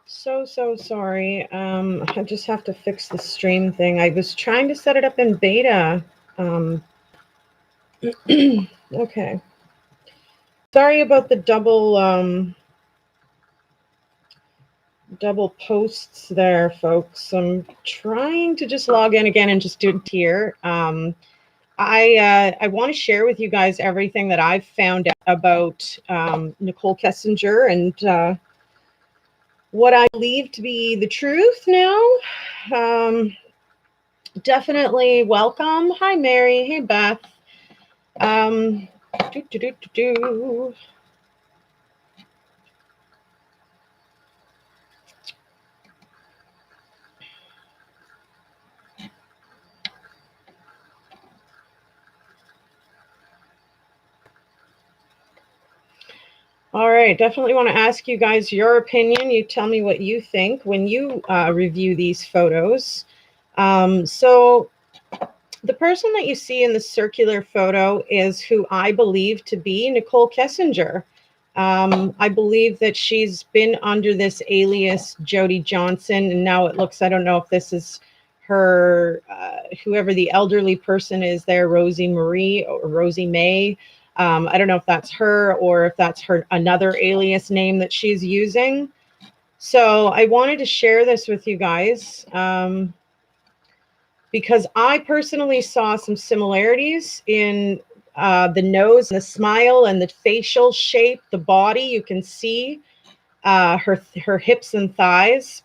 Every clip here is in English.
So sorry. I just have to fix the stream thing. I was trying to set it up in beta. Okay. Sorry about the double posts there, folks. I'm trying to just log in again and just do it here. I want to share with you guys everything that I've found out about Nicole Kessinger and what I believe to be the truth now. Definitely welcome. Hi, Mary. Hey, Beth. All right, definitely want to ask you guys your opinion. You tell me what you think when you review these photos. So the person that you see in the circular photo is who I believe to be Nicole Kessinger. I believe that she's been under this alias Jody Johnson, and now it looks, I don't know if this is her, whoever the elderly person is there, Rosie Marie or Rosie May. I don't know if that's her or if that's her another alias name that she's using. So I wanted to share this with you guys because I personally saw some similarities in the nose, and the smile, and the facial shape, the body. You can see her hips and thighs.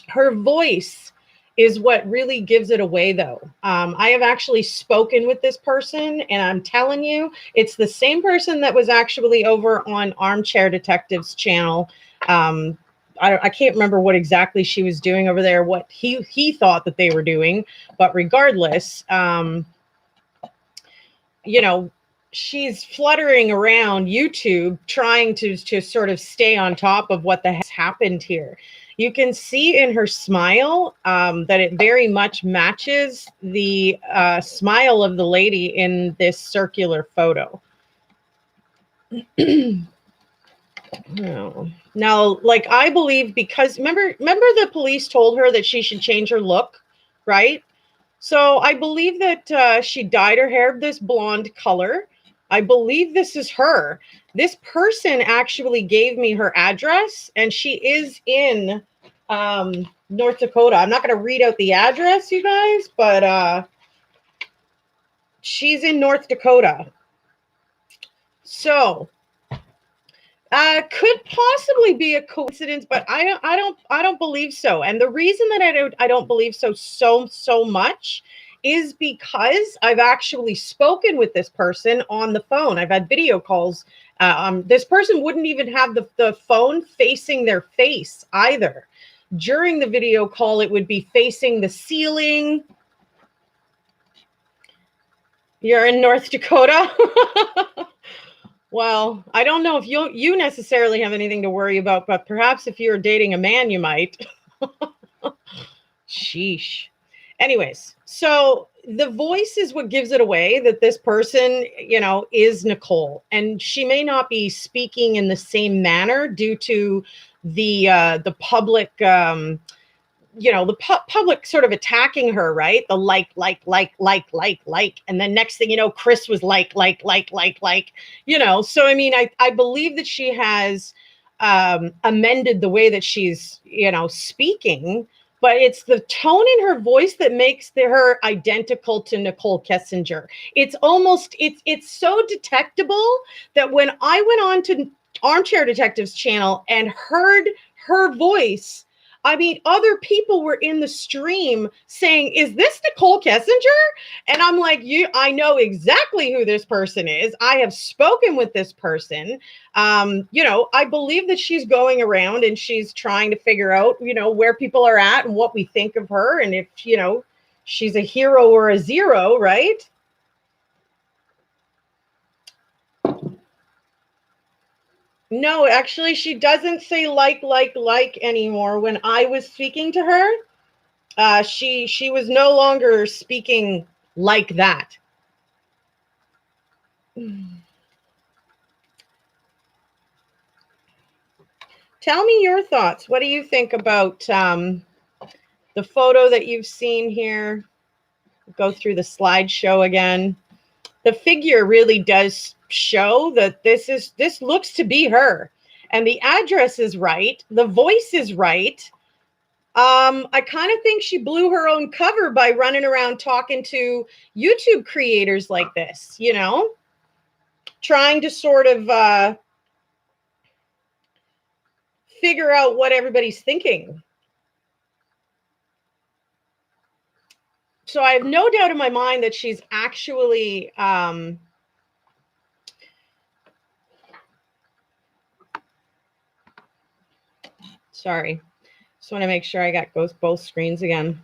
Her voice is what really gives it away, though. I have actually spoken with this person, and I'm telling you, it's the same person that was actually over on Armchair Detective's channel. I can't remember what exactly she was doing over there, what he thought that they were doing, but regardless, you know, she's fluttering around YouTube trying to sort of stay on top of what the heck's happened here. You can see in her smile that it very much matches the smile of the lady in this circular photo. Now, like, I believe, because remember the police told her that she should change her look, right? So I believe that she dyed her hair this blonde color. I believe this is her. This person actually gave me her address, and she is in North Dakota. I'm not going to read out the address, you guys, but she's in North Dakota. So could possibly be a coincidence, but I don't believe so. And the reason that I don't believe so much is because I've actually spoken with this person on the phone. I've had video calls. This person wouldn't even have the phone facing their face either. During the video call, it would be facing the ceiling. You're in North Dakota? Well, I don't know if you necessarily have anything to worry about, but perhaps if you're dating a man, you might. Sheesh. Anyways, so the voice is what gives it away that this person, you know, is Nicole, and she may not be speaking in the same manner due to the public you know, the public sort of attacking her, right? The like, and then next thing you know, Chris was like, you know. So I mean, I believe that she has amended the way that she's, you know, speaking, but it's the tone in her voice that makes her identical to Nicole Kessinger. It's almost, it's so detectable that when I went on to Armchair Detective's channel and heard her voice, I mean, other people were in the stream saying, "Is this Nicole Kessinger?" And I'm like, I know exactly who this person is. I have spoken with this person. You know, I believe that she's going around and she's trying to figure out, you know, where people are at and what we think of her, and if, you know, she's a hero or a zero, right? No, actually, she doesn't say like anymore. When I was speaking to her, she was no longer speaking like that. Tell me your thoughts. What do you think about the photo that you've seen here? Go through the slideshow again. The figure really does show that this looks to be her, and the address is right. The voice is right. I kind of think she blew her own cover by running around talking to YouTube creators like this, you know, trying to sort of figure out what everybody's thinking. So I have no doubt in my mind that she's actually sorry. Just want to make sure I got both screens again.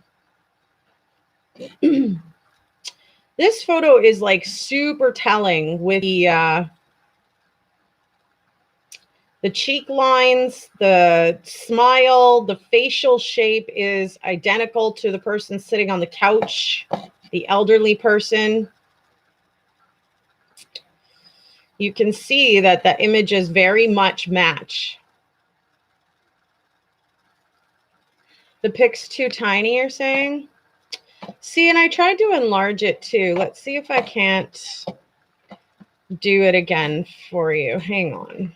This photo is like super telling with the cheek lines, the smile, the facial shape is identical to the person sitting on the couch, the elderly person. You can see that the images very much match. The pic's too tiny, you're saying? See, and I tried to enlarge it too. Let's see if I can't do it again for you. Hang on.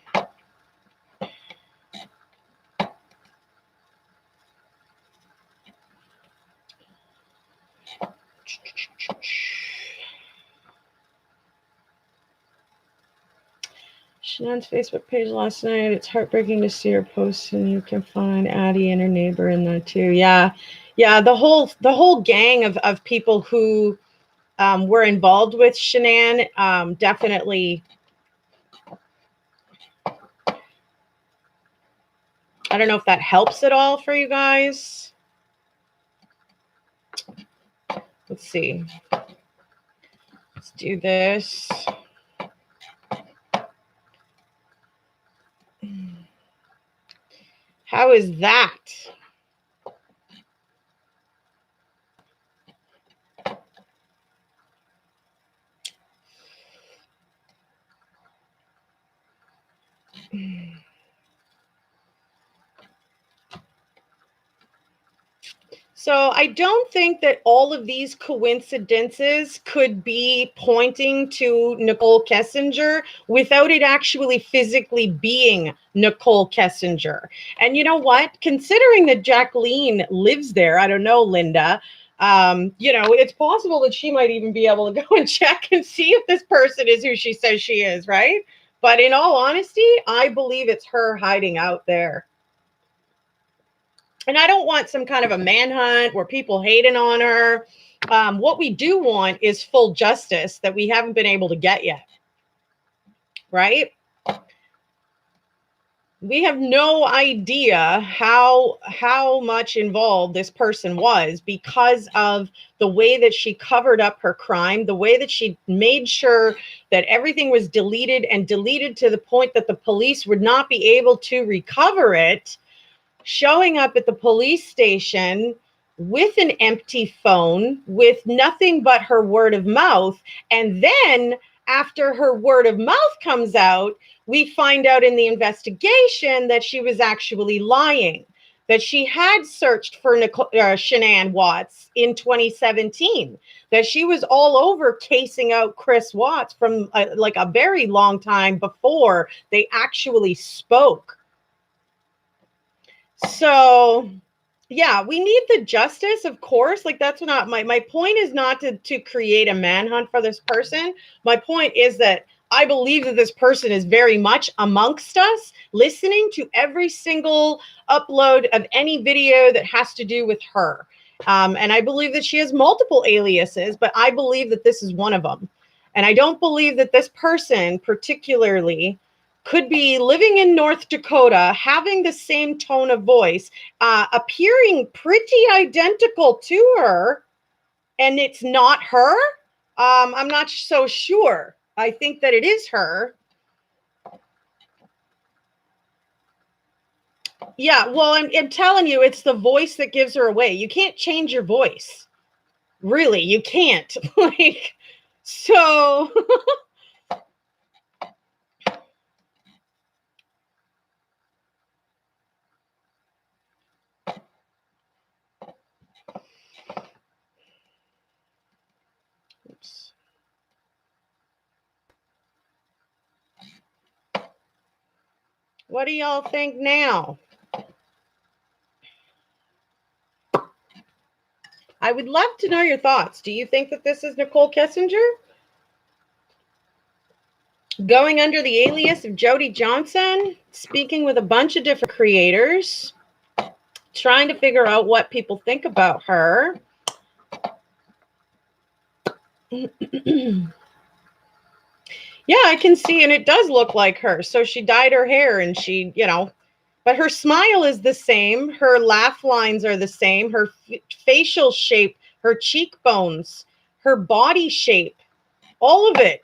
Shanann's Facebook page last night. It's heartbreaking to see her posts, and you can find Addie and her neighbor in there too. Yeah, yeah. The whole gang of people who were involved with Shanann definitely. I don't know if that helps at all for you guys. Let's see. Let's do this. How is that? So I don't think that all of these coincidences could be pointing to Nicole Kessinger without it actually physically being Nicole Kessinger. And you know what? Considering that Jacqueline lives there, I don't know, Linda, you know, it's possible that she might even be able to go and check and see if this person is who she says she is, right? But in all honesty, I believe it's her hiding out there. And I don't want some kind of a manhunt where people hating on her. What we do want is full justice that we haven't been able to get yet, right? We have no idea how much involved this person was because of the way that she covered up her crime, the way that she made sure that everything was deleted and deleted to the point that the police would not be able to recover it. Showing up at the police station with an empty phone, with nothing but her word of mouth. And then after her word of mouth comes out, we find out in the investigation that she was actually lying, that she had searched for Shanann Watts in 2017, that she was all over casing out Chris Watts from like a very long time before they actually spoke. So yeah, we need the justice, of course. Like that's not my point is not to create a manhunt for this person. My point is that I believe that this person is very much amongst us, listening to every single upload of any video that has to do with her. And I believe that she has multiple aliases, but I believe that this is one of them. And I don't believe that this person particularly could be living in North Dakota, having the same tone of voice, appearing pretty identical to her, and it's not her. I'm not so sure. I think that it is her. Yeah, well, I'm telling you, it's the voice that gives her away. You can't change your voice. Really, you can't. Like, so oops. What do y'all think now? I would love to know your thoughts. Do you think that this is Nicole Kessinger? Going under the alias of Jody Johnson, speaking with a bunch of different creators, trying to figure out what people think about her. Yeah, I can see, and it does look like her. So she dyed her hair and she, but her smile is the same. Her laugh lines are the same. Her facial shape, her cheekbones, her body shape, all of it.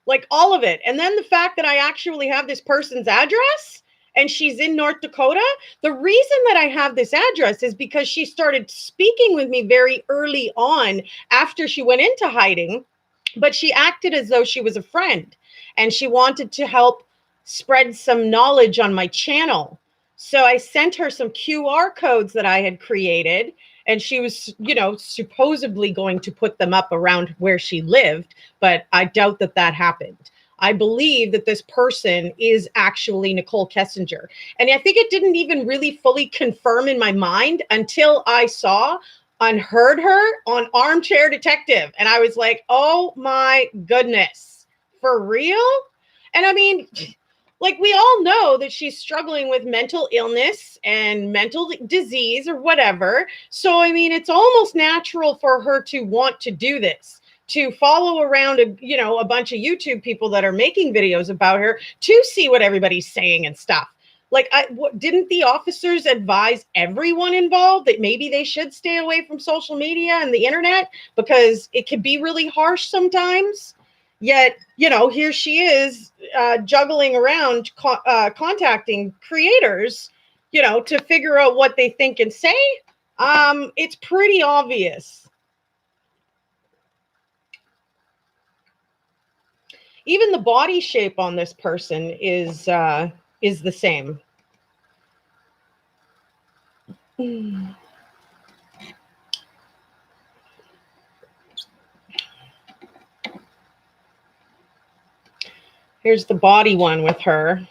Like all of it. And then the fact that I actually have this person's address and she's in North Dakota. The reason that I have this address is because she started speaking with me very early on after she went into hiding, but she acted as though she was a friend and she wanted to help spread some knowledge on my channel. So I sent her some QR codes that I had created, and she was, supposedly going to put them up around where she lived, but I doubt that that happened. I believe that this person is actually Nicole Kessinger. And I think it didn't even really fully confirm in my mind until I saw and heard her on Armchair Detective. And I was like, oh my goodness, for real? And I mean, like, we all know that she's struggling with mental illness and mental disease or whatever. So, I mean, it's almost natural for her to want to do this, to follow around a bunch of YouTube people that are making videos about her to see what everybody's saying and stuff. Like, didn't the officers advise everyone involved that maybe they should stay away from social media and the internet because it can be really harsh sometimes? Yet, here she is juggling around, contacting creators, to figure out what they think and say. It's pretty obvious. Even the body shape on this person is the same. Here's the body one with her.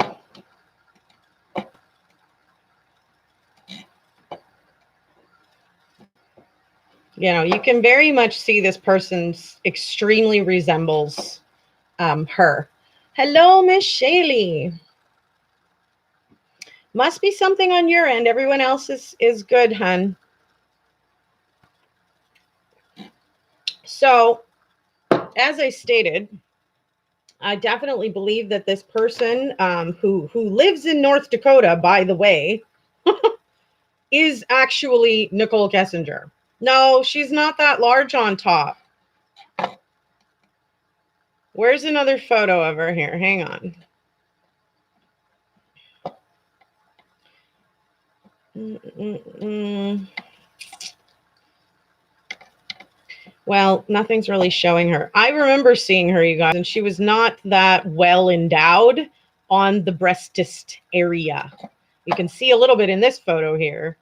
You can very much see this person extremely resembles her. Hello, Miss Shaylee. Must be something on your end. Everyone else is good, hun. So, as I stated, I definitely believe that this person who lives in North Dakota, by the way, is actually Nicole Kessinger. No, she's not that large on top. Where's another photo of her here? Hang on. Well, nothing's really showing her. I remember seeing her, you guys, and she was not that well endowed on the breastist area. You can see a little bit in this photo here,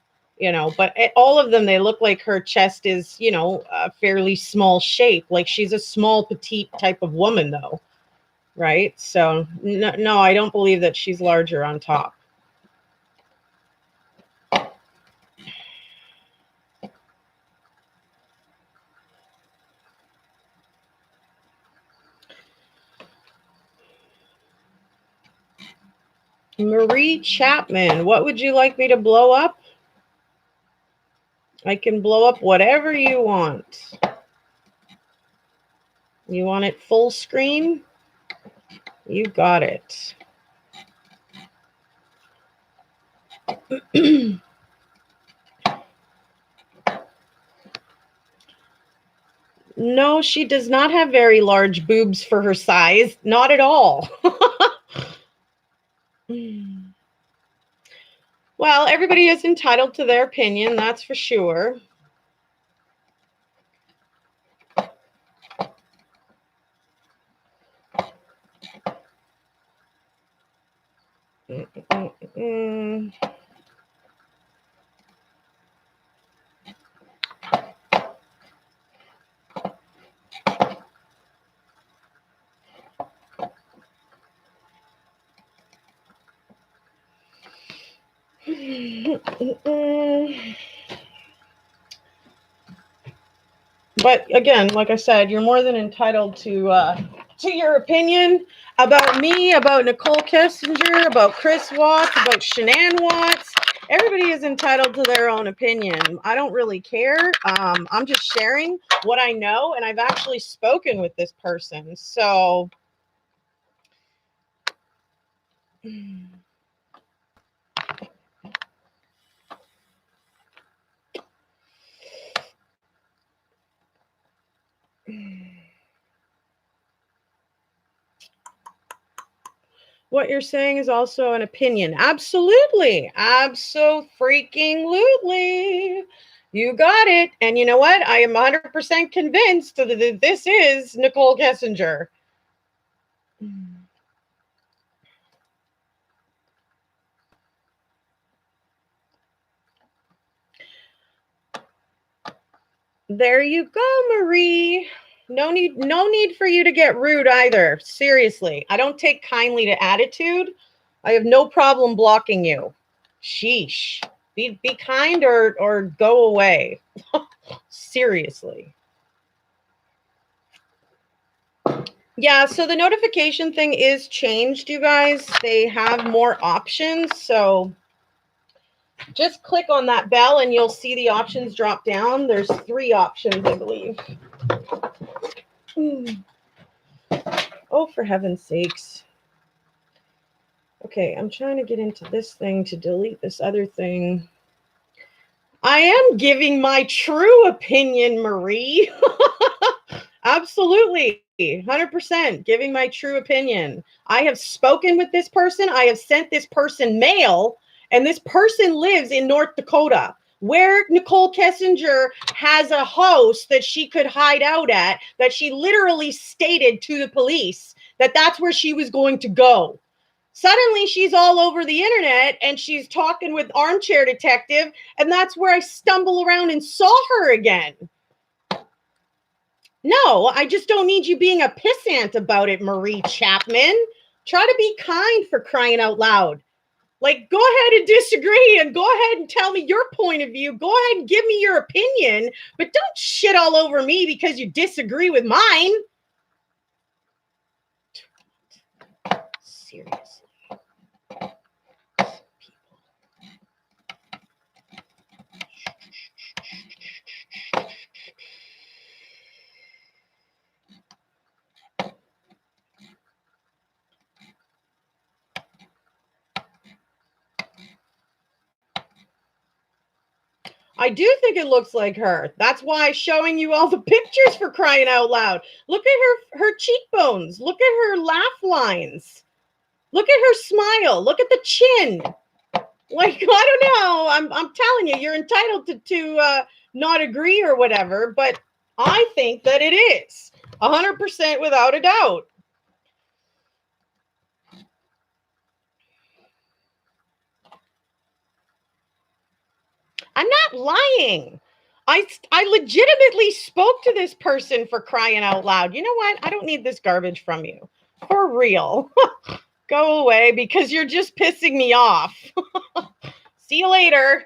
but all of them, they look like her chest is, a fairly small shape. Like she's a small, petite type of woman, though, right? So, no, I don't believe that she's larger on top. Marie Chapman, what would you like me to blow up? I can blow up whatever you want. You want it full screen? You got it. No, she does not have very large boobs for her size. Not at all. Well, everybody is entitled to their opinion, that's for sure. But again, like I said, you're more than entitled to your opinion about me, about Nicole Kessinger, about Chris Watts, about Shanann Watts. Everybody is entitled to their own opinion. I don't really care. I'm just sharing what I know, and I've actually spoken with this person. So what you're saying is also an opinion. Absolutely. Abso-freaking-lutely. You got it. And you know what? I am 100% convinced that this is Nicole Kessinger. There you go, Marie. No need for you to get rude either. Seriously. I don't take kindly to attitude. I have no problem blocking you. Sheesh. Be kind or go away. Seriously. Yeah, so the notification thing is changed, you guys. They have more options. So just click on that bell and you'll see the options drop down. There's 3 options, I believe. Oh, for heaven's sakes. Okay, I'm trying to get into this thing to delete this other thing. I am giving my true opinion, Marie. Absolutely. 100% giving my true opinion. I have spoken with this person. I have sent this person mail, and this person lives in North Dakota, where Nicole Kessinger has a house that she could hide out at, that she literally stated to the police that that's where she was going to go. Suddenly she's all over the internet and she's talking with Armchair Detective, and that's where I stumble around and saw her again. No, I just don't need you being a pissant about it, Marie Chapman. Try to be kind, for crying out loud. Like, go ahead and disagree and go ahead and tell me your point of view. Go ahead and give me your opinion, but don't shit all over me because you disagree with mine. Seriously. I do think it looks like her. That's why I'm showing you all the pictures, for crying out loud. Look at her cheekbones. Look at her laugh lines. Look at her smile. Look at the chin. Like, I don't know. I'm telling you, you're entitled to not agree or whatever, but I think that it is 100% without a doubt. I'm not lying. I legitimately spoke to this person, for crying out loud. You know what? I don't need this garbage from you. For real. Go away because you're just pissing me off. See you later.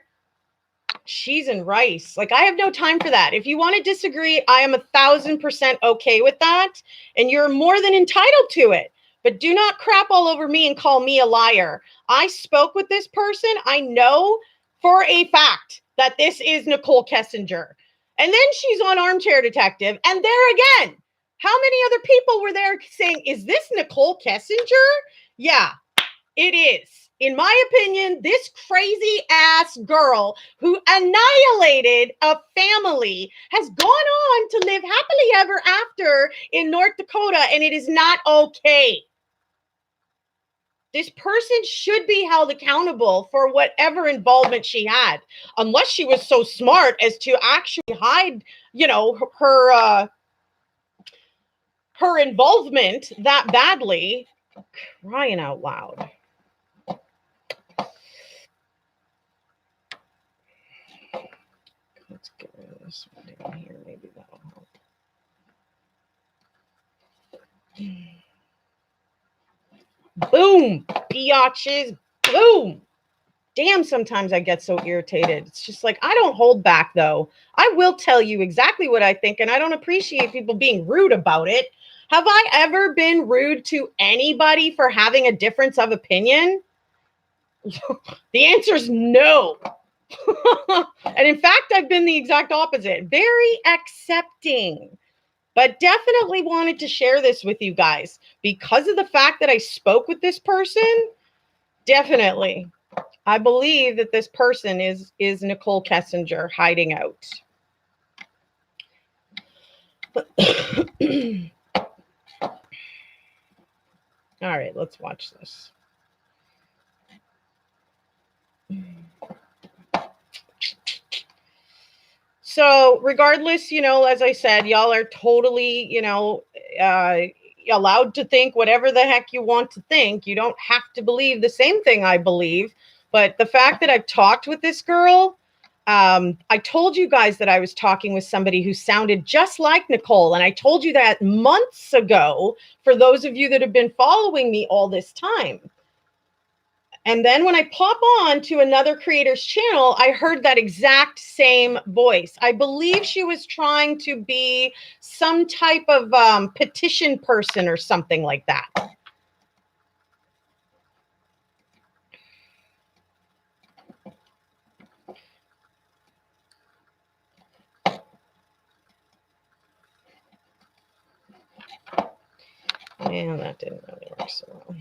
Cheese and rice. Like, I have no time for that. If you want to disagree, I am 1,000% okay with that. And you're more than entitled to it. But do not crap all over me and call me a liar. I spoke with this person. I know for a fact that this is Nicole Kessinger. And then she's on Armchair Detective. And there again, how many other people were there saying, is this Nicole Kessinger? Yeah, it is. In my opinion, this crazy ass girl who annihilated a family has gone on to live happily ever after in North Dakota, and it is not okay. This person should be held accountable for whatever involvement she had, unless she was so smart as to actually hide, you know, her involvement that badly. Crying out loud. Let's get rid of this one down here. Maybe that'll help. Boom, biatches. Boom. Damn, sometimes I get so irritated. It's just like, I don't hold back, though. I will tell you exactly what I think, and I don't appreciate people being rude about it. Have I ever been rude to anybody for having a difference of opinion? The answer is no. And in fact, I've been the exact opposite. Very accepting. But definitely wanted to share this with you guys because of the fact that I spoke with this person. Definitely. I believe that this person is Nicole Kessinger hiding out. All right, let's watch this. So regardless, you know, as I said, y'all are totally, you know, allowed to think whatever the heck you want to think. You don't have to believe the same thing I believe. But the fact that I've talked with this girl, I told you guys that I was talking with somebody who sounded just like Nicole. And I told you that months ago, for those of you that have been following me all this time. And then when I pop on to another creator's channel, I heard that exact same voice. I believe she was trying to be some type of petition person or something like that. And that didn't really work so well.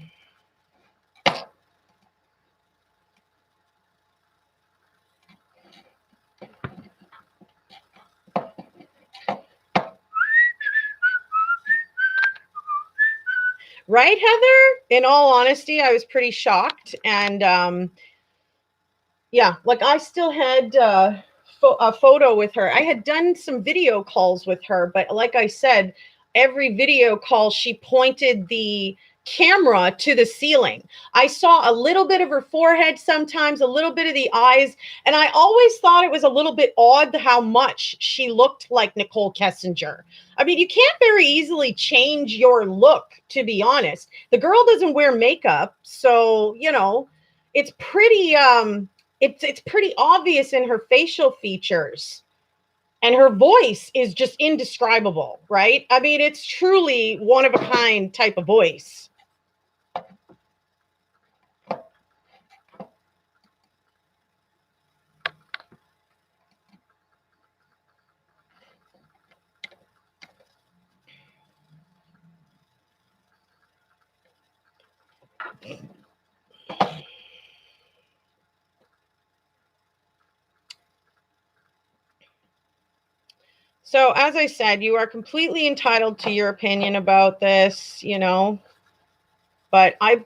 Right, Heather? In all honesty, I was pretty shocked. And yeah, like I still had a photo with her. I had done some video calls with her, but like I said, every video call, she pointed the camera to the ceiling. I saw a little bit of her forehead sometimes, a little bit of the eyes, and I always thought it was a little bit odd how much she looked like Nicole Kessinger. I mean, you can't very easily change your look, to be honest. The girl doesn't wear makeup, so, you know, it's pretty it's pretty obvious in her facial features. And her voice is just indescribable, right? I mean, it's truly one of a kind type of voice. So, as I said, you are completely entitled to your opinion about this, you know. But I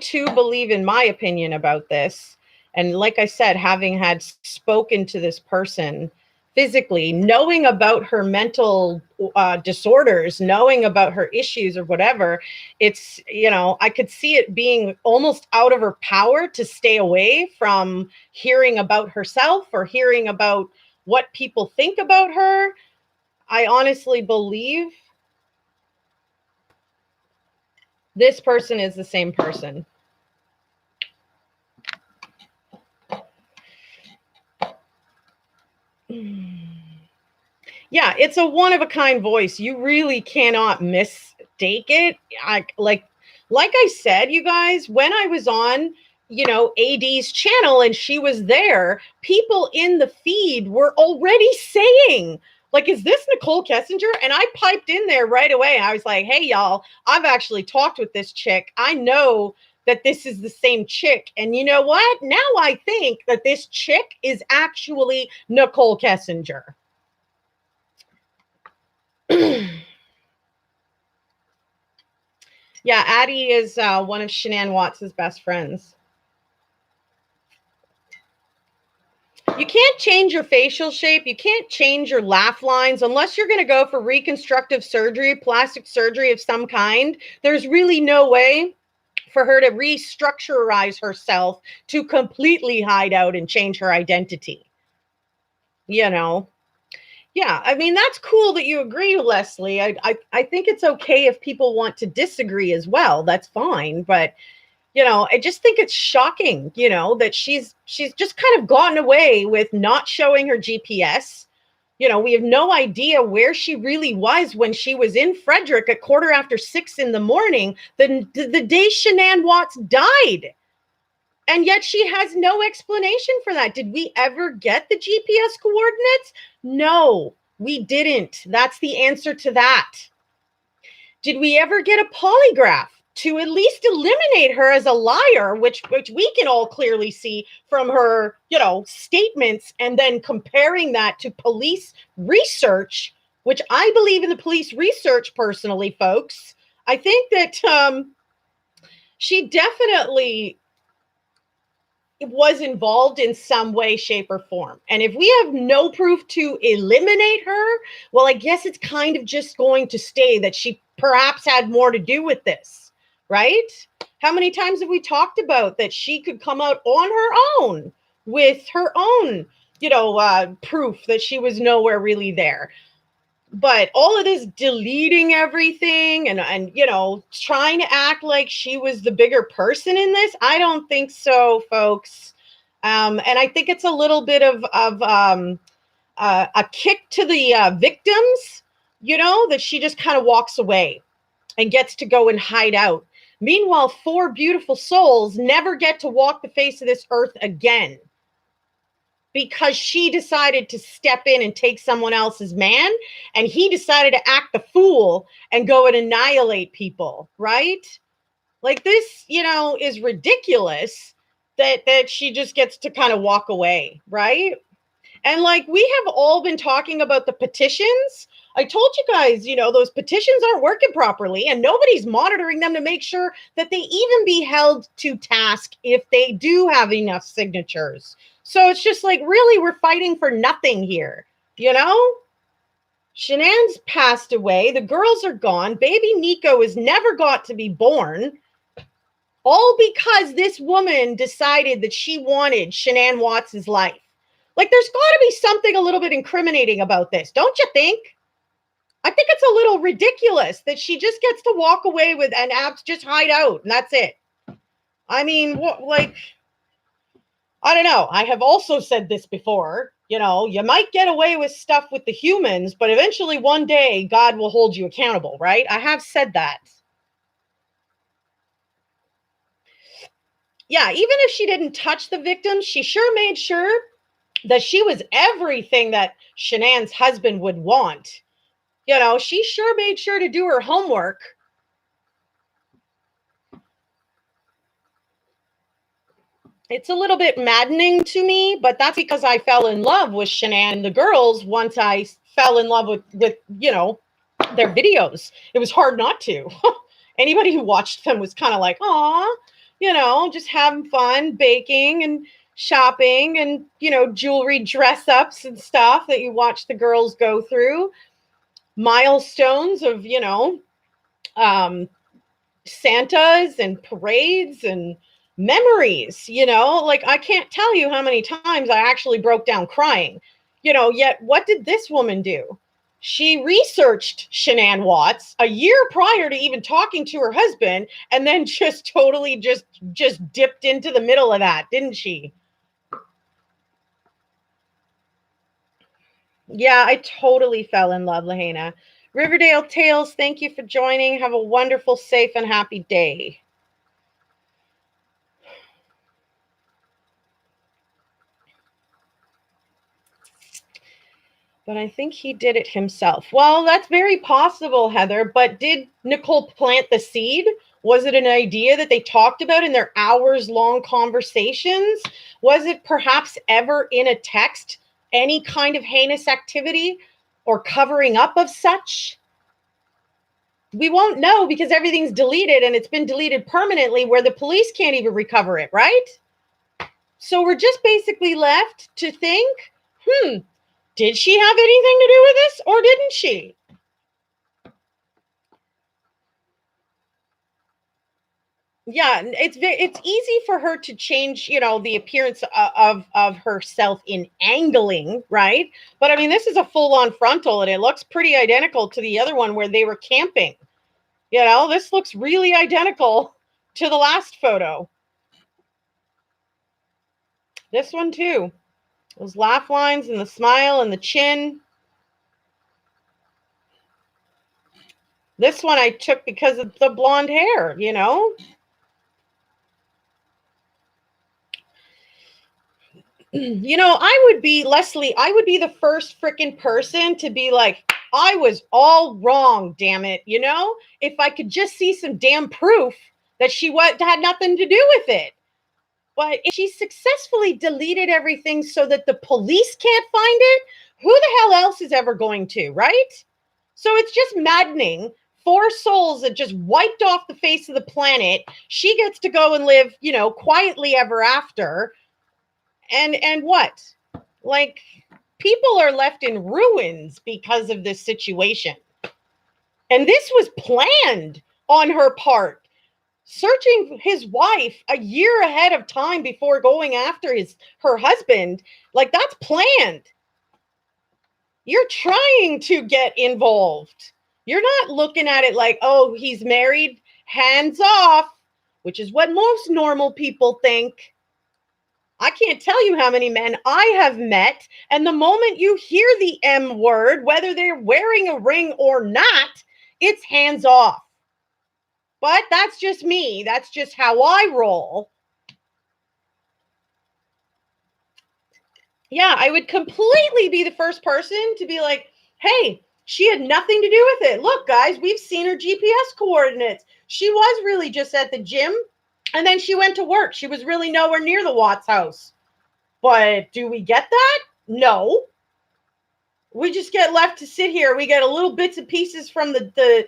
too believe in my opinion about this. And like I said, having had spoken to this person physically, knowing about her mental disorders, knowing about her issues or whatever, it's, you know, I could see it being almost out of her power to stay away from hearing about herself or hearing about what people think about her. I honestly believe this person is the same person. Yeah, it's a one-of-a-kind voice. You really cannot mistake it. Like I said, you guys, when I was on, you know, AD's channel and she was there, people in the feed were already saying, like, is this Nicole Kessinger? And I piped in there right away. I was like, hey, y'all, I've actually talked with this chick. I know that this is the same chick. And you know what? Now I think that this chick is actually Nicole Kessinger. Yeah, Addie is one of Shanann Watts' best friends. You can't change your facial shape. You can't change your laugh lines unless you're going to go for reconstructive surgery, plastic surgery of some kind. There's really no way for her to restructurize herself to completely hide out and change her identity. You know? Yeah, I mean, that's cool that you agree, Leslie. I think it's okay if people want to disagree as well. That's fine. But I just think it's shocking, that she's just kind of gotten away with not showing her GPS. We have no idea where she really was when she was in Frederick at 6:15 in the morning, the day Shanann Watts died. And yet she has no explanation for that. Did we ever get the GPS coordinates? No, we didn't. That's the answer to that. Did we ever get a polygraph to at least eliminate her as a liar, which we can all clearly see from her, statements, and then comparing that to police research, which I believe in the police research personally, folks. I think that she definitely was involved in some way, shape, or form. And if we have no proof to eliminate her, well, I guess it's kind of just going to stay that she perhaps had more to do with this, right? How many times have we talked about that she could come out on her own with her own, proof that she was nowhere really there? But all of this deleting everything and trying to act like she was the bigger person in this, I don't think so, folks. And I think it's a little bit of a kick to the victims, that she just kind of walks away and gets to go and hide out. Meanwhile, 4 beautiful souls never get to walk the face of this earth again, because she decided to step in and take someone else's man, and he decided to act the fool and go and annihilate people, right? Like this, is ridiculous that she just gets to kind of walk away, right? And like we have all been talking about the petitions. I told you guys, those petitions aren't working properly and nobody's monitoring them to make sure that they even be held to task if they do have enough signatures. So it's just like, really, we're fighting for nothing here, Shanann's passed away. The girls are gone. Baby Nico has never got to be born. All because this woman decided that she wanted Shanann Watts' life. Like, there's got to be something a little bit incriminating about this, don't you think? I think it's a little ridiculous that she just gets to walk away with and just hide out, and that's it. I mean, I don't know. I have also said this before. You might get away with stuff with the humans, but eventually one day God will hold you accountable, right? I have said that. Yeah, even if she didn't touch the victims, she sure made sure that she was everything that Shanann's husband would want. She sure made sure to do her homework. It's a little bit maddening to me, but that's because I fell in love with Shanann and the girls once I fell in love with their videos. It was hard not to. Anybody who watched them was kind of like, aw, just having fun, baking and shopping and, jewelry dress ups and stuff that you watch the girls go through. Milestones of, Santas and parades and memories, like I can't tell you how many times I actually broke down crying, yet what did this woman do? She researched Shanann Watts a year prior to even talking to her husband, and then just totally just dipped into the middle of that, didn't she? Yeah, I totally fell in love, Lahaina. Riverdale Tales, thank you for joining. Have a wonderful, safe, and happy day. But I think he did it himself. Well, that's very possible, Heather. But did Nicole plant the seed? Was it an idea that they talked about in their hours-long conversations? Was it perhaps ever in a text, any kind of heinous activity or covering up of such? We won't know because everything's deleted and it's been deleted permanently where the police can't even recover it, right? So we're just basically left to think, did she have anything to do with this or didn't she? Yeah, it's easy for her to change, the appearance of herself in angling, right? But I mean, this is a full-on frontal and it looks pretty identical to the other one where they were camping. This looks really identical to the last photo. This one too. Those laugh lines and the smile and the chin. This one I took because of the blonde hair, I would be, Leslie, I would be the first freaking person to be like, I was all wrong, damn it. If I could just see some damn proof that she had nothing to do with it. But if she successfully deleted everything so that the police can't find it, who the hell else is ever going to, right? So it's just maddening. 4 souls that just wiped off the face of the planet. She gets to go and live, quietly ever after. And what? Like, people are left in ruins because of this situation. And this was planned on her part. Searching his wife a year ahead of time before going after her husband, like, that's planned. You're trying to get involved. You're not looking at it like, oh, he's married, hands off, which is what most normal people think. I can't tell you how many men I have met, and the moment you hear the M word, whether they're wearing a ring or not, it's hands off. But that's just me. That's just how I roll. Yeah, I would completely be the first person to be like, hey, she had nothing to do with it. Look, guys, we've seen her GPS coordinates. She was really just at the gym, and then she went to work. She was really nowhere near the Watts house. But do we get that? No. We just get left to sit here. We get a little bits and pieces from the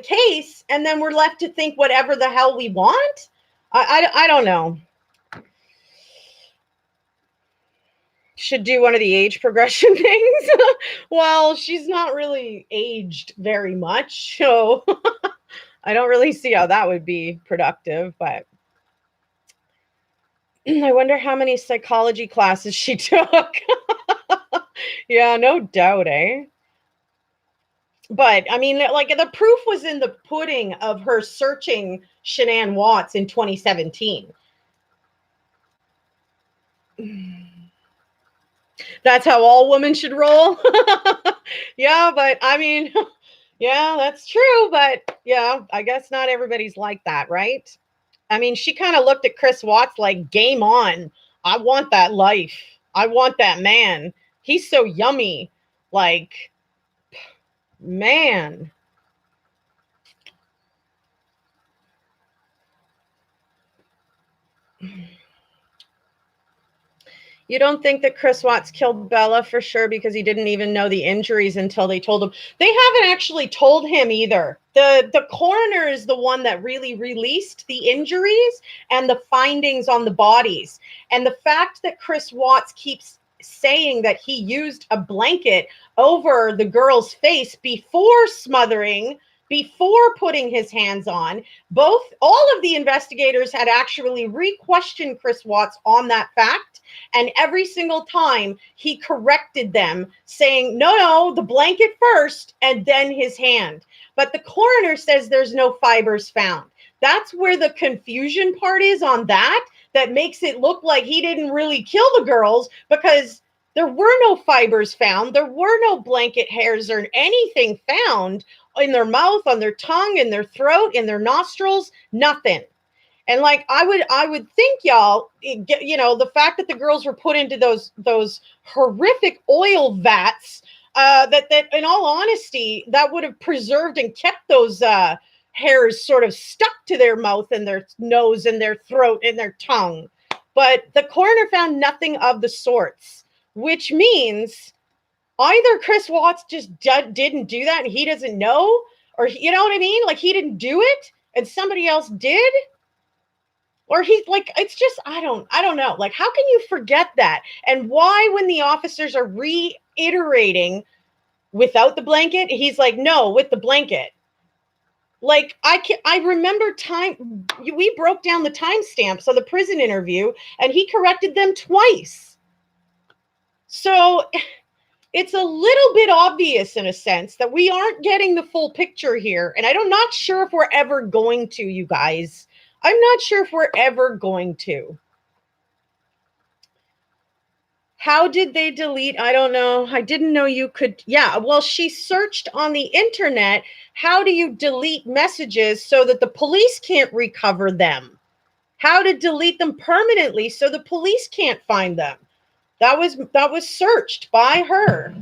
case, and then we're left to think whatever the hell we want. I don't know. Should do one of the age progression things. Well, she's not really aged very much, so I don't really see how that would be productive, but I wonder how many psychology classes she took. Yeah, no doubt, eh? But I mean, like, the proof was in the pudding of her searching Shanann Watts in 2017. That's how all women should roll. Yeah, but I mean, yeah, that's true. But yeah, I guess not everybody's like that, right? I mean, she kind of looked at Chris Watts like, game on. I want that life. I want that man. He's so yummy. Like, man. You don't think that Chris Watts killed Bella for sure because he didn't even know the injuries until they told him? They haven't actually told him either. The coroner is the one that really released the injuries and the findings on the bodies. And the fact that Chris Watts keeps saying that he used a blanket over the girl's face before smothering, before putting his hands on, all of the investigators had actually re-questioned Chris Watts on that fact. And every single time he corrected them, saying, no, the blanket first and then his hand. But the coroner says there's no fibers found. That's where the confusion part is on that makes it look like he didn't really kill the girls, because there were no fibers found. There were no blanket hairs or anything found in their mouth, on their tongue, in their throat, in their nostrils, nothing. And like, I would think, y'all, the fact that the girls were put into those horrific oil vats, that in all honesty, that would have preserved and kept those hairs sort of stuck to their mouth and their nose and their throat and their tongue. But the coroner found nothing of the sorts, which means either Chris Watts just didn't do that and he doesn't know, or you know what I mean? Like he didn't do it and somebody else did. Or he's like, it's just, I don't know. Like, how can you forget that? And why, when the officers are reiterating without the blanket, he's like, no, with the blanket. Like, I remember we broke down the timestamps of the prison interview and he corrected them twice. So it's a little bit obvious in a sense that we aren't getting the full picture here. And I'm not sure if we're ever going to, you guys. I'm not sure if we're ever going to. How did they delete? I don't know. I didn't know you could. Yeah, well, she searched on the internet. How do you delete messages so that the police can't recover them? How to delete them permanently so the police can't find them? That was searched by her.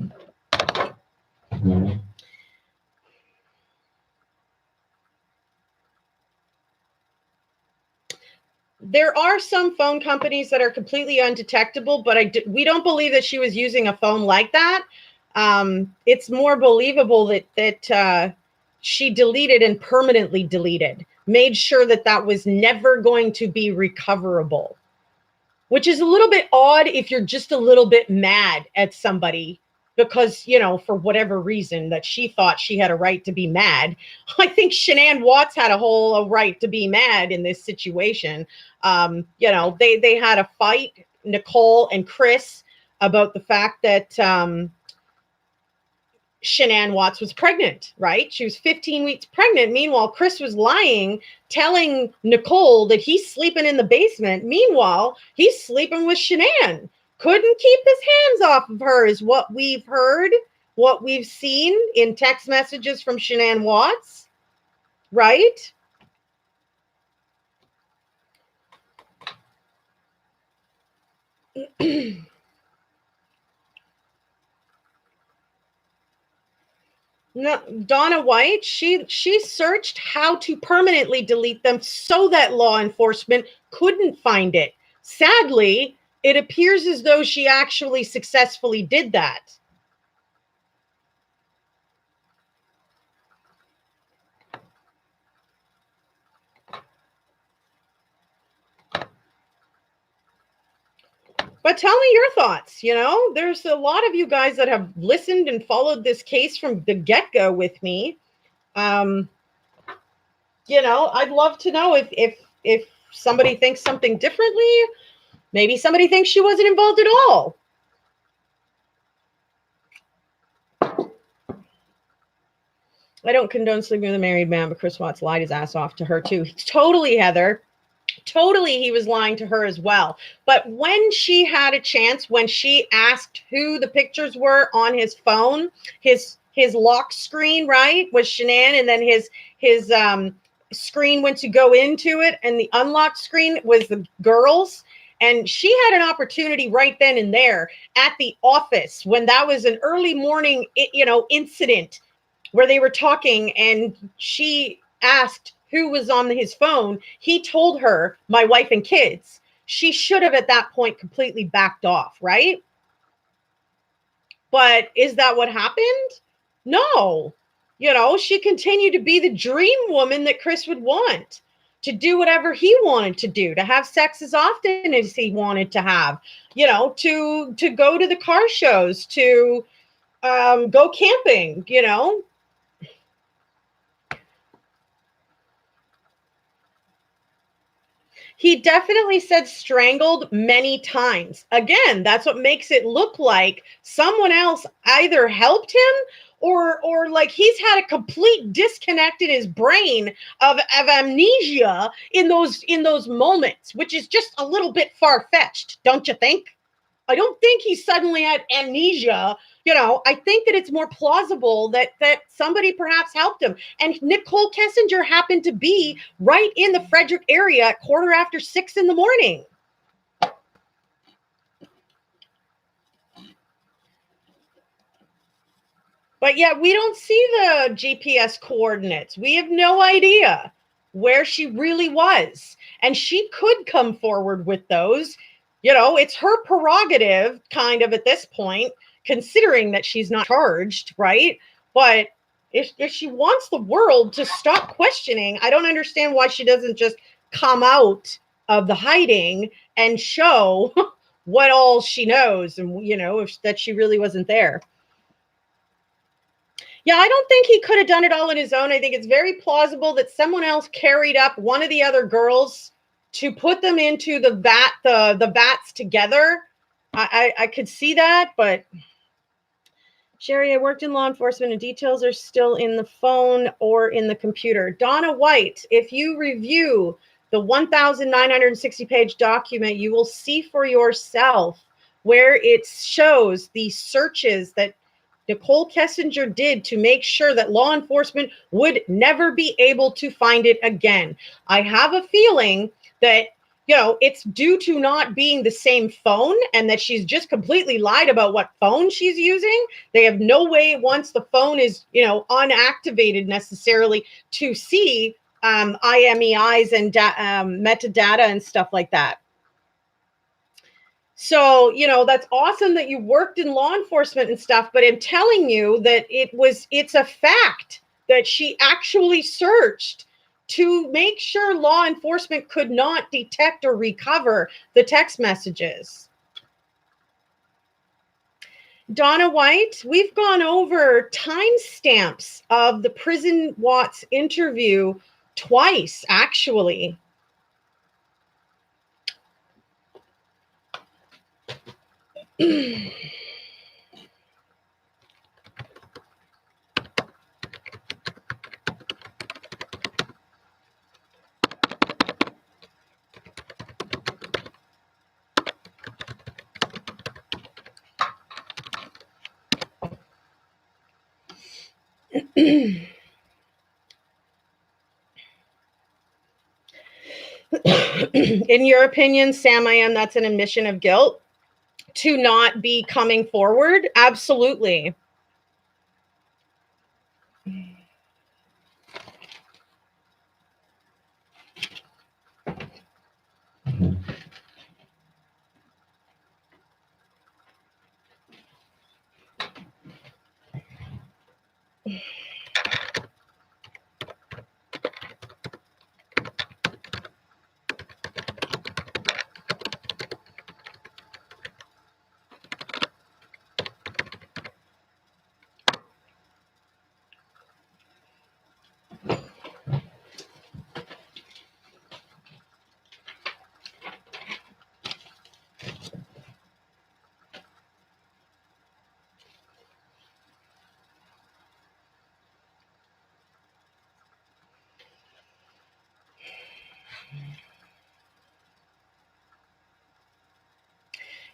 There are some phone companies that are completely undetectable, but we don't believe that she was using a phone like that. It's more believable that she deleted and permanently deleted, made sure that was never going to be recoverable, which is a little bit odd if you're just a little bit mad at somebody because, for whatever reason that she thought she had a right to be mad. I think Shanann Watts had a right to be mad in this situation. They had a fight, Nicole and Chris, about the fact that Shanann Watts was pregnant, right? She was 15 weeks pregnant. Meanwhile, Chris was lying, telling Nicole that he's sleeping in the basement. Meanwhile, he's sleeping with Shanann. Couldn't keep his hands off of her is what we've heard, what we've seen in text messages from Shanann Watts, right? No, Donna White, she searched how to permanently delete them so that law enforcement couldn't find it. Sadly, it appears as though she actually successfully did that. But tell me your thoughts. There's a lot of you guys that have listened and followed this case from the get-go with me. I'd love to know if somebody thinks something differently. Maybe somebody thinks she wasn't involved at all. I don't condone sleeping with a married man, but Chris Watts lied his ass off to her too. Totally, Heather. Totally, he was lying to her as well. But when she had a chance, when she asked who the pictures were on his phone, his lock screen, right, was Shanann, and then his screen went to go into it, and the unlocked screen was the girls. And she had an opportunity right then and there at the office when that was an early morning, incident where they were talking, and she asked who was on his phone. He told her, my wife and kids. She should have at that point completely backed off, right? But is that what happened? No. She continued to be the dream woman that Chris would want, to do whatever he wanted to do, to have sex as often as he wanted to have, to go to the car shows, to go camping, He definitely said strangled many times. Again, that's what makes it look like someone else either helped him or like he's had a complete disconnect in his brain of amnesia in those moments, which is just a little bit far-fetched, don't you think? I don't think he suddenly had amnesia. I think that it's more plausible that somebody perhaps helped him. And Nicole Kessinger happened to be right in the Frederick area at 6:15 in the morning. But yeah, we don't see the GPS coordinates. We have no idea where she really was. And she could come forward with those. It's her prerogative kind of at this point, considering that she's not charged, right? But If she wants the world to stop questioning, I don't understand why she doesn't just come out of the hiding and show what all she knows, and if that she really wasn't there. Yeah, I don't think he could have done it all on his own. I think it's very plausible that someone else carried up one of the other girls to put them into the vats together. I could see that, but Sherry, I worked in law enforcement and details are still in the phone or in the computer. Donna White, if you review the 1,960 page document, you will see for yourself where it shows the searches that Nicole Kessinger did to make sure that law enforcement would never be able to find it again. I have a feeling that it's due to not being the same phone, and that she's just completely lied about what phone she's using. They have no way, once the phone is, unactivated necessarily, to see IMEIs and metadata and stuff like that. So, that's awesome that you worked in law enforcement and stuff, but I'm telling you that it's a fact that she actually searched to make sure law enforcement could not detect or recover the text messages. Donna White, we've gone over timestamps of the Prison Watts interview twice, actually. In your opinion, Sam, that's an admission of guilt to not be coming forward? Absolutely.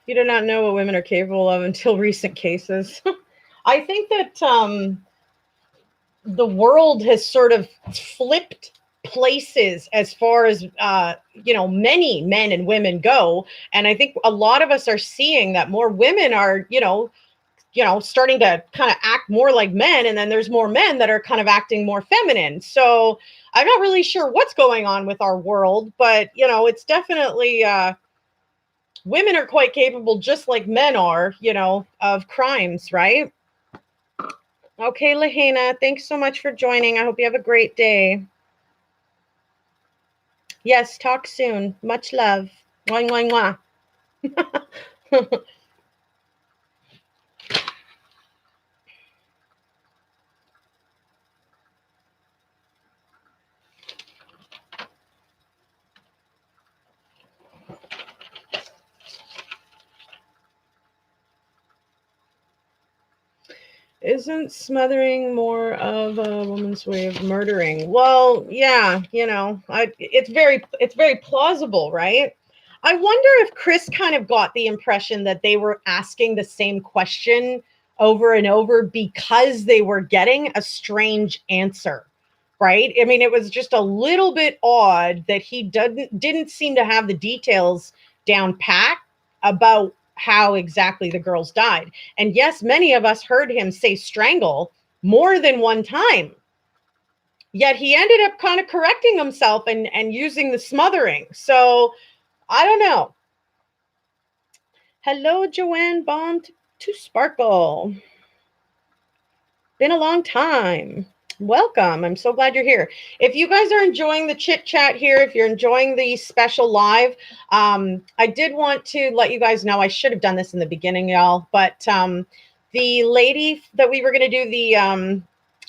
You do not know what women are capable of until recent cases. I think that the world has sort of flipped places as far as many men and women go, and I think a lot of us are seeing that more women are starting to kind of act more like men, and then there's more men that are kind of acting more feminine. So I'm not really sure what's going on with our world, but it's definitely women are quite capable, just like men are, of crimes, right? Okay, Lahaina, thanks so much for joining. I hope you have a great day. Yes, talk soon. Much love. Mwah, mwah, mwah. Isn't smothering more of a woman's way of murdering? Well, yeah, it's very plausible, right? I wonder if Chris kind of got the impression that they were asking the same question over and over because they were getting a strange answer, right? I mean, it was just a little bit odd that he didn't seem to have the details down pat about how exactly the girls died. And yes, many of us heard him say strangle more than one time. Yet he ended up kind of correcting himself and using the smothering. So I don't know. Hello, Joanne Bond to Sparkle. Been a long time. Welcome. I'm so glad you're here. If you guys are enjoying the chit chat here, if you're enjoying the special live, I did want to let you guys know I should have done this in the beginning, y'all. But the lady that we were going to do the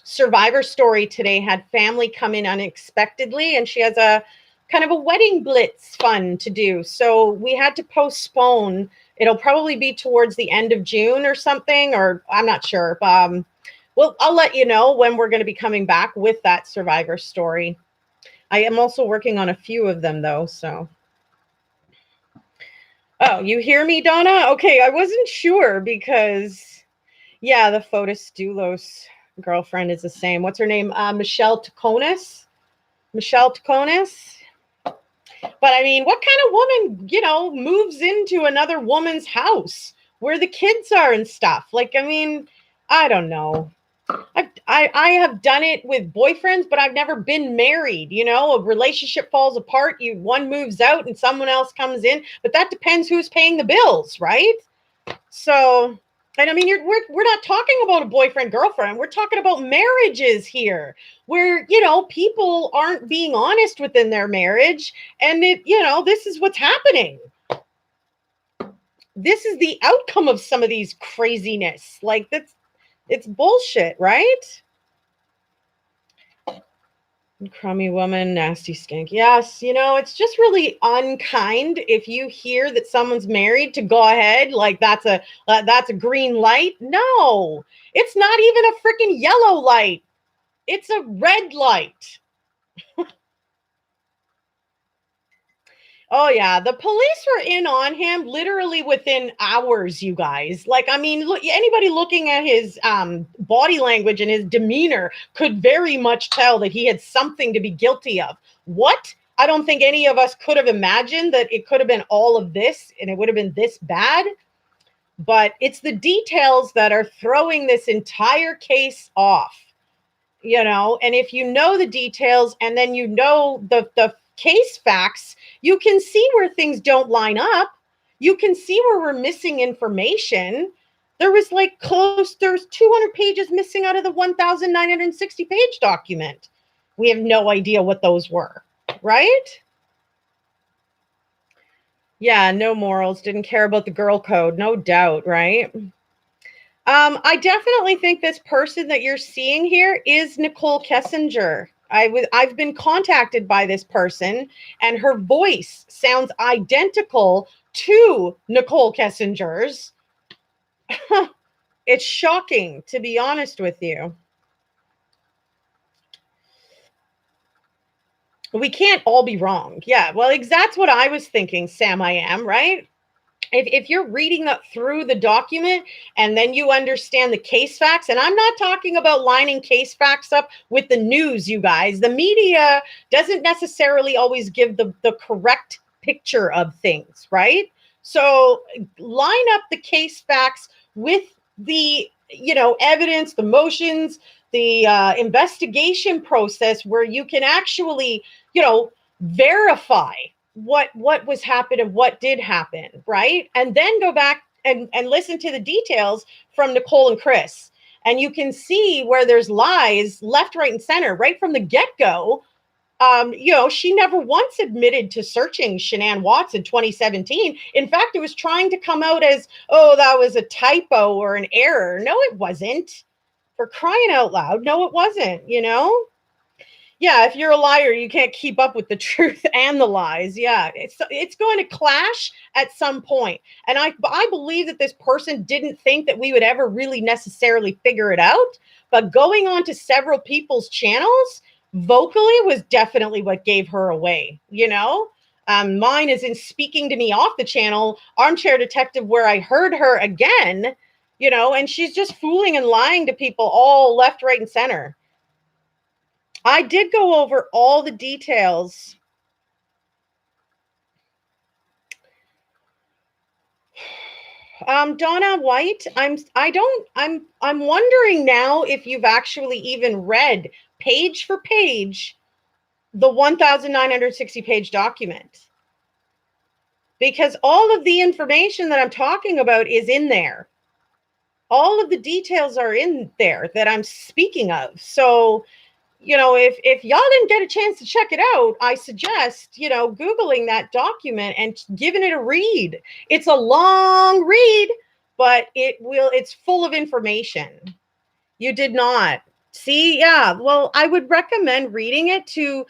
survivor story today had family come in unexpectedly, and she has a kind of a wedding blitz fun to do. So we had to postpone. It'll probably be towards the end of June or something, or I'm not sure. Well, I'll let you know when we're going to be coming back with that survivor story. I am also working on a few of them, though. So, oh, you hear me, Donna? Okay, I wasn't sure because, yeah, the Fotis Dulos girlfriend is the same. What's her name? Michelle Taconis. Michelle Taconis. But I mean, what kind of woman, moves into another woman's house where the kids are and stuff? Like, I mean, I don't know. I have done it with boyfriends, but I've never been married. A relationship falls apart. One moves out and someone else comes in, but that depends who's paying the bills, right? So, and I mean, we're not talking about a boyfriend girlfriend. We're talking about marriages here, where people aren't being honest within their marriage, and this is what's happening. This is the outcome of some of these craziness. Like it's bullshit, right? Crummy woman, nasty skink. Yes, it's just really unkind if you hear that someone's married to go ahead like that's a green light. No, it's not even a freaking yellow light. It's a red light. Oh yeah, the police were in on him literally within hours, you guys. Like, I mean, look, anybody looking at his body language and his demeanor could very much tell that he had something to be guilty of. What? I don't think any of us could have imagined that it could have been all of this and it would have been this bad. But it's the details that are throwing this entire case off. And if you know the details and then the case facts, you can see where things don't line up. You can see where we're missing information. There's 200 pages missing out of the 1,960 page document. We have no idea what those were, right? Yeah, no morals, didn't care about the girl code, no doubt, right? I definitely think this person that you're seeing here is Nicole Kessinger. I've been contacted by this person, and her voice sounds identical to Nicole Kessinger's. It's shocking, to be honest with you. We can't all be wrong. Yeah, well, that's what I was thinking, Sam. I am, right? If you're reading that through the document and then you understand the case facts, and I'm not talking about lining case facts up with the news, you guys. The media doesn't necessarily always give the correct picture of things, right? So line up the case facts with the evidence, the motions, the investigation process, where you can actually verify what was happened and what did happen, right? And then go back and listen to the details from Nicole and Chris. And you can see where there's lies left, right, and center right from the get-go. She never once admitted to searching Shanann Watts in 2017. In fact, it was trying to come out as, oh, that was a typo or an error. No, it wasn't. For crying out loud. No, it wasn't, Yeah, if you're a liar, you can't keep up with the truth and the lies. Yeah, it's going to clash at some point. And I believe that this person didn't think that we would ever really necessarily figure it out. But going on to several people's channels vocally was definitely what gave her away, Mine is in speaking to me off the channel, Armchair Detective, where I heard her again, and she's just fooling and lying to people all left, right, and center. I did go over all the details. Donna White, I'm wondering now if you've actually even read page for page the 1,960 page document. Because all of the information that I'm talking about is in there. All of the details are in there that I'm speaking of. So, if y'all didn't get a chance to check it out, I suggest, Googling that document and giving it a read. It's a long read, but it's full of information. You did not. See, yeah. Well, I would recommend reading it to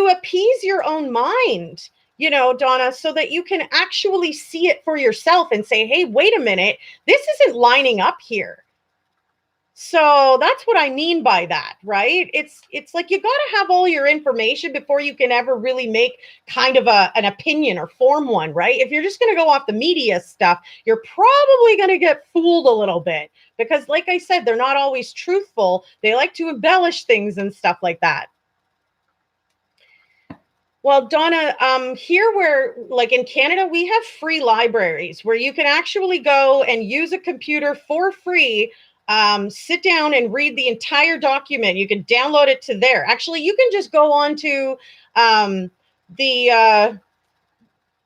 appease your own mind, Donna, so that you can actually see it for yourself and say, "Hey, wait a minute. This isn't lining up here." So that's what I mean by that, right? It's like you got to have all your information before you can ever really make kind of an opinion or form one, right? If you're just going to go off the media stuff, you're probably going to get fooled a little bit because, like I said, they're not always truthful. They like to embellish things and stuff like that. Well, Donna, here where, like in Canada, we have free libraries where you can actually go and use a computer for free, sit down and read the entire document. You can download it to there. Actually, you can just go on to the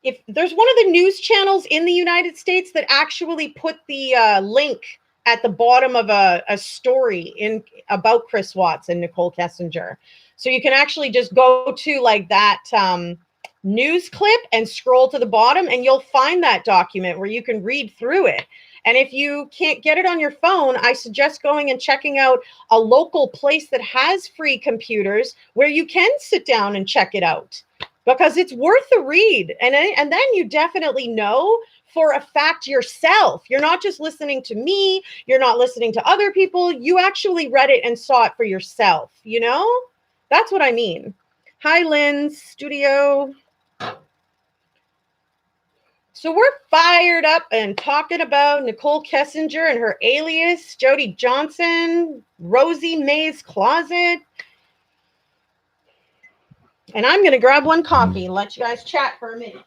if there's one of the news channels in the United States that actually put the link at the bottom of a story in about Chris Watts and Nicole Kessinger. So you can actually just go to like that news clip and scroll to the bottom and you'll find that document where you can read through it. And if you can't get it on your phone, I suggest going and checking out a local place that has free computers where you can sit down and check it out because it's worth a read. And then you definitely know for a fact yourself. You're not just listening to me. You're not listening to other people. You actually read it and saw it for yourself, That's what I mean. Hi, Lynn's studio. So we're fired up and talking about Nicole Kessinger and her alias, Jody Johnson, Rosie May's closet. And I'm going to grab one coffee and let you guys chat for a minute.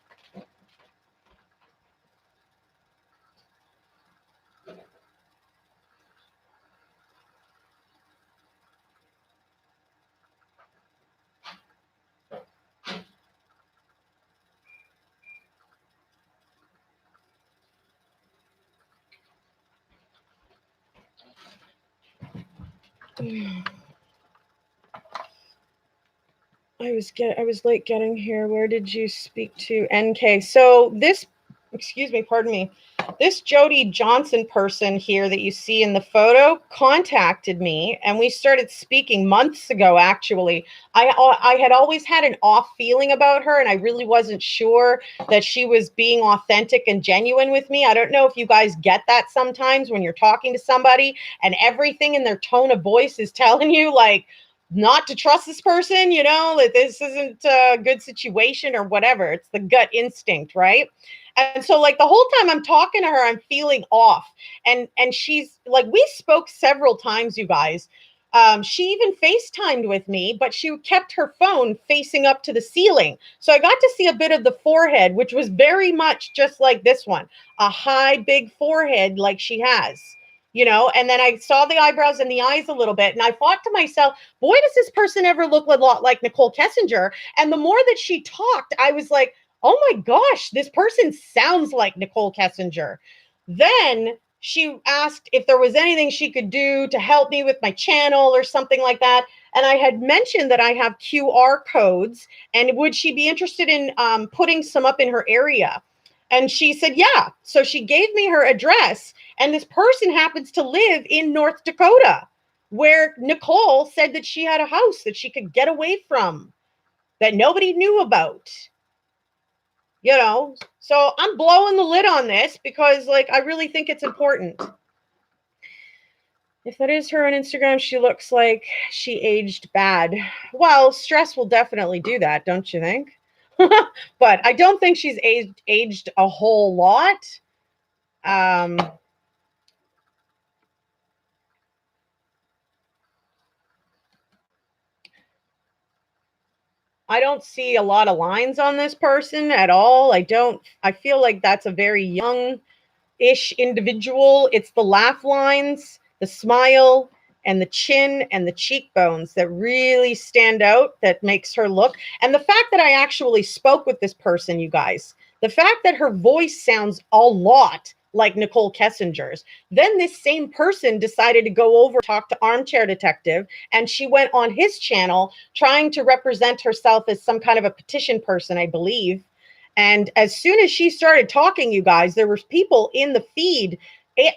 I was late getting here. Where did you speak to? NK. So this, excuse me, pardon me. This Jody Johnson person here that you see in the photo contacted me and we started speaking months ago, actually. I had always had an off feeling about her and I really wasn't sure that she was being authentic and genuine with me. I don't know if you guys get that sometimes when you're talking to somebody and everything in their tone of voice is telling you like, not to trust this person, that this isn't a good situation or whatever. It's the gut instinct, right? And so like the whole time I'm talking to her, I'm feeling off. And she's like, we spoke several times, you guys. She even FaceTimed with me, but she kept her phone facing up to the ceiling. So I got to see a bit of the forehead, which was very much just like this one, a high, big forehead like she has. And then I saw the eyebrows and the eyes a little bit. And I thought to myself, boy, does this person ever look a lot like Nicole Kessinger. And the more that she talked, I was like, oh my gosh, this person sounds like Nicole Kessinger. Then she asked if there was anything she could do to help me with my channel or something like that. And I had mentioned that I have QR codes and would she be interested in putting some up in her area? And she said, yeah. So she gave me her address. And this person happens to live in North Dakota, where Nicole said that she had a house that she could get away from, that nobody knew about. So I'm blowing the lid on this because, like, I really think it's important. If that is her on Instagram, she looks like she aged bad. Well, stress will definitely do that, don't you think? But I don't think she's aged a whole lot. I don't see a lot of lines on this person at all. I feel like that's a very young-ish individual. It's the laugh lines, the smile, and the chin and the cheekbones that really stand out, that makes her look. And the fact that I actually spoke with this person, you guys, the fact that her voice sounds a lot like Nicole Kessinger's. Then this same person decided to go over talk to Armchair Detective, and she went on his channel trying to represent herself as some kind of a petition person, I believe. And as soon as she started talking, you guys, there was people in the feed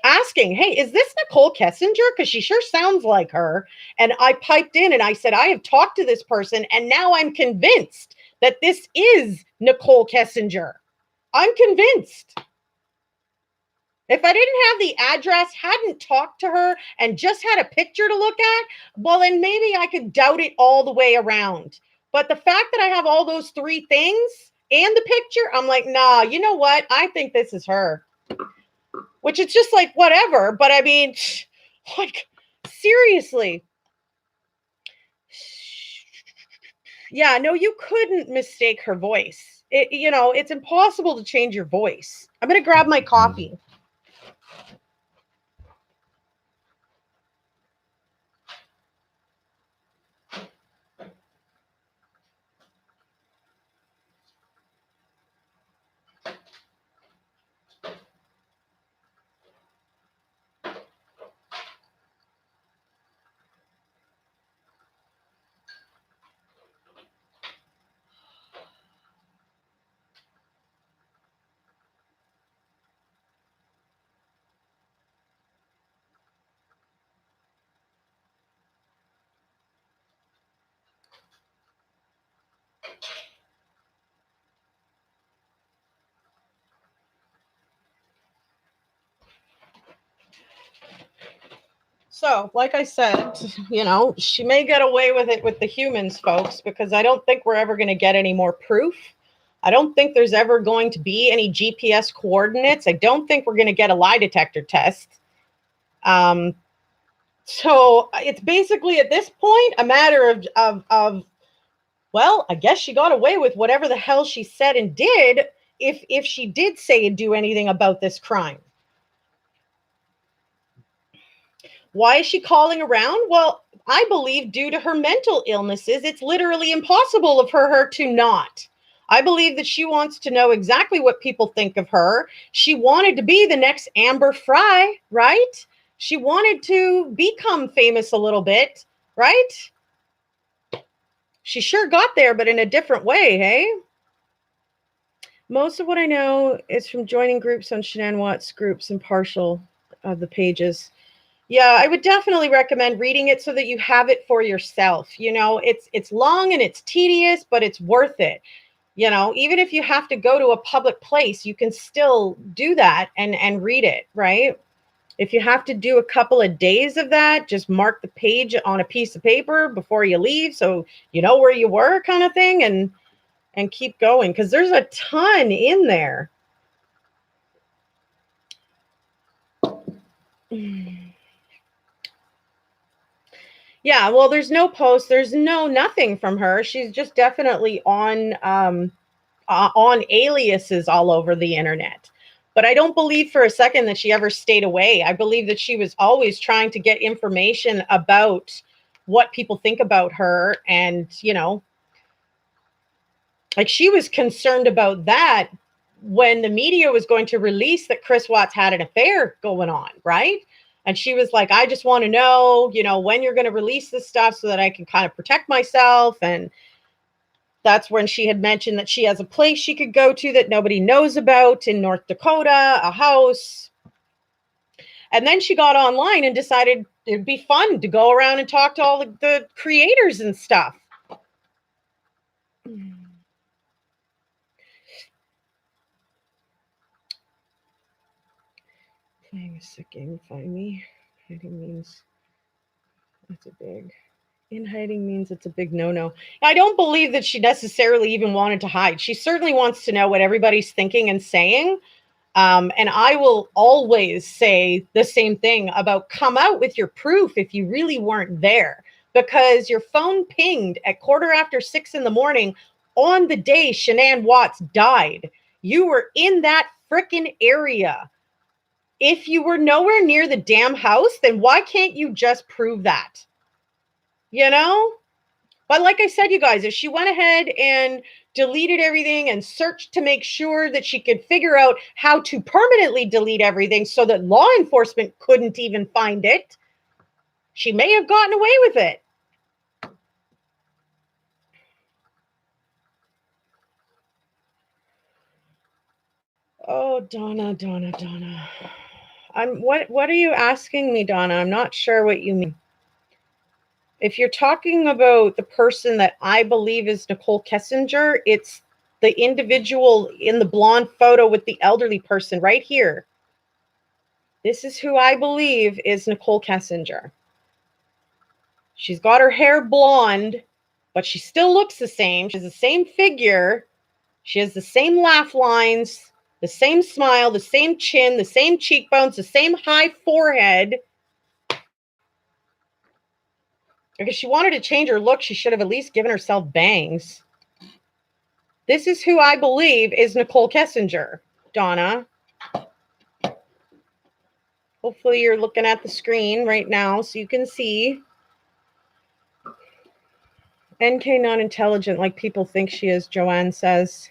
asking, hey, is this Nicole Kessinger? Because she sure sounds like her. And I piped in and I said, I have talked to this person, and now I'm convinced that this is Nicole Kessinger. I'm convinced. If I didn't have the address, hadn't talked to her, and just had a picture to look at, well, then maybe I could doubt it all the way around. But the fact that I have all those three things and the picture, I'm like, nah, you know what? I think this is her. Which it's just like, whatever. But I mean, like, seriously. Yeah, no, you couldn't mistake her voice. It's impossible to change your voice. I'm going to grab my coffee. So, like I said, she may get away with it with the humans, folks, because I don't think we're ever going to get any more proof. I don't think there's ever going to be any GPS coordinates. I don't think we're going to get a lie detector test. So it's basically at this point a matter of well, I guess she got away with whatever the hell she said and did, if she did say and do anything about this crime. Why is she calling around? Well, I believe due to her mental illnesses, it's literally impossible of her to not. I believe that she wants to know exactly what people think of her. She wanted to be the next Amber Fry, right? She wanted to become famous a little bit, right? She sure got there, but in a different way, hey? Most of what I know is from joining groups on Shanann Watts groups and partial of the pages. Yeah, I would definitely recommend reading it so that you have it for yourself. It's long and it's tedious, but it's worth it. Even if you have to go to a public place, you can still do that and read it, right? If you have to do a couple of days of that, just mark the page on a piece of paper before you leave so you know where you were, kind of thing, and keep going, because there's a ton in there. Yeah, well, there's no post, there's nothing from her. She's just definitely on aliases all over the internet. But I don't believe for a second that she ever stayed away. I believe that she was always trying to get information about what people think about her. And, like, she was concerned about that when the media was going to release that Chris Watts had an affair going on, right? And she was like, I just want to know, when you're going to release this stuff so that I can kind of protect myself. And that's when she had mentioned that she has a place she could go to that nobody knows about in North Dakota, a house. And then she got online and decided it'd be fun to go around and talk to all the creators and stuff. Playing a sick game, find me. Hiding means that's a big. In hiding means it's a big no-no. I don't believe that she necessarily even wanted to hide. She certainly wants to know what everybody's thinking and saying. And I will always say the same thing about come out with your proof if you really weren't there, because your phone pinged at 6:15 in the morning on the day Shanann Watts died. You were in that frickin' area. If you were nowhere near the damn house, then why can't you just prove that? But like I said, you guys, if she went ahead and deleted everything and searched to make sure that she could figure out how to permanently delete everything so that law enforcement couldn't even find it, she may have gotten away with it. Oh, Donna. What are you asking me, Donna? I'm not sure what you mean. If you're talking about the person that I believe is Nicole Kessinger, it's the individual in the blonde photo with the elderly person right here. This is who I believe is Nicole Kessinger. She's got her hair blonde, but she still looks the same. She has the same figure. She has the same laugh lines, the same smile, the same chin, the same cheekbones, the same high forehead. If she wanted to change her look, she should have at least given herself bangs. This is who I believe is Nicole Kessinger, Donna. Hopefully you're looking at the screen right now so you can see. NK not intelligent like people think she is, Joanne says.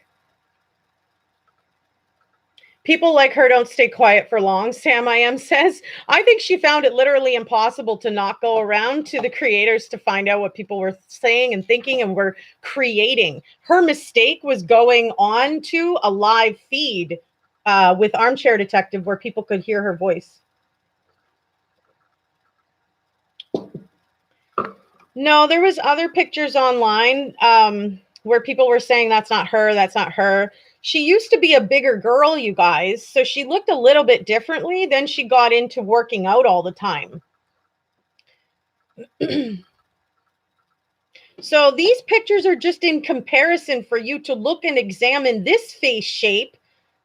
People like her don't stay quiet for long, Sam I am says. I think she found it literally impossible to not go around to the creators to find out what people were saying and thinking and were creating. Her mistake was going on to a live feed with Armchair Detective where people could hear her voice. No, there was other pictures online where people were saying that's not her, that's not her. She used to be a bigger girl, you guys, so she looked a little bit differently. Then she got into working out all the time. So these pictures are just in comparison for you to look and examine this face shape,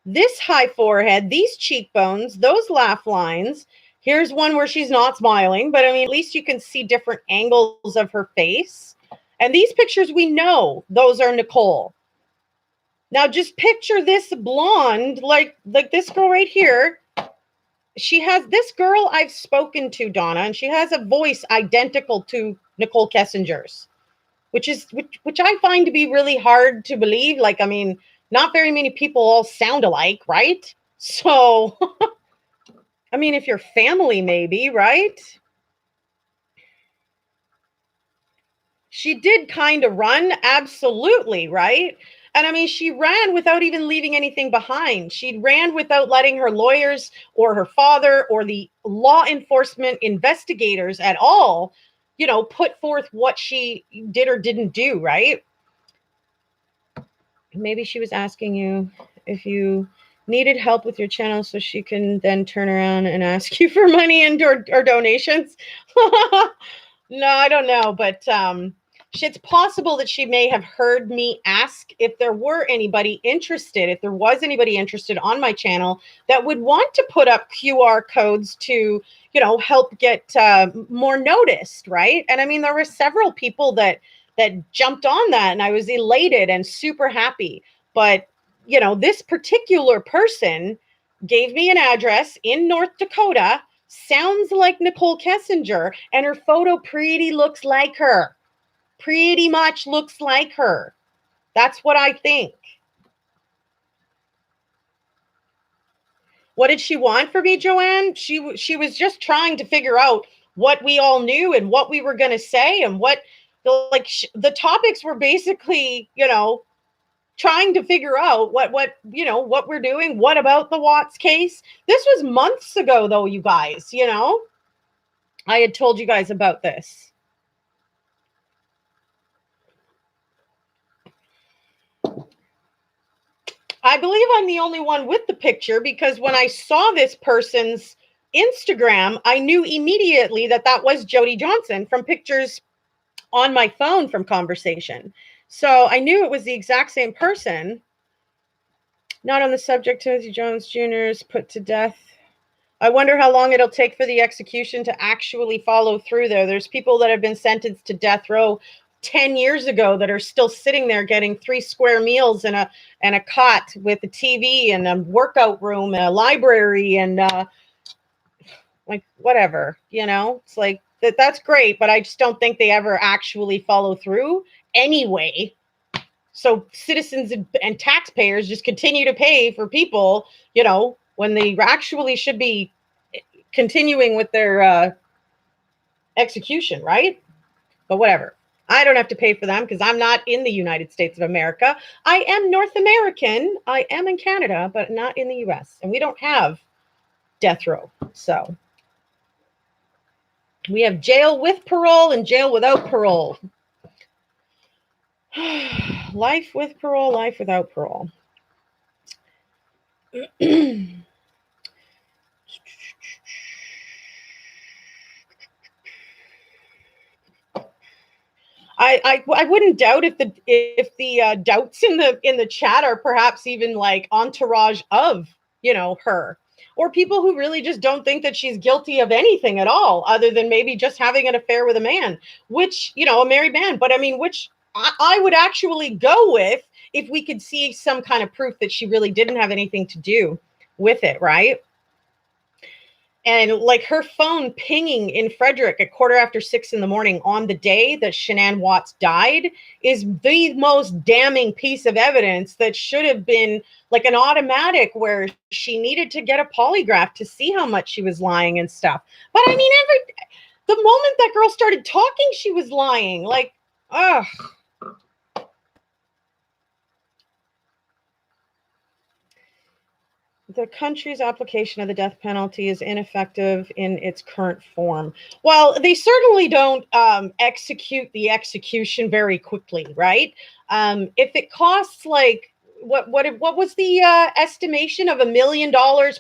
this high forehead, these cheekbones, those laugh lines. Here's one where she's not smiling, but I mean, at least you can see different angles of her face. And these pictures, we know those are Nicole. Now just picture this blonde, like this girl right here. She has this girl I've spoken to, Donna, and she has a voice identical to Nicole Kessinger's, which I find to be really hard to believe. Like, I mean, not very many people all sound alike, right? So, I mean, if you're family, maybe, right? She did kind of run, absolutely, right? And I mean, she ran without even leaving anything behind. She ran without letting her lawyers or her father or the law enforcement investigators at all, put forth what she did or didn't do, right? Maybe she was asking you if you needed help with your channel so she can then turn around and ask you for money and or donations. No, I don't know, but it's possible that she may have heard me ask if there was anybody interested on my channel that would want to put up QR codes to, help get more noticed, right? And I mean, there were several people that jumped on that, and I was elated and super happy. But, this particular person gave me an address in North Dakota, sounds like Nicole Kessinger, and her photo pretty looks like her. Pretty much looks like her. That's what I think. What did she want from me, Joanne? She was just trying to figure out what we all knew and what we were going to say and what the topics were basically, trying to figure out what we're doing. What about the Watts case? This was months ago, though, you guys. I had told you guys about this. I believe I'm the only one with the picture, because when I saw this person's Instagram, I knew immediately that was Jody Johnson from pictures on my phone from conversation. So I knew it was the exact same person. Not on the subject, Timothy Jones Jr. is put to death. I wonder how long it'll take for the execution to actually follow through, though. There's people that have been sentenced to death row 10 years ago that are still sitting there getting 3 square meals and a cot with a TV and a workout room and a library and like whatever, it's like, That's great, but I just don't think they ever actually follow through anyway. So citizens and taxpayers just continue to pay for people, when they actually should be continuing with their execution, right? But whatever. I don't have to pay for them because I'm not in the United States of America. I am North American. I am in Canada, but not in the US. And we don't have death row. So we have jail with parole and jail without parole. Life with parole, life without parole. I wouldn't doubt if the doubts in the chat are perhaps even like entourage of her, or people who really just don't think that she's guilty of anything at all other than maybe just having an affair with a man, which a married man, but I mean, which I would actually go with if we could see some kind of proof that she really didn't have anything to do with it, right? And like her phone pinging in Frederick at 6:15 in the morning on the day that Shanann Watts died is the most damning piece of evidence that should have been like an automatic where she needed to get a polygraph to see how much she was lying and stuff. But I mean, the moment that girl started talking, she was lying. Like, ugh. The country's application of the death penalty is ineffective in its current form. Well, they certainly don't execute the execution very quickly, right? If it costs like what was the estimation of $1 million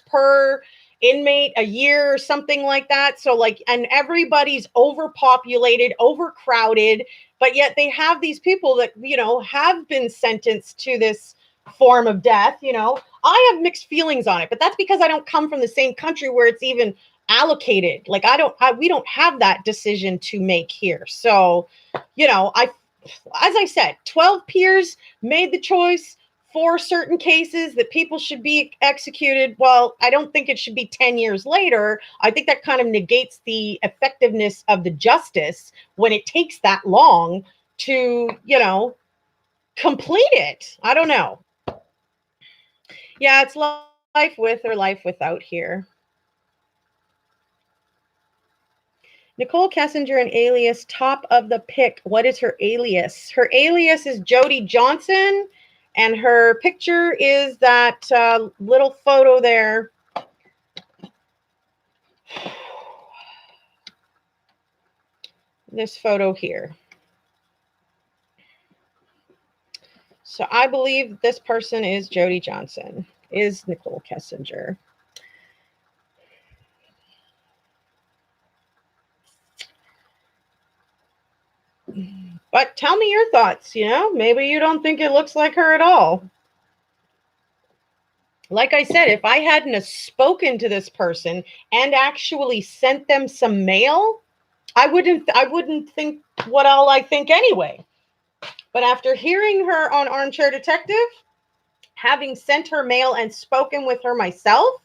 per inmate a year or something like that? So like, and everybody's overpopulated, overcrowded, but yet they have these people that have been sentenced to this form of death. I have mixed feelings on it, but that's because I don't come from the same country where it's even allocated. Like we don't have that decision to make here. So, as I said, 12 peers made the choice for certain cases that people should be executed. Well, I don't think it should be 10 years later. I think that kind of negates the effectiveness of the justice when it takes that long to, complete it. I don't know. Yeah, it's life with or life without here. Nicole Kessinger and Alias, top of the pick. What is her alias? Her alias is Jody Johnson, and her picture is that little photo there. This photo here. So I believe this person is Jody Johnson, is Nicole Kessinger. But tell me your thoughts, maybe you don't think it looks like her at all. Like I said, if I hadn't have spoken to this person and actually sent them some mail, I wouldn't think what all I think anyway. But after hearing her on Armchair Detective, having sent her mail and spoken with her myself,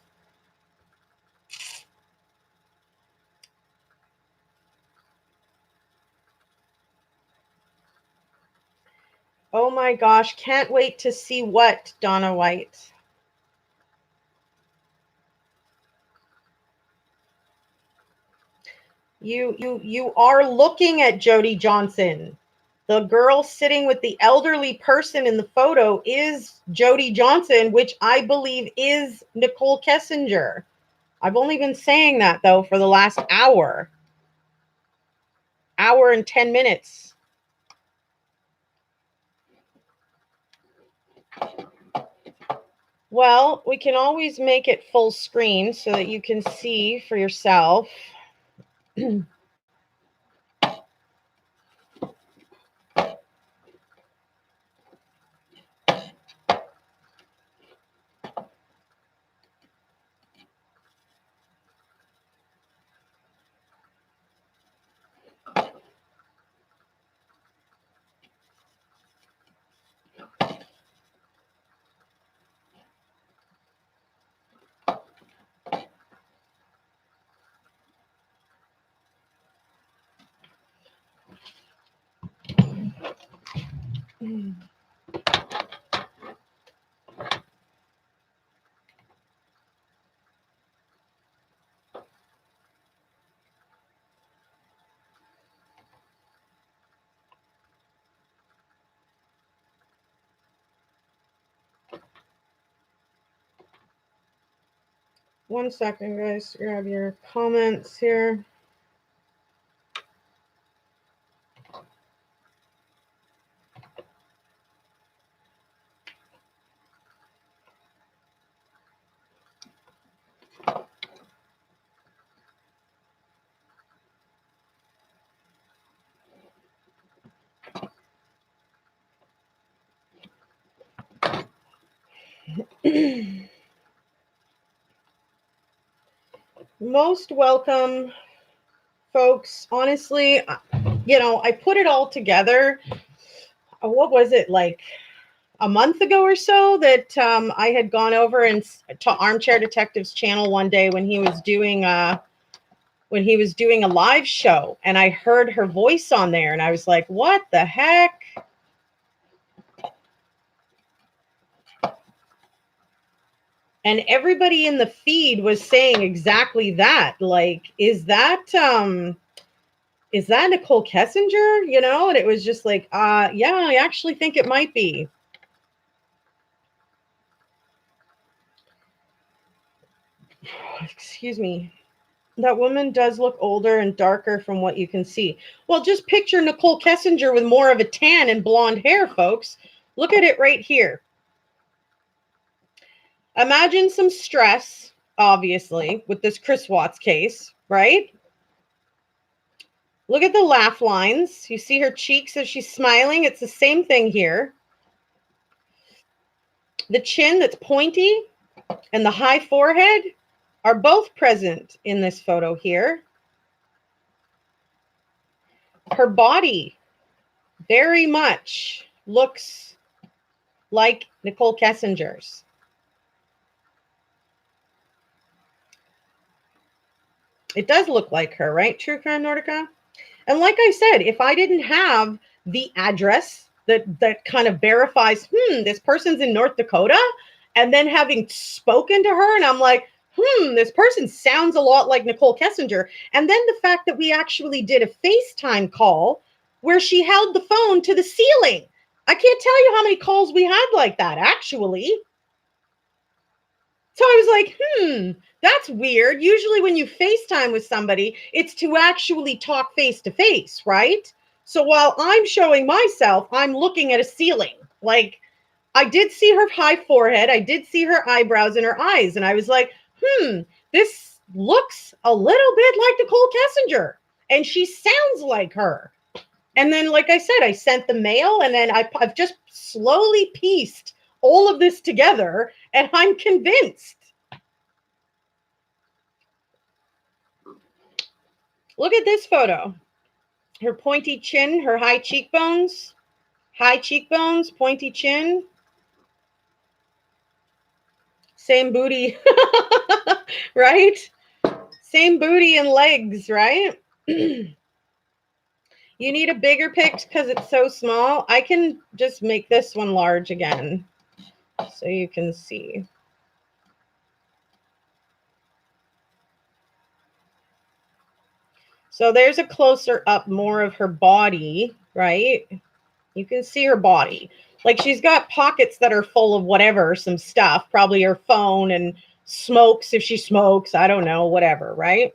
oh my gosh, can't wait to see what, Donna White. You are looking at Jody Johnson. The girl sitting with the elderly person in the photo is Jody Johnson, which I believe is Nicole Kessinger. I've only been saying that, though, for the last hour and 10 minutes. Well, we can always make it full screen so that you can see for yourself. 1 second, guys. Grab your comments here. Most welcome, folks. Honestly, I put it all together. What was it, like a month ago or so, that I had gone over and to Armchair Detective's channel one day when he was doing a live show, and I heard her voice on there, and I was like, what the heck? And everybody in the feed was saying exactly that. Like, is that Nicole Kessinger? And it was just like, yeah, I actually think it might be. Excuse me. That woman does look older and darker from what you can see. Well, just picture Nicole Kessinger with more of a tan and blonde hair, folks. Look at it right here. Imagine some stress, obviously, with this Chris Watts case, right? Look at the laugh lines. You see her cheeks as she's smiling. It's the same thing here. The chin that's pointy and the high forehead are both present in this photo here. Her body very much looks like Nicole Kessinger's. It does look like her, right? True Crime Nordica? And like I said, if I didn't have the address that kind of verifies, this person's in North Dakota, and then having spoken to her, and I'm like, this person sounds a lot like Nicole Kessinger. And then the fact that we actually did a FaceTime call where she held the phone to the ceiling. I can't tell you how many calls we had like that, actually. So I was like, that's weird. Usually when you FaceTime with somebody, it's to actually talk face to face, right? So while I'm showing myself, I'm looking at a ceiling. Like, I did see her high forehead. I did see her eyebrows and her eyes. And I was like, this looks a little bit like Nicole Kessinger. And she sounds like her. And then, like I said, I sent the mail, and then I've just slowly pieced all of this together, and I'm convinced. Look at this photo. Her pointy chin, her high cheekbones, pointy chin. Same booty, right? Same booty and legs, right? You need a bigger pic because it's so small. I can just make this one large again so you can see. So there's a closer up more of her body, right? You can see her body. Like, she's got pockets that are full of whatever, some stuff, probably her phone, and smokes if she smokes. I don't know, whatever, right?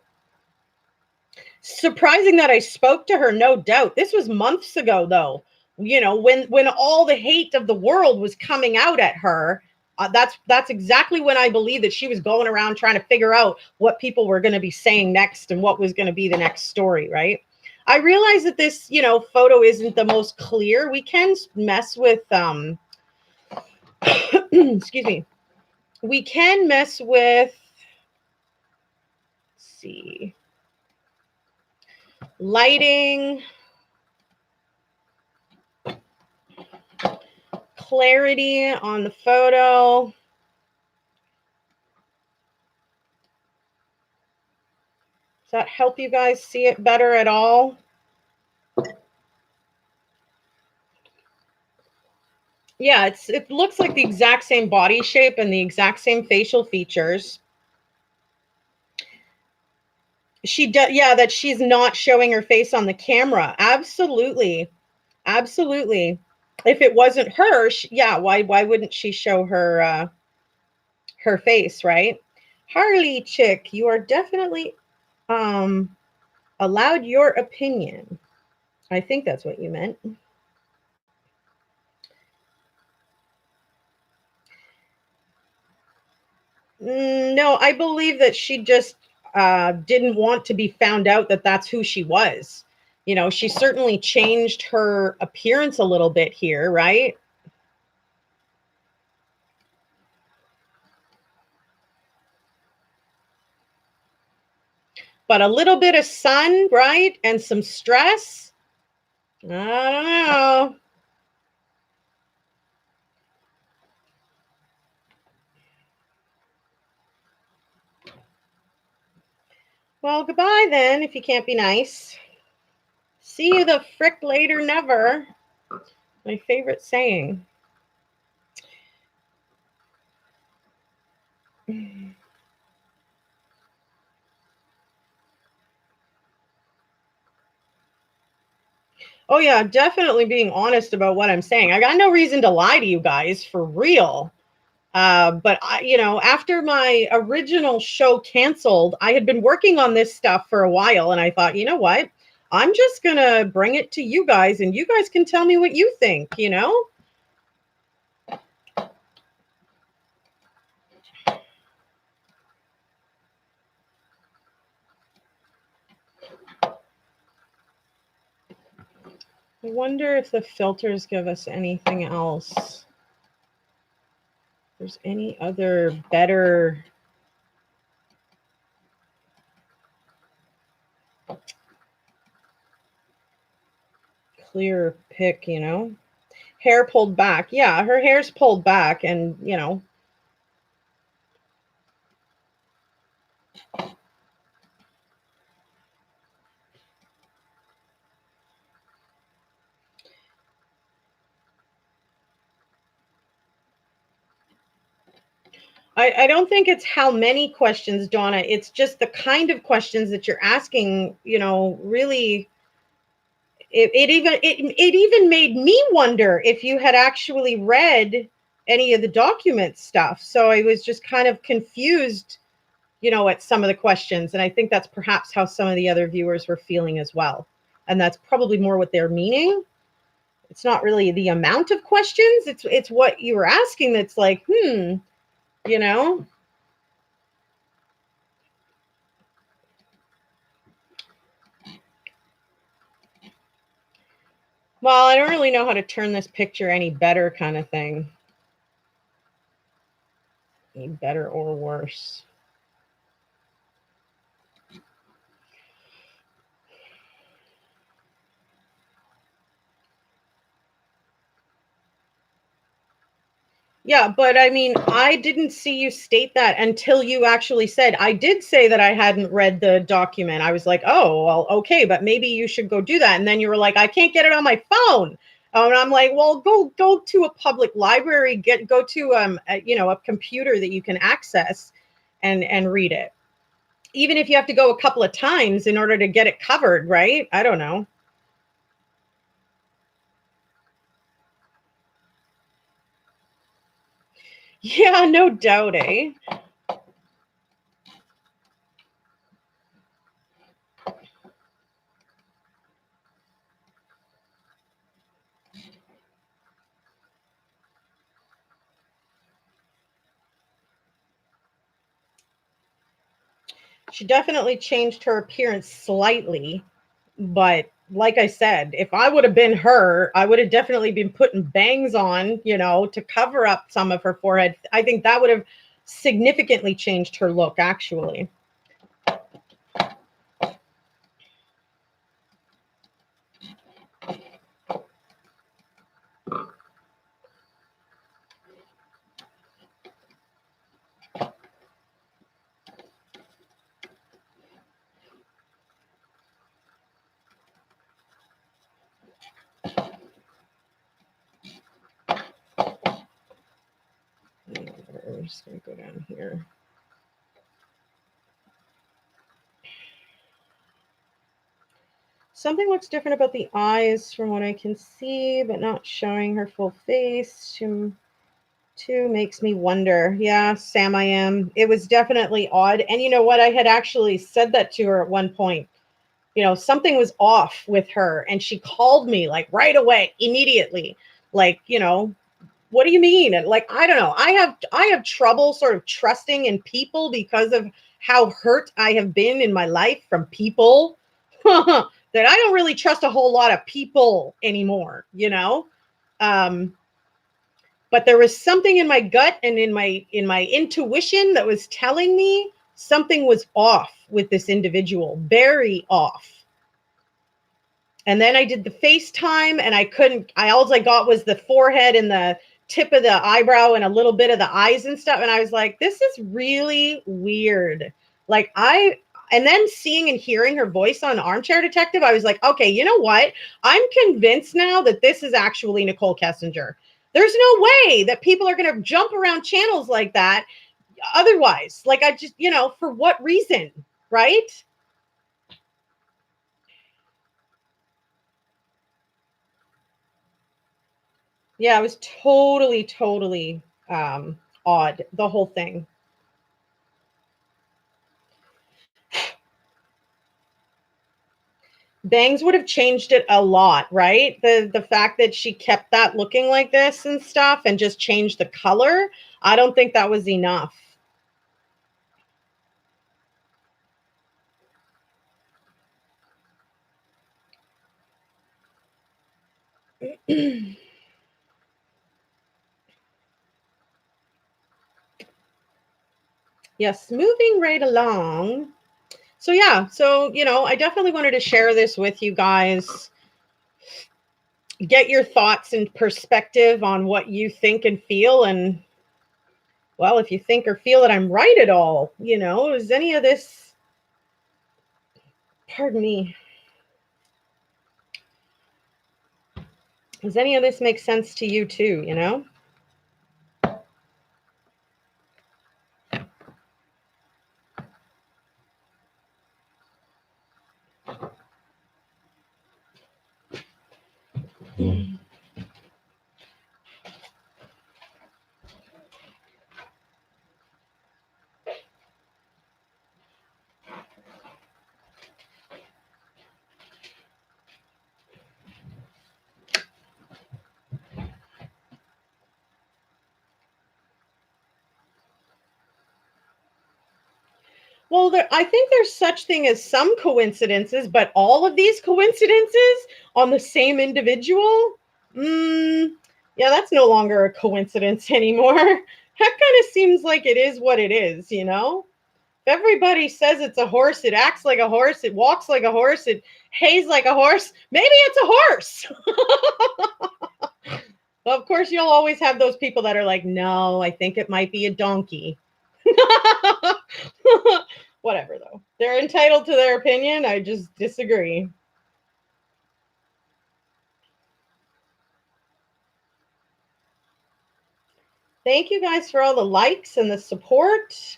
Surprising that I spoke to her, no doubt. This was months ago, though. When all the hate of the world was coming out at her, that's exactly when I believe that she was going around trying to figure out what people were going to be saying next and what was going to be the next story, right? I realize that this, photo isn't the most clear. We can mess with, excuse me. We can mess with, let's see, lighting, clarity on the photo. Does that help you guys see it better at all? Yeah, it looks like the exact same body shape and the exact same facial features. She does, yeah, that she's not showing her face on the camera. Absolutely. Absolutely. If it wasn't her, yeah, why wouldn't she show her face, right? Harley chick, you are definitely um allowed your opinion. I think that's what you meant. No, I believe that she just didn't want to be found out that that's who she was. You know, she certainly changed her appearance a little bit here, right? But a little bit of sun, right? And some stress. I don't know. Well, goodbye then, if you can't be nice. See you the frick later, never. My favorite saying. Oh, yeah, definitely being honest about what I'm saying. I got no reason to lie to you guys, for real. But after my original show canceled, I had been working on this stuff for a while, and I thought, you know what? I'm just gonna bring it to you guys, and you guys can tell me what you think. I wonder if the filters give us anything else. If there's any other better clear pick. Hair pulled back. Yeah, her hair's pulled back, and. I don't think it's how many questions, Donna. It's just the kind of questions that you're asking, really. It even made me wonder if you had actually read any of the document stuff. So I was just kind of confused, at some of the questions. And I think that's perhaps how some of the other viewers were feeling as well. And that's probably more what they're meaning. It's not really the amount of questions, it's what you were asking that's like, you know. Well, I don't really know how to turn this picture any better, kind of thing. Any better or worse. Yeah, but I mean, I didn't see you state that until you actually said, I did say that I hadn't read the document. I was like, oh, well, okay, but maybe you should go do that. And then you were like, I can't get it on my phone. And I'm like, well, go to a public library, go to a computer that you can access and read it. Even if you have to go a couple of times in order to get it covered, right? I don't know. Yeah, no doubt, eh? She definitely changed her appearance slightly, but like I said, if I would have been her, I would have definitely been putting bangs on, to cover up some of her forehead. I think that would have significantly changed her look, actually. just going to go down here. Something looks different about the eyes from what I can see, but not showing her full face. Too makes me wonder. Yeah, Sam, I am. It was definitely odd. And you know what? I had actually said that to her at one point. You know, something was off with her, and she called me like right away, immediately. Like, you know, what do you mean? And like, I don't know. I have trouble sort of trusting in people because of how hurt I have been in my life from people. That I don't really trust a whole lot of people anymore, you know? But there was something in my gut and in my intuition that was telling me something was off with this individual, very off. And then I did the FaceTime, and all I got was the forehead and the tip of the eyebrow and a little bit of the eyes and stuff. And I was like, this is really weird. And then seeing and hearing her voice on Armchair Detective, I was like, okay, you know what? I'm convinced now that this is actually Nicole Kessinger. There's no way that people are going to jump around channels like that otherwise. Like, I just, you know, for what reason, right? Yeah, it was totally odd, the whole thing. Bangs would have changed it a lot, right? The fact that she kept that looking like this and stuff and just changed the color, I don't think that was enough. Yes, moving right along. So yeah, so you know, I definitely wanted to share this with you guys. Get your thoughts and perspective on what you think and feel, and well, if you think or feel that I'm right at all, you know, is any of this, pardon me, does any of this make sense to you too, you know? Well, I think there's such thing as some coincidences, but all of these coincidences on the same individual, yeah, that's no longer a coincidence anymore. That kind of seems like it is what it is, you know? If everybody says it's a horse, it acts like a horse, it walks like a horse, it hays like a horse, maybe it's a horse. Well, of course, you'll always have those people that are like, no, I think it might be a donkey. Whatever, though. They're entitled to their opinion. I just disagree. Thank you guys for all the likes and the support.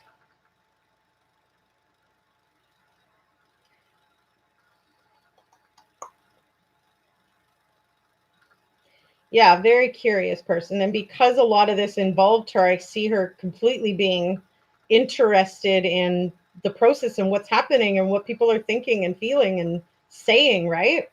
Yeah, very curious person. And because a lot of this involved her, I see her completely being interested in the process and what's happening and what people are thinking and feeling and saying, right?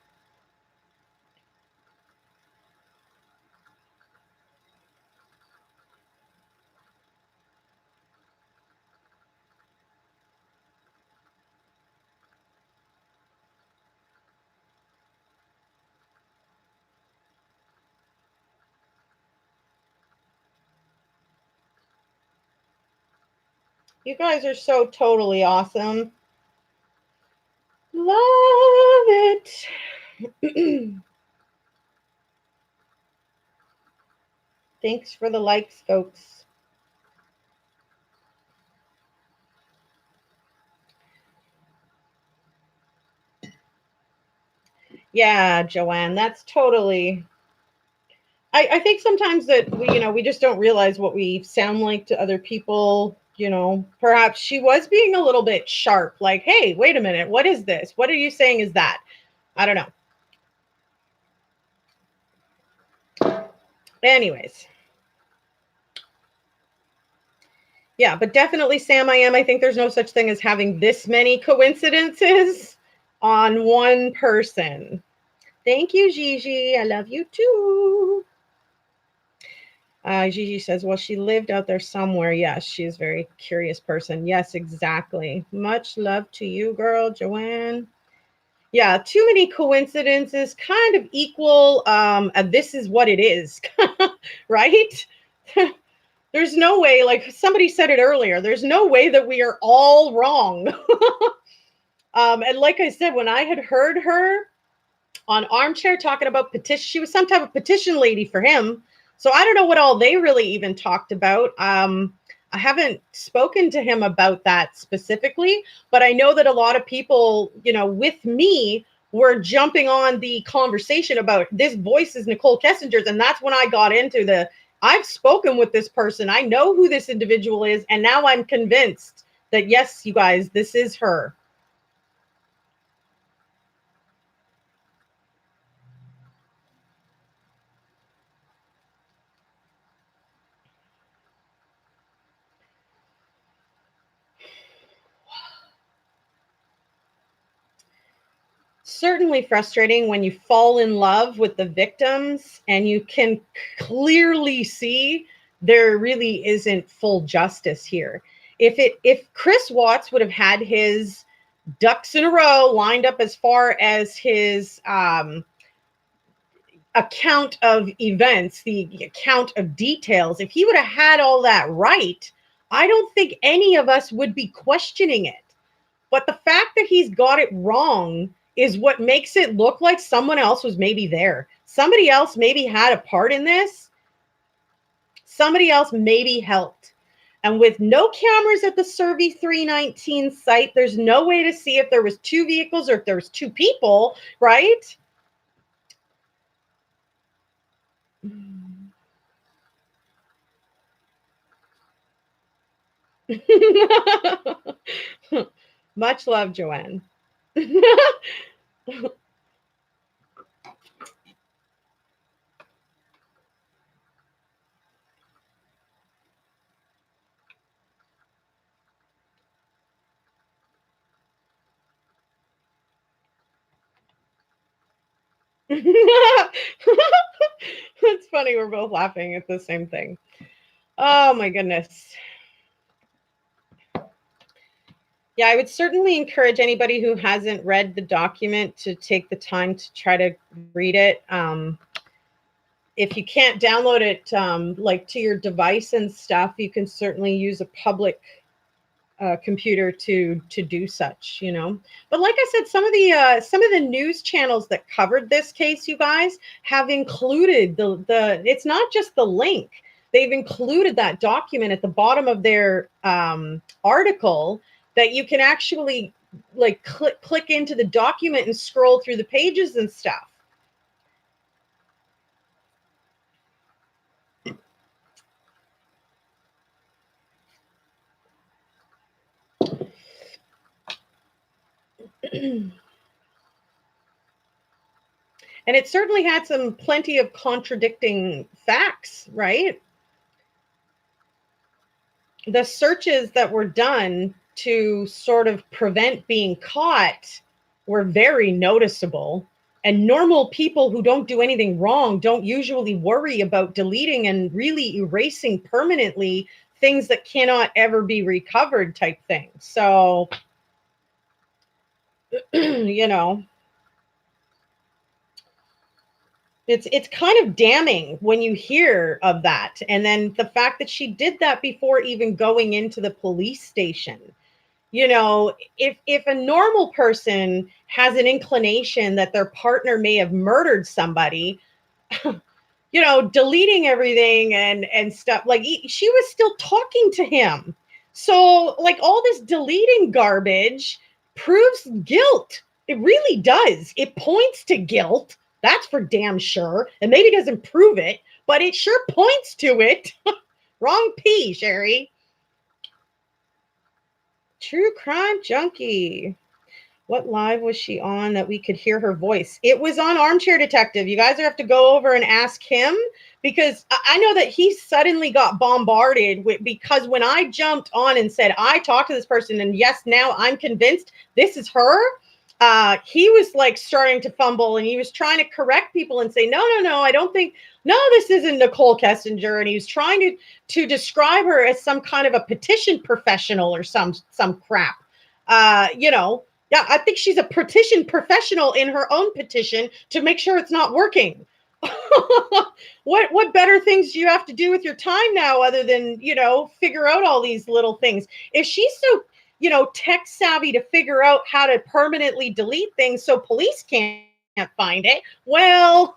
You guys are so totally awesome. Love it. Thanks for the likes, folks. Yeah, Joanne, that's totally. I think sometimes that we just don't realize what we sound like to other people. Perhaps she was being a little bit sharp, like, hey, wait a minute, what is this? What are you saying is that? I don't know. Anyways. Yeah, but definitely Sam, I think there's no such thing as having this many coincidences on one person. Thank you, Gigi. I love you too. Gigi says, well, she lived out there somewhere. Yes, she's a very curious person. Yes, exactly. Much love to you, girl, Joanne. Yeah, too many coincidences kind of equal this is what it is, right? There's no way, like somebody said it earlier, there's no way that we are all wrong. And like I said, when I had heard her on Armchair talking about petition, she was some type of petition lady for him. So I don't know what all they really even talked about. I haven't spoken to him about that specifically, but I know that a lot of people, with me were jumping on the conversation about this voice is Nicole Kessinger's. And that's when I got into I've spoken with this person. I know who this individual is. And now I'm convinced that, yes, you guys, this is her. Certainly frustrating when you fall in love with the victims and you can clearly see there really isn't full justice here. If Chris Watts would have had his ducks in a row lined up as far as his account of events, the account of details, if he would have had all that right, I don't think any of us would be questioning it. But the fact that he's got it wrong is what makes it look like someone else was maybe there. Somebody else maybe had a part in this. Somebody else maybe helped. And with no cameras at the Survey 319 site, there's no way to see if there was two vehicles or if there was two people, right? Much love, Joanne. It's funny. We're both laughing at the same thing. Oh, my goodness. Yeah, I would certainly encourage anybody who hasn't read the document to take the time to try to read it. If you can't download it like to your device and stuff, you can certainly use a public computer to do such, But like I said, some of the news channels that covered this case, you guys, have included the it's not just the link. They've included that document at the bottom of their article that you can actually like click into the document and scroll through the pages and stuff. And it certainly had plenty of contradicting facts, right? The searches that were done to sort of prevent being caught were very noticeable. And normal people who don't do anything wrong don't usually worry about deleting and really erasing permanently things that cannot ever be recovered type thing. So, it's kind of damning when you hear of that. And then the fact that she did that before even going into the police station. If a normal person has an inclination that their partner may have murdered somebody, deleting everything and stuff, like she was still talking to him. So like all this deleting garbage proves guilt. It really does. It points to guilt. That's for damn sure. And maybe doesn't prove it, but it sure points to it. Wrong P, Sherry. True Crime Junkie. What live was she on that we could hear her voice? It was on Armchair Detective. You guys have to go over and ask him, because I know that he suddenly got bombarded with, because when I jumped on and said, I talked to this person and yes, now I'm convinced this is her. He was like starting to fumble and he was trying to correct people and say, no, I don't think, no, this isn't Nicole Kessinger. And he was trying to describe her as some kind of a petition professional or some crap. Yeah, I think she's a petition professional in her own petition to make sure it's not working. What better things do you have to do with your time now other than, figure out all these little things? If she's so, tech savvy to figure out how to permanently delete things so police can't find it, well,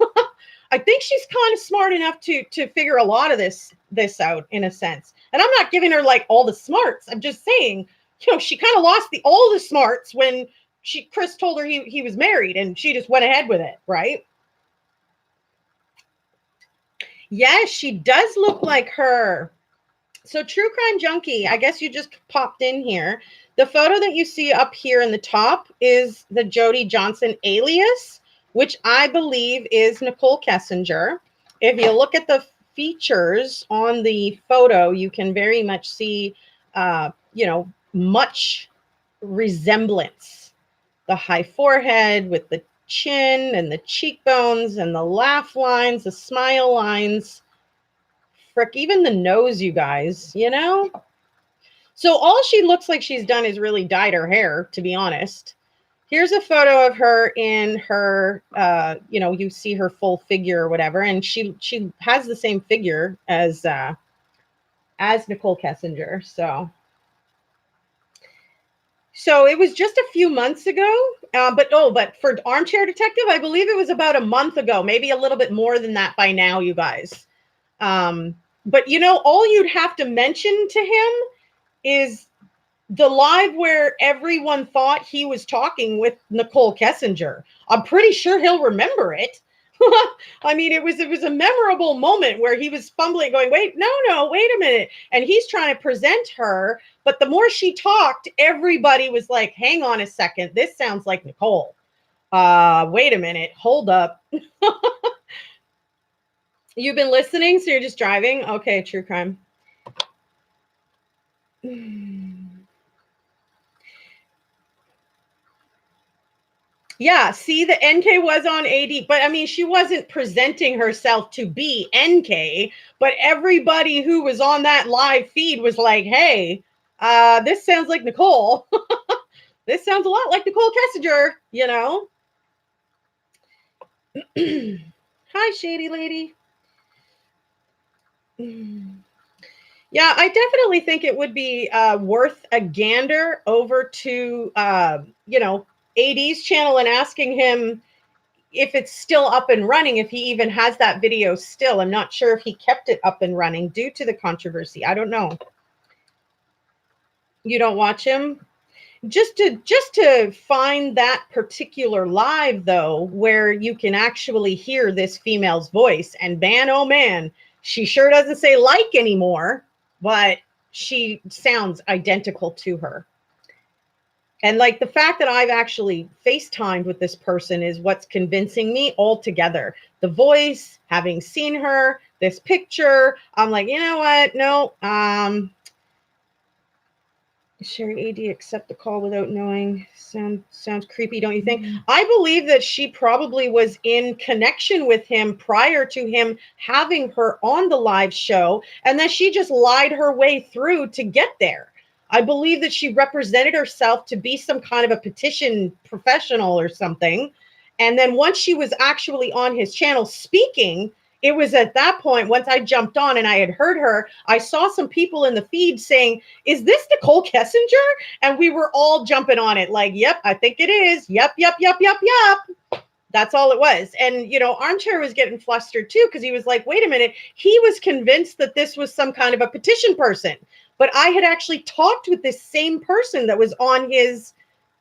I think she's kind of smart enough to figure a lot of this out in a sense. And I'm not giving her like all the smarts. I'm just saying, she kind of lost all the smarts when Chris told her he was married and she just went ahead with it, right? Yes, she does look like her. So True Crime Junkie, I guess you just popped in here. The photo that you see up here in the top is the Jody Johnson alias, which I believe is Nicole Kessinger. If you look at the features on the photo, you can very much see, much resemblance. The high forehead with the chin and the cheekbones and the laugh lines, the smile lines. Frick, even the nose, you guys, So all she looks like she's done is really dyed her hair, to be honest. Here's a photo of her in her, you see her full figure or whatever, and she has the same figure as Nicole Kessinger. So it was just a few months ago, but for Armchair Detective, I believe it was about a month ago, maybe a little bit more than that by now, you guys. But all you'd have to mention to him is the live where everyone thought he was talking with Nicole Kessinger. I'm pretty sure he'll remember it. I mean, it was a memorable moment where he was fumbling, going, wait a minute. And he's trying to present her. But the more she talked, everybody was like, hang on a second. This sounds like Nicole. Wait a minute. Hold up. You've been listening, so you're just driving? Okay, True Crime. Yeah, see, the NK was on AD, but I mean, she wasn't presenting herself to be NK, but everybody who was on that live feed was like, hey, this sounds like Nicole. This sounds a lot like Nicole Kessinger, Hi, Shady Lady. Yeah, I definitely think it would be worth a gander over to, AD's channel and asking him if it's still up and running, if he even has that video still. I'm not sure if he kept it up and running due to the controversy. I don't know. You don't watch him? Just to find that particular live, though, where you can actually hear this female's voice, and man, oh man, she sure doesn't say like anymore, but she sounds identical to her. And like the fact that I've actually FaceTimed with this person is what's convincing me altogether. The voice, having seen her, this picture, I'm like, you know what? No, Sherry AD accept the call without knowing. Sounds creepy, don't you think? I believe that she probably was in connection with him prior to him having her on the live show, and that she just lied her way through to get there. I believe that she represented herself to be some kind of a petition professional or something. And then once she was actually on his channel speaking, it was at that point, once I jumped on and I had heard her, I saw some people in the feed saying, is this Nicole Kessinger? And we were all jumping on it like, yep, I think it is. Yep. That's all it was. And, Armchair was getting flustered too, because he was like, wait a minute. He was convinced that this was some kind of a petition person. But I had actually talked with this same person that was on his,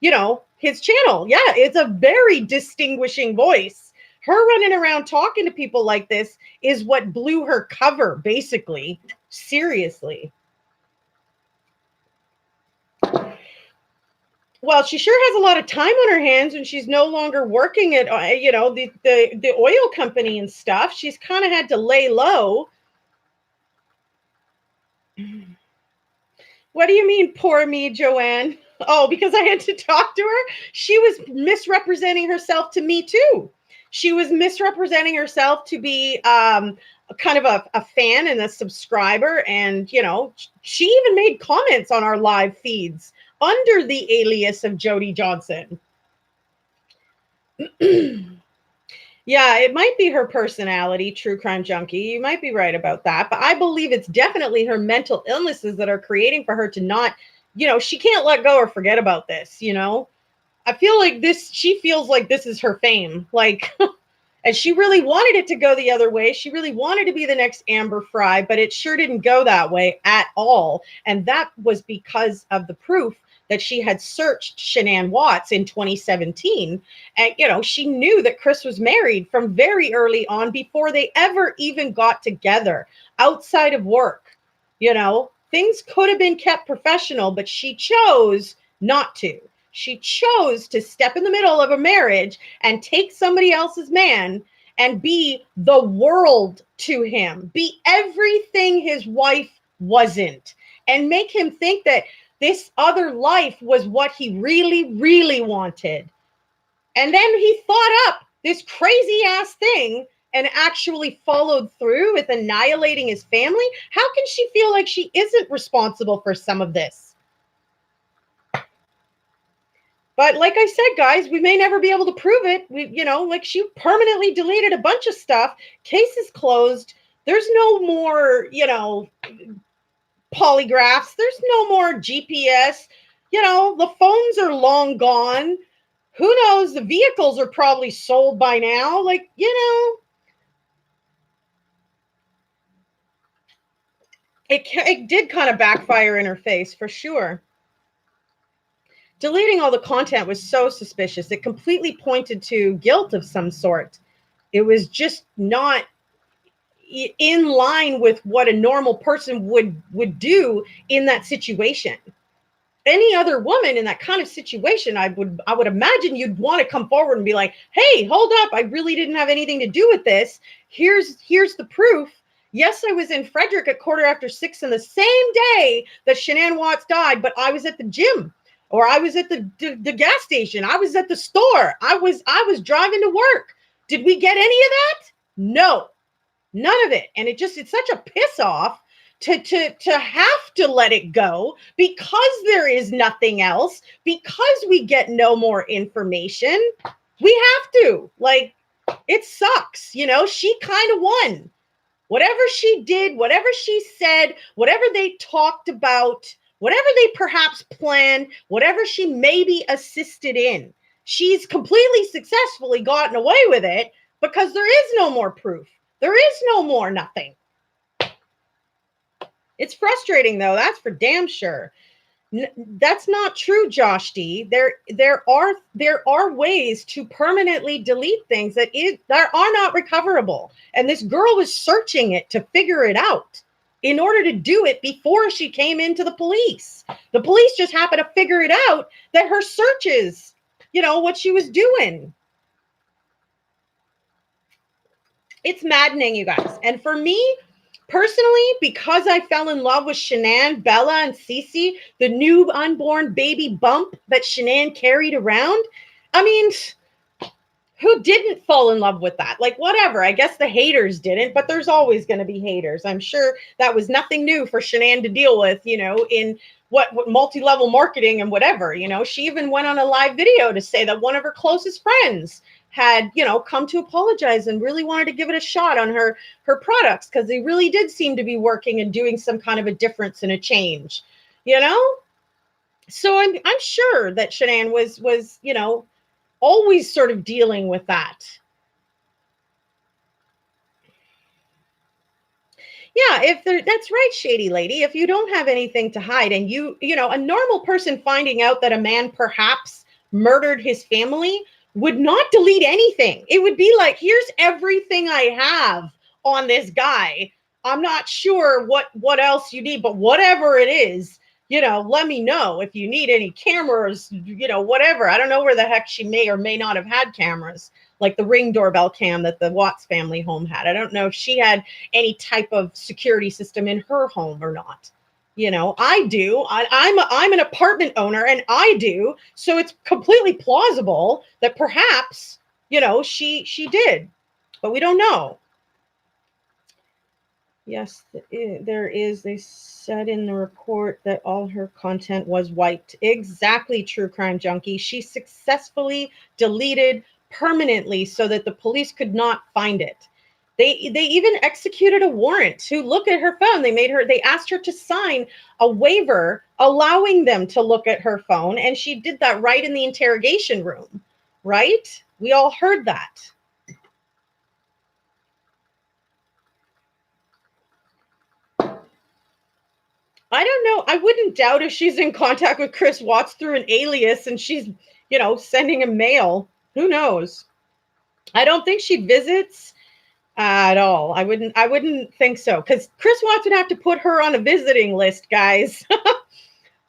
his channel. Yeah, it's a very distinguishing voice. Her running around talking to people like this is what blew her cover, basically. Seriously. Well, she sure has a lot of time on her hands, and she's no longer working at the oil company and stuff. She's kind of had to lay low. What do you mean, poor me, Joanne? Oh, because I had to talk to her? She was misrepresenting herself to me, too. She was misrepresenting herself to be kind of a fan and a subscriber. And, she even made comments on our live feeds under the alias of Jody Johnson. Yeah, it might be her personality, true crime junkie. You might be right about that. But I believe it's definitely her mental illnesses that are creating for her to not, she can't let go or forget about this, I feel like she feels like this is her fame. Like, and she really wanted it to go the other way. She really wanted to be the next Amber Fry, but it sure didn't go that way at all. And that was because of the proof that she had searched Shanann Watts in 2017. And, she knew that Chris was married from very early on before they ever even got together outside of work. Things could have been kept professional, but she chose not to. She chose to step in the middle of a marriage and take somebody else's man and be the world to him, be everything his wife wasn't, and make him think that this other life was what he really, really wanted. And then he thought up this crazy ass thing and actually followed through with annihilating his family. How can she feel like she isn't responsible for some of this? But like I said, guys, we may never be able to prove it. Like she permanently deleted a bunch of stuff. Case is closed. There's no more, polygraphs. There's no more GPS. The phones are long gone. Who knows? The vehicles are probably sold by now. Like, it did kind of backfire in her face for sure. Deleting all the content was so suspicious. It completely pointed to guilt of some sort. It was just not in line with what a normal person would do in that situation. Any other woman in that kind of situation, I would imagine you'd want to come forward and be like, hey, hold up, I really didn't have anything to do with this. Here's the proof. Yes, I was in Frederick at 6:15 on the same day that Shanann Watts died, but I was at the gym, or I was at the gas station. I was at the store. I was driving to work. Did we get any of that? No, none of it. And it's such a piss off to have to let it go because there is nothing else, because we get no more information. We have to. Like, it sucks. She kind of won. Whatever she did, whatever she said, whatever they talked about, whatever they perhaps planned, whatever she maybe assisted in, she's completely successfully gotten away with it because there is no more proof. There is no more nothing. It's frustrating, though. That's for damn sure. That's not true, Josh D. There are ways to permanently delete things that are not recoverable. And this girl was searching it to figure it out in order to do it before she came into the police. The police just happened to figure it out that her searches, what she was doing. It's maddening, you guys. And for me, personally, because I fell in love with Shanann, Bella, and Cece, the new unborn baby bump that Shanann carried around, I mean, who didn't fall in love with that? Like, whatever. I guess the haters didn't, but there's always going to be haters. I'm sure that was nothing new for Shanann to deal with, in what multi-level marketing and whatever. She even went on a live video to say that one of her closest friends had, come to apologize and really wanted to give it a shot on her products because they really did seem to be working and doing some kind of a difference and a change, So I'm sure that Shanann was always sort of dealing with that. Yeah, that's right, shady lady. If you don't have anything to hide and a normal person finding out that a man perhaps murdered his family would not delete anything. It would be like, here's everything I have on this guy. I'm not sure what else you need, but whatever it is, let me know if you need any cameras, whatever. I don't know where the heck she may or may not have had cameras, like the Ring doorbell cam that the Watts family home had. I don't know if she had any type of security system in her home or not. I do. I'm an apartment owner, and I do. So it's completely plausible that perhaps, she did, but we don't know. Yes, there is. They said in the report that all her content was wiped. Exactly, True Crime Junkie. She successfully deleted permanently so that the police could not find it. They even executed a warrant to look at her phone. They asked her to sign a waiver allowing them to look at her phone, and she did that right in the interrogation room, right? We all heard that. I don't know. I wouldn't doubt if she's in contact with Chris Watts through an alias and she's, sending him mail. Who knows? I don't think she visits at all. I wouldn't think so, because Chris Watts would have to put her on a visiting list, guys.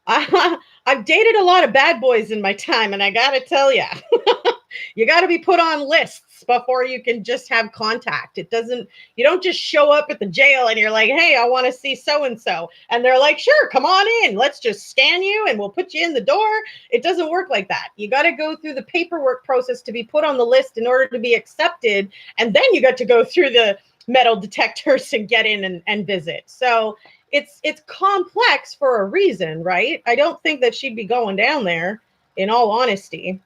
I've dated a lot of bad boys in my time, and I gotta tell you, you got to be put on lists before you can just have contact. You don't just show up at the jail and you're like, hey, I want to see so-and-so. And they're like, sure, come on in. Let's just scan you and we'll put you in the door. It doesn't work like that. You got to go through the paperwork process to be put on the list in order to be accepted. And then you got to go through the metal detectors and get in and visit. So it's complex for a reason, right? I don't think that she'd be going down there, in all honesty.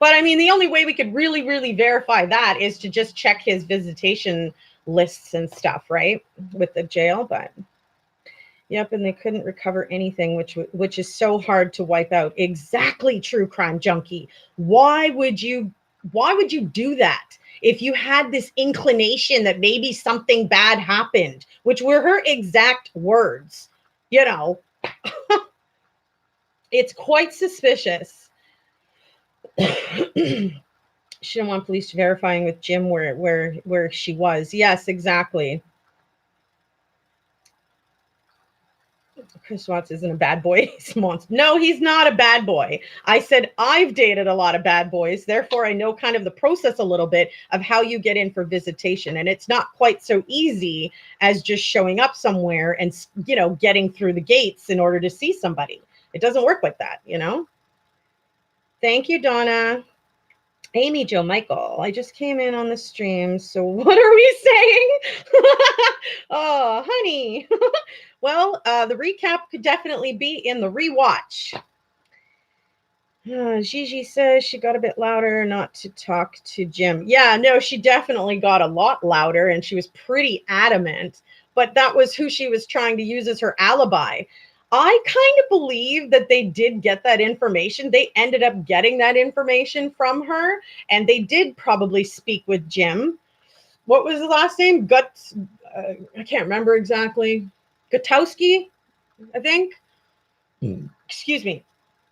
But I mean, the only way we could really, really verify that is to just check his visitation lists and stuff, right? With the jail. But yep, and they couldn't recover anything, which is so hard to wipe out. Exactly, True Crime Junkie. Why would you do that? If you had this inclination that maybe something bad happened, which were her exact words, it's quite suspicious. She didn't want police verifying with Jim where she was. Yes, exactly. Chris Watts isn't a bad boy. He's a monster. No, he's not a bad boy. I said I've dated a lot of bad boys. Therefore, I know kind of the process a little bit of how you get in for visitation. And it's not quite so easy as just showing up somewhere and, getting through the gates in order to see somebody. It doesn't work like that, Thank you, Donna. Amy Jo Michael, I just came in on the stream, so what are we saying? Oh, honey. Well, the recap could definitely be in the rewatch. Gigi says she got a bit louder not to talk to Jim. Yeah, no, she definitely got a lot louder, and she was pretty adamant, but that was who she was trying to use as her alibi. I kind of believe that they did get that information. They ended up getting that information from her, and they did probably speak with Jim. What was the last name? I can't remember exactly. Gutowski, I think. Excuse me.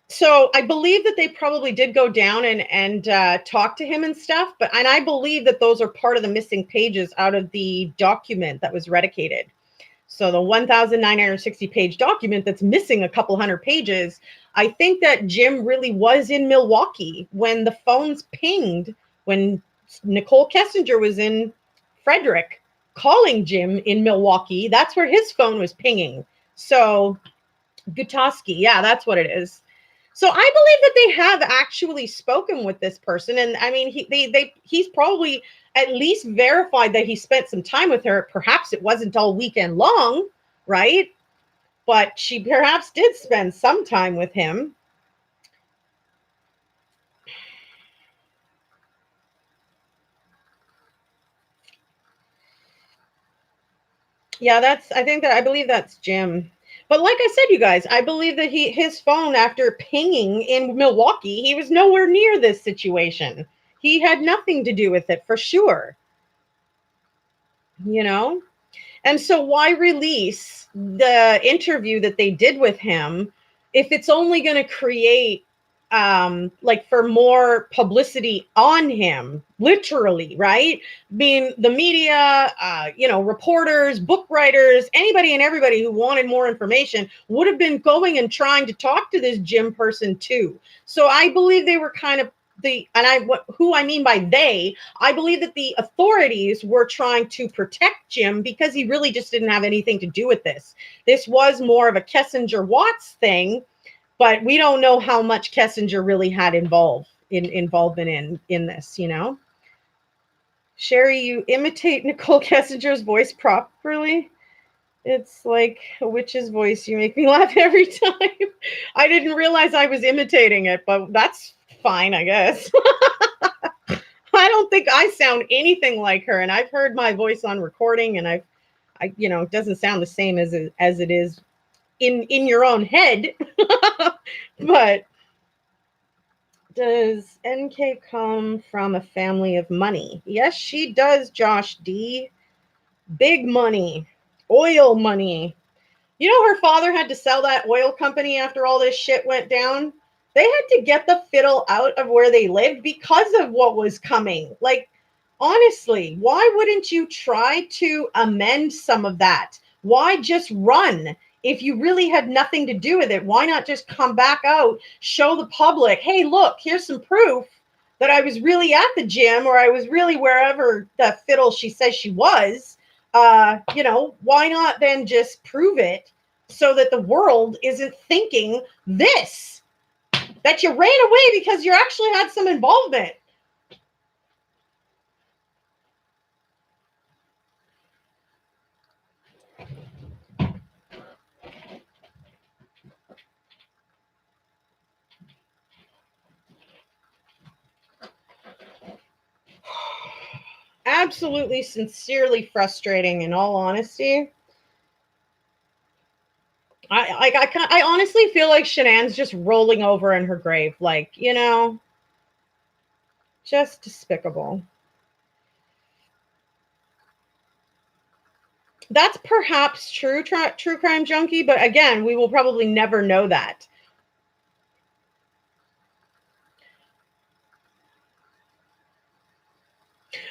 So I believe that they probably did go down and talk to him and stuff. And I believe that those are part of the missing pages out of the document that was redicated. So the 1,960 page document that's missing a couple hundred pages, I think that Jim really was in Milwaukee when the phones pinged, when Nicole Kessinger was in Frederick calling Jim in Milwaukee. That's where his phone was pinging. So Gutowski, yeah, that's what it is. So I believe that they have actually spoken with this person. And I mean, he's probably at least verified that he spent some time with her. Perhaps it wasn't all weekend long, right? But she perhaps did spend some time with him. Yeah, I believe that's Jim. But like I said, you guys, I believe that his phone, after pinging in Milwaukee, he was nowhere near this situation. He had nothing to do with it, for sure. And so why release the interview that they did with him if it's only going to create like for more publicity on him, literally, right? Being the media, reporters, book writers, anybody and everybody who wanted more information would have been going and trying to talk to this Jim person too. So I believe they were kind of who I mean by they, I believe that the authorities were trying to protect Jim because he really just didn't have anything to do with this. This was more of a Kessinger Watts thing, but we don't know how much Kessinger really had involvement in this, you know. Sherry, you imitate Nicole Kessinger's voice properly. It's like a witch's voice. You make me laugh every time. I didn't realize I was imitating it, but that's fine, I guess. I don't think I sound anything like her, and I've heard my voice on recording, and it doesn't sound the same as it is in your own head. But does NK come from a family of money? Yes, she does, Josh D. Big money, oil money. You know, her father had to sell that oil company after all this shit went down. They had to get the fiddle out of where they lived because of what was coming. Like, honestly, why wouldn't you try to amend some of that? Why just run? If you really had nothing to do with it, why not just come back out, show the public, hey, look, here's some proof that I was really at the gym or I was really wherever the fiddle she says she was. Why not then just prove it so that the world isn't thinking this, that you ran away because you actually had some involvement. Absolutely, sincerely frustrating, in all honesty. I honestly feel like Shanann's just rolling over in her grave, like, just despicable. That's perhaps true, true crime junkie, but again, we will probably never know that.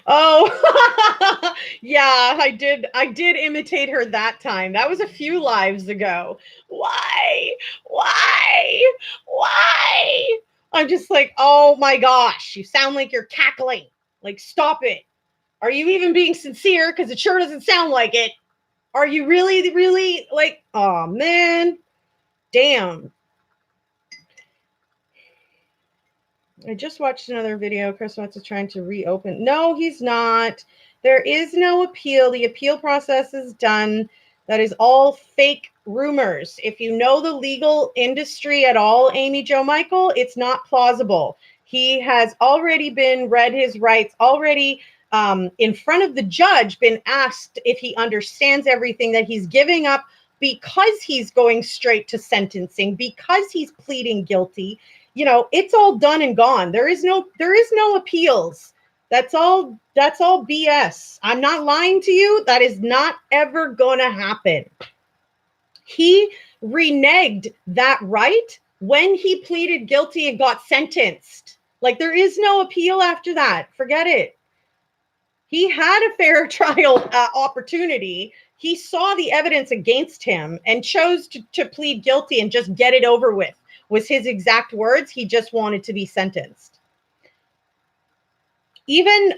Oh, yeah, I did imitate her that time. That was a few lives ago. Why? Why? Why? I'm just like, oh my gosh, you sound like you're cackling. Like, stop it. Are you even being sincere? Because it sure doesn't sound like it. Are you really, really like, oh man, damn. I just watched another video. Chris Watts is trying to reopen. No, he's not. There is no appeal. The appeal process is done. That is all fake rumors. If you know the legal industry at all, Amy Jo Michael, it's not plausible. He has already been read his rights, already in front of the judge, been asked if he understands everything that he's giving up because he's going straight to sentencing, because he's pleading guilty. It's all done and gone. There is no appeals. That's all BS. I'm not lying to you. That is not ever gonna happen. He reneged that right when he pleaded guilty and got sentenced. Like, there is no appeal after that. Forget it. He had a fair trial opportunity. He saw the evidence against him and chose to plead guilty and just get it over with. Was his exact words. He just wanted to be sentenced. Even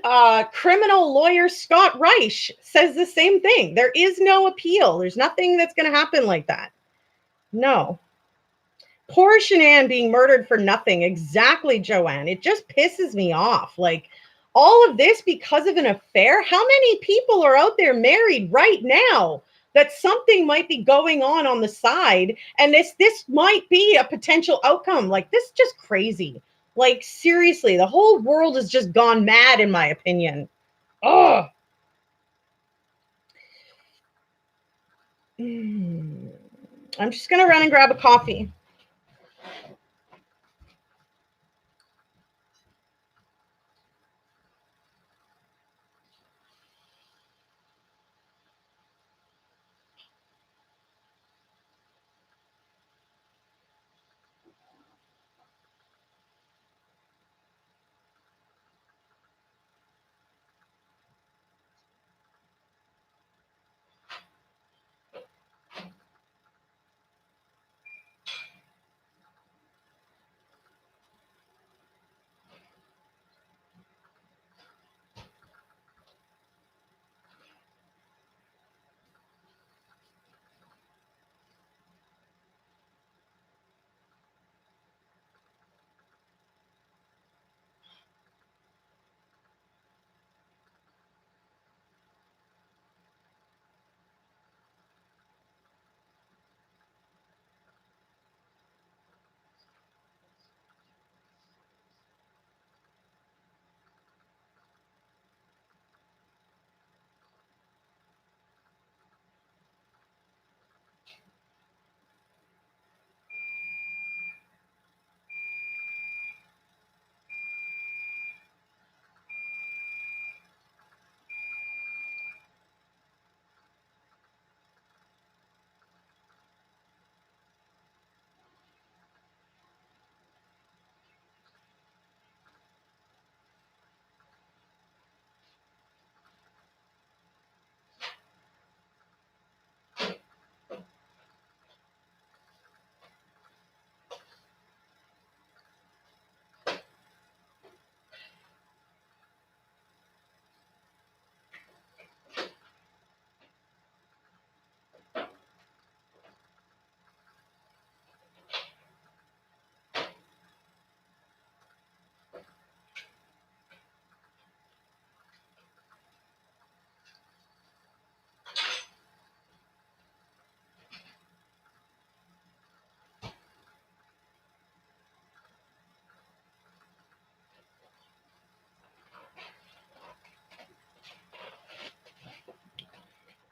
criminal lawyer Scott Reich says the same thing. There is no appeal. There's nothing that's going to happen like that. No. Poor Shanann being murdered for nothing. Exactly, Joanne. It just pisses me off. Like, all of this because of an affair? How many people are out there married right now that something might be going on the side, and this might be a potential outcome? Like, this is just crazy. Like, seriously, the whole world has just gone mad, in my opinion. Ugh. I'm just going to run and grab a coffee.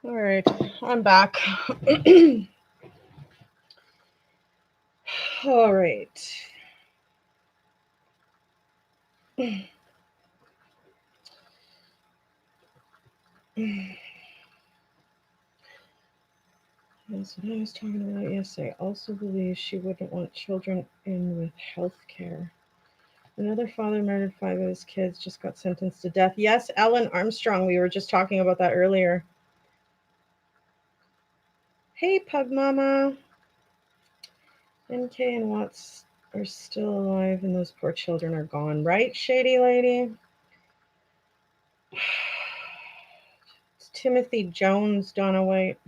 All right, I'm back. All right. That's what I was talking about yesterday. I also believe she wouldn't want children in with health care. Another father murdered 5 of his kids, just got sentenced to death. Yes, Ellen Armstrong. We were just talking about that earlier. Hey, Pug Mama. NK and Watts are still alive, and those poor children are gone. Right, Shady Lady? It's Timothy Jones, Donna White.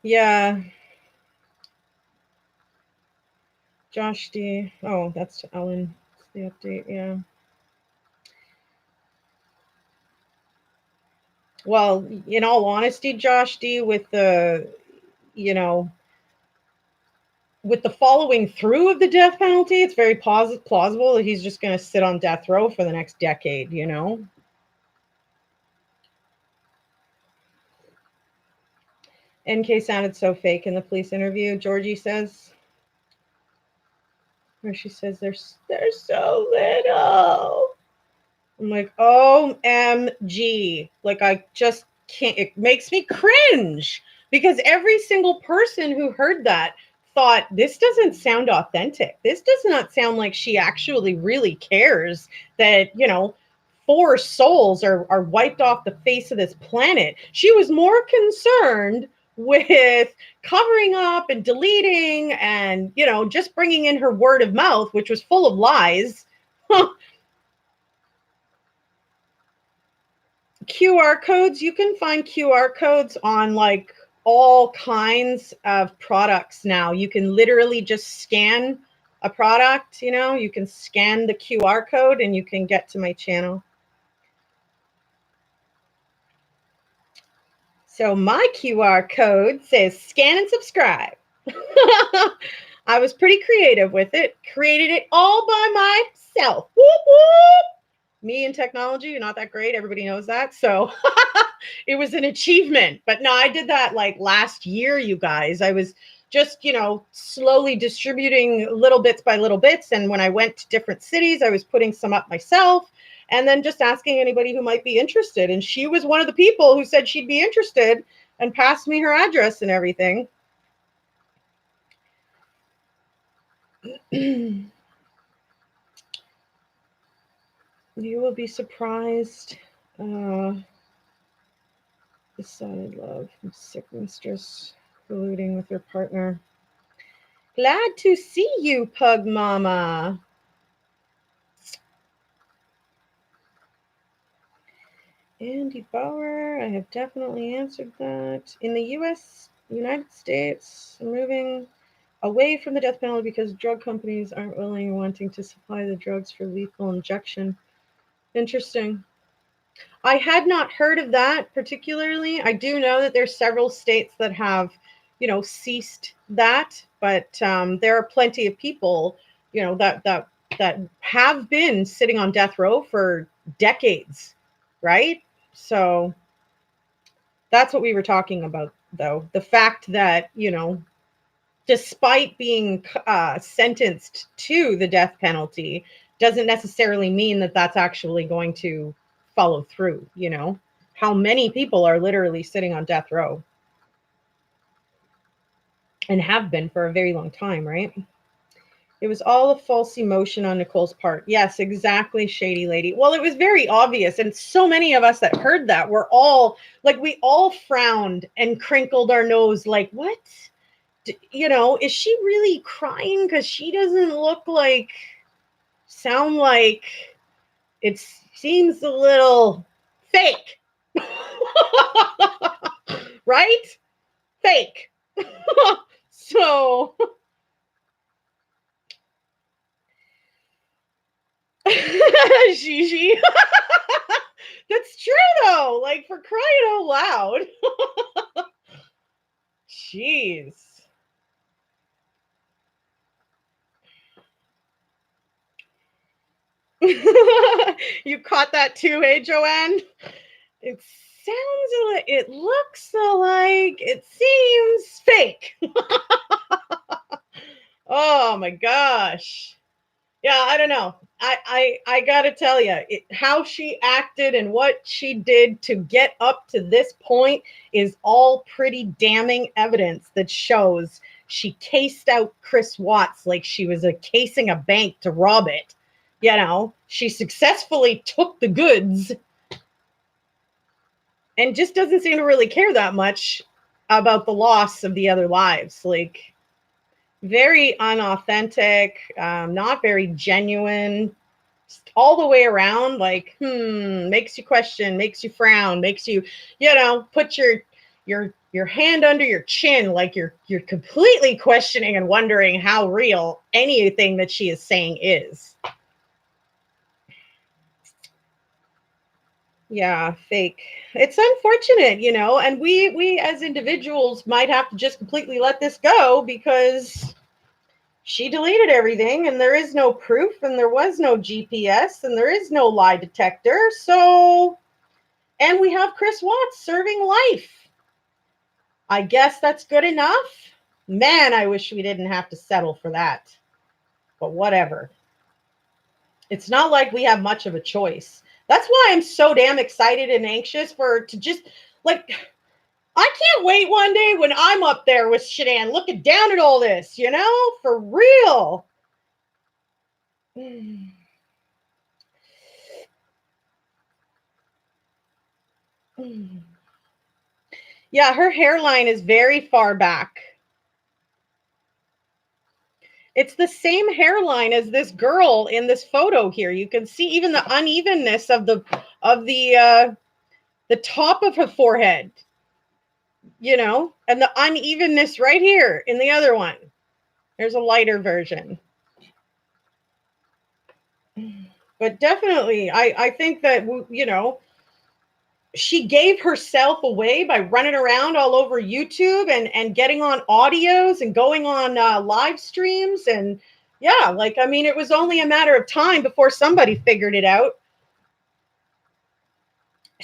Yeah. Josh D. Oh, that's to Ellen. That's the update, yeah. Well, in all honesty, Josh D, with the, you know, with the following through of the death penalty, it's very plausible that he's just going to sit on death row for the next decade, you know? NK sounded so fake in the police interview, Georgie says. Where she says they're so little. I'm like, OMG. Like, I just can't. It makes me cringe because every single person who heard that thought, this doesn't sound authentic. This does not sound like she actually really cares that, 4 souls are wiped off the face of this planet. She was more concerned with covering up and deleting and, just bringing in her word of mouth, which was full of lies. QR codes, you can find QR codes on like all kinds of products now. You can literally just scan a product, you can scan the QR code and you can get to my channel. So my QR code says scan and subscribe. I was pretty creative with it. Created it all by myself. Whoop, whoop. Me and technology are not that great. Everybody knows that. So it was an achievement. But no, I did that like last year, you guys. I was just, slowly distributing little bits by little bits. And when I went to different cities, I was putting some up myself and then just asking anybody who might be interested. And she was one of the people who said she'd be interested and passed me her address and everything. You will be surprised. Decided love, sick mistress, colluding with her partner. Glad to see you, Pug Mama. Andy Bauer, I have definitely answered that. In the United States, moving away from the death penalty because drug companies aren't willing or wanting to supply the drugs for lethal injection. Interesting. I had not heard of that particularly. I do know that there's several states that have, ceased that, but there are plenty of people, that have been sitting on death row for decades, right? So that's what we were talking about, though. The fact that, despite being sentenced to the death penalty, doesn't necessarily mean that that's actually going to follow through, How many people are literally sitting on death row and have been for a very long time, right? It was all a false emotion on Nicole's part. Yes, exactly, Shady Lady. Well, it was very obvious. And so many of us that heard that were all like, we all frowned and crinkled our nose like, what? Is she really crying? Because she doesn't sound like it seems a little fake. Right? Fake. So Gigi. That's true though. Like, for crying out loud. Jeez. You caught that too, hey, Joanne? It sounds like, it looks like, it seems fake. Oh my gosh. Yeah, I don't know. I gotta tell you, how she acted and what she did to get up to this point is all pretty damning evidence that shows she cased out Chris Watts like she was casing a bank to rob it. You know, she successfully took the goods and just doesn't seem to really care that much about the loss of the other lives. Like, very unauthentic, not very genuine, all the way around. Like, makes you question, makes you frown, makes you, put your hand under your chin, like you're completely questioning and wondering how real anything that she is saying is. Yeah, fake. It's unfortunate, and we as individuals might have to just completely let this go because she deleted everything and there is no proof and there was no GPS and there is no lie detector. So, and we have Chris Watts serving life. I guess that's good enough. Man, I wish we didn't have to settle for that. But whatever. It's not like we have much of a choice. That's why I'm so damn excited and anxious to just, like, I can't wait one day when I'm up there with Shanann looking down at all this, for real. Yeah, her hairline is very far back. It's the same hairline as this girl in this photo here. You can see even the unevenness of the top of her forehead, and the unevenness right here in the other one. There's a lighter version. But definitely, I think that, she gave herself away by running around all over YouTube and getting on audios and going on live streams. And yeah, it was only a matter of time before somebody figured it out.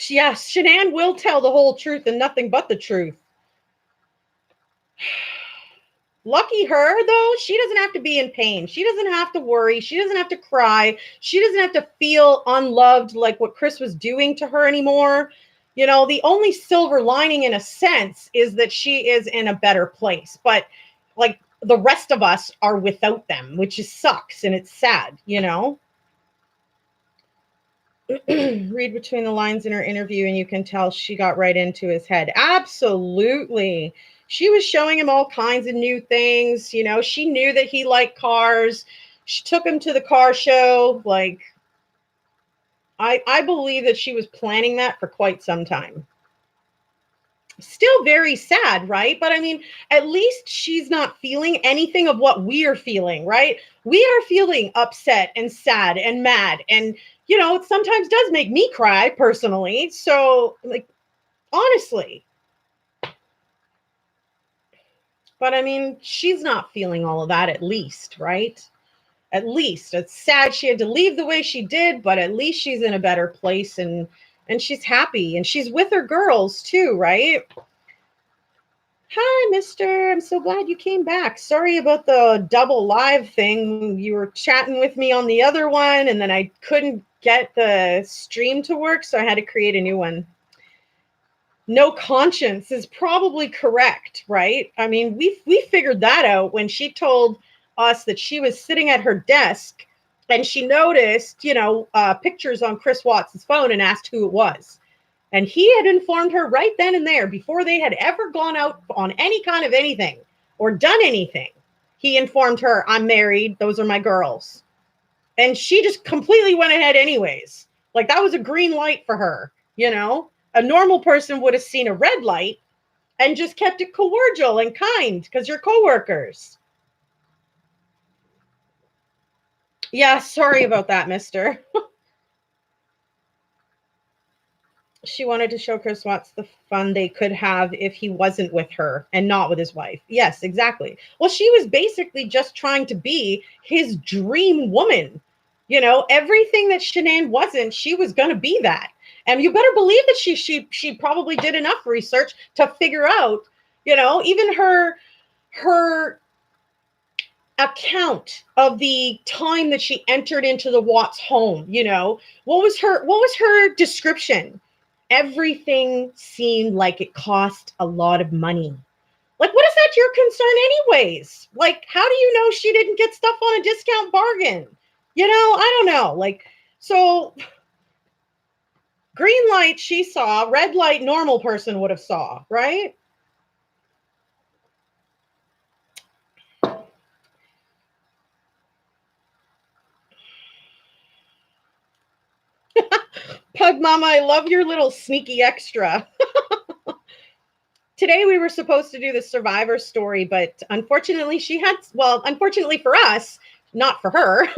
Yes, Shanann will tell the whole truth and nothing but the truth. Lucky her, though, she doesn't have to be in pain. She doesn't have to worry. She doesn't have to cry. She doesn't have to feel unloved like what Chris was doing to her anymore. The only silver lining in a sense is that she is in a better place. But like the rest of us are without them, which sucks and it's sad, Read between the lines in her interview and you can tell she got right into his head. Absolutely. She was showing him all kinds of new things. She knew that he liked cars. She took him to the car show. Like, I believe that she was planning that for quite some time. Still very sad, right? But at least she's not feeling anything of what we are feeling, right? We are feeling upset and sad and mad. And, it sometimes does make me cry personally. So, like, honestly. But she's not feeling all of that, at least, right? At least. It's sad she had to leave the way she did, but at least she's in a better place and she's happy and she's with her girls too, right? Hi, mister. I'm so glad you came back. Sorry about the double live thing. You were chatting with me on the other one, and then I couldn't get the stream to work, so I had to create a new one. No conscience is probably correct, right? We figured that out when she told us that she was sitting at her desk and she noticed, pictures on Chris Watts' phone and asked who it was. And he had informed her right then and there, before they had ever gone out on any kind of anything or done anything. He informed her, I'm married. Those are my girls. And she just completely went ahead anyways. Like, that was a green light for her, A normal person would have seen a red light and just kept it cordial and kind because you're coworkers. Yeah, sorry about that, mister. She wanted to show Chris Watts the fun they could have if he wasn't with her and not with his wife. Yes, exactly. Well, she was basically just trying to be his dream woman. You know, everything that Shanann wasn't, she was going to be that. And you better believe that she probably did enough research to figure out, you know, even her account of the time that she entered into the Watts home, you know, what was her description? Everything seemed like it cost a lot of money. Like, what is that your concern, anyways? Like, how do you know she didn't get stuff on a discount bargain? You know, I don't know. Like, so green light she saw, red light normal person would have saw, right? Pug Mama, I love your little sneaky extra. Today we were supposed to do the survivor story, but unfortunately unfortunately for us, not for her,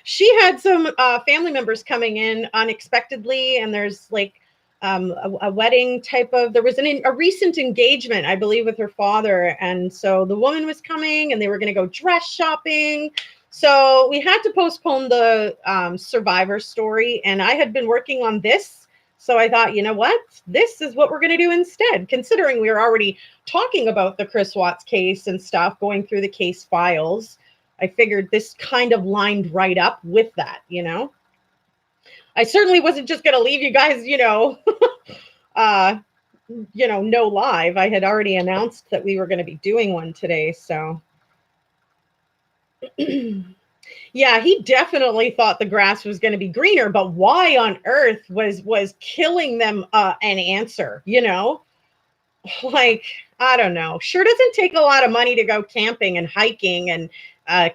she had some family members coming in unexpectedly, and there's like a wedding type of, there was a recent engagement, I believe, with her father, and so the woman was coming and they were going to go dress shopping. So we had to postpone the survivor story, and I had been working on this. So I thought, you know what? This is what we're going to do instead, considering we were already talking about the Chris Watts case and stuff, going through the case files. I figured this kind of lined right up with that, you know? I certainly wasn't just going to leave you guys, no live. I had already announced that we were going to be doing one today, so. Yeah, he definitely thought the grass was going to be greener, but why on earth was killing them an answer, you know? Like, I don't know. Sure doesn't take a lot of money to go camping and hiking and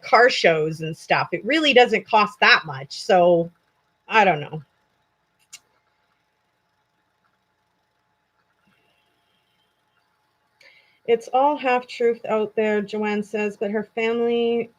car shows and stuff. It really doesn't cost that much. So, I don't know. It's all half truth out there, Joanne says, but her family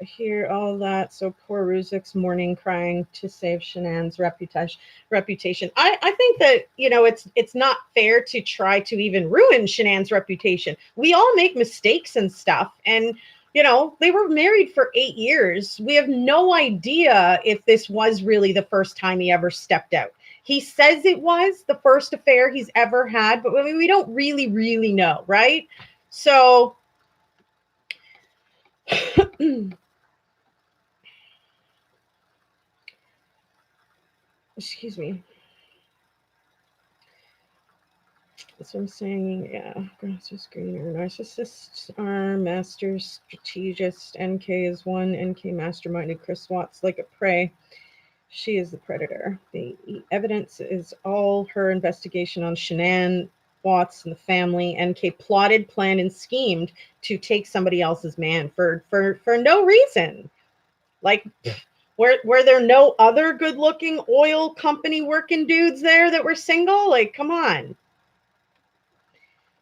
hear all that. So poor Ruzik's mourning, crying to save Shanann's reputation. I think that, you know, it's not fair to try to even ruin Shanann's reputation. We all make mistakes and stuff. And, you know, they were married for 8 years. We have no idea if this was really the first time he ever stepped out. He says it was the first affair he's ever had, but I mean, we don't really know, right? So excuse me. That's what I'm saying. Yeah, grass is greener. Narcissists are master strategists. NK is one. NK masterminded Chris Watts like a prey. She is the predator. The evidence is all her investigation on Shanann Watts and the family. NK plotted, planned, and schemed to take somebody else's man for no reason. Like, were there no other good-looking oil company working dudes there that were single? Like, come on.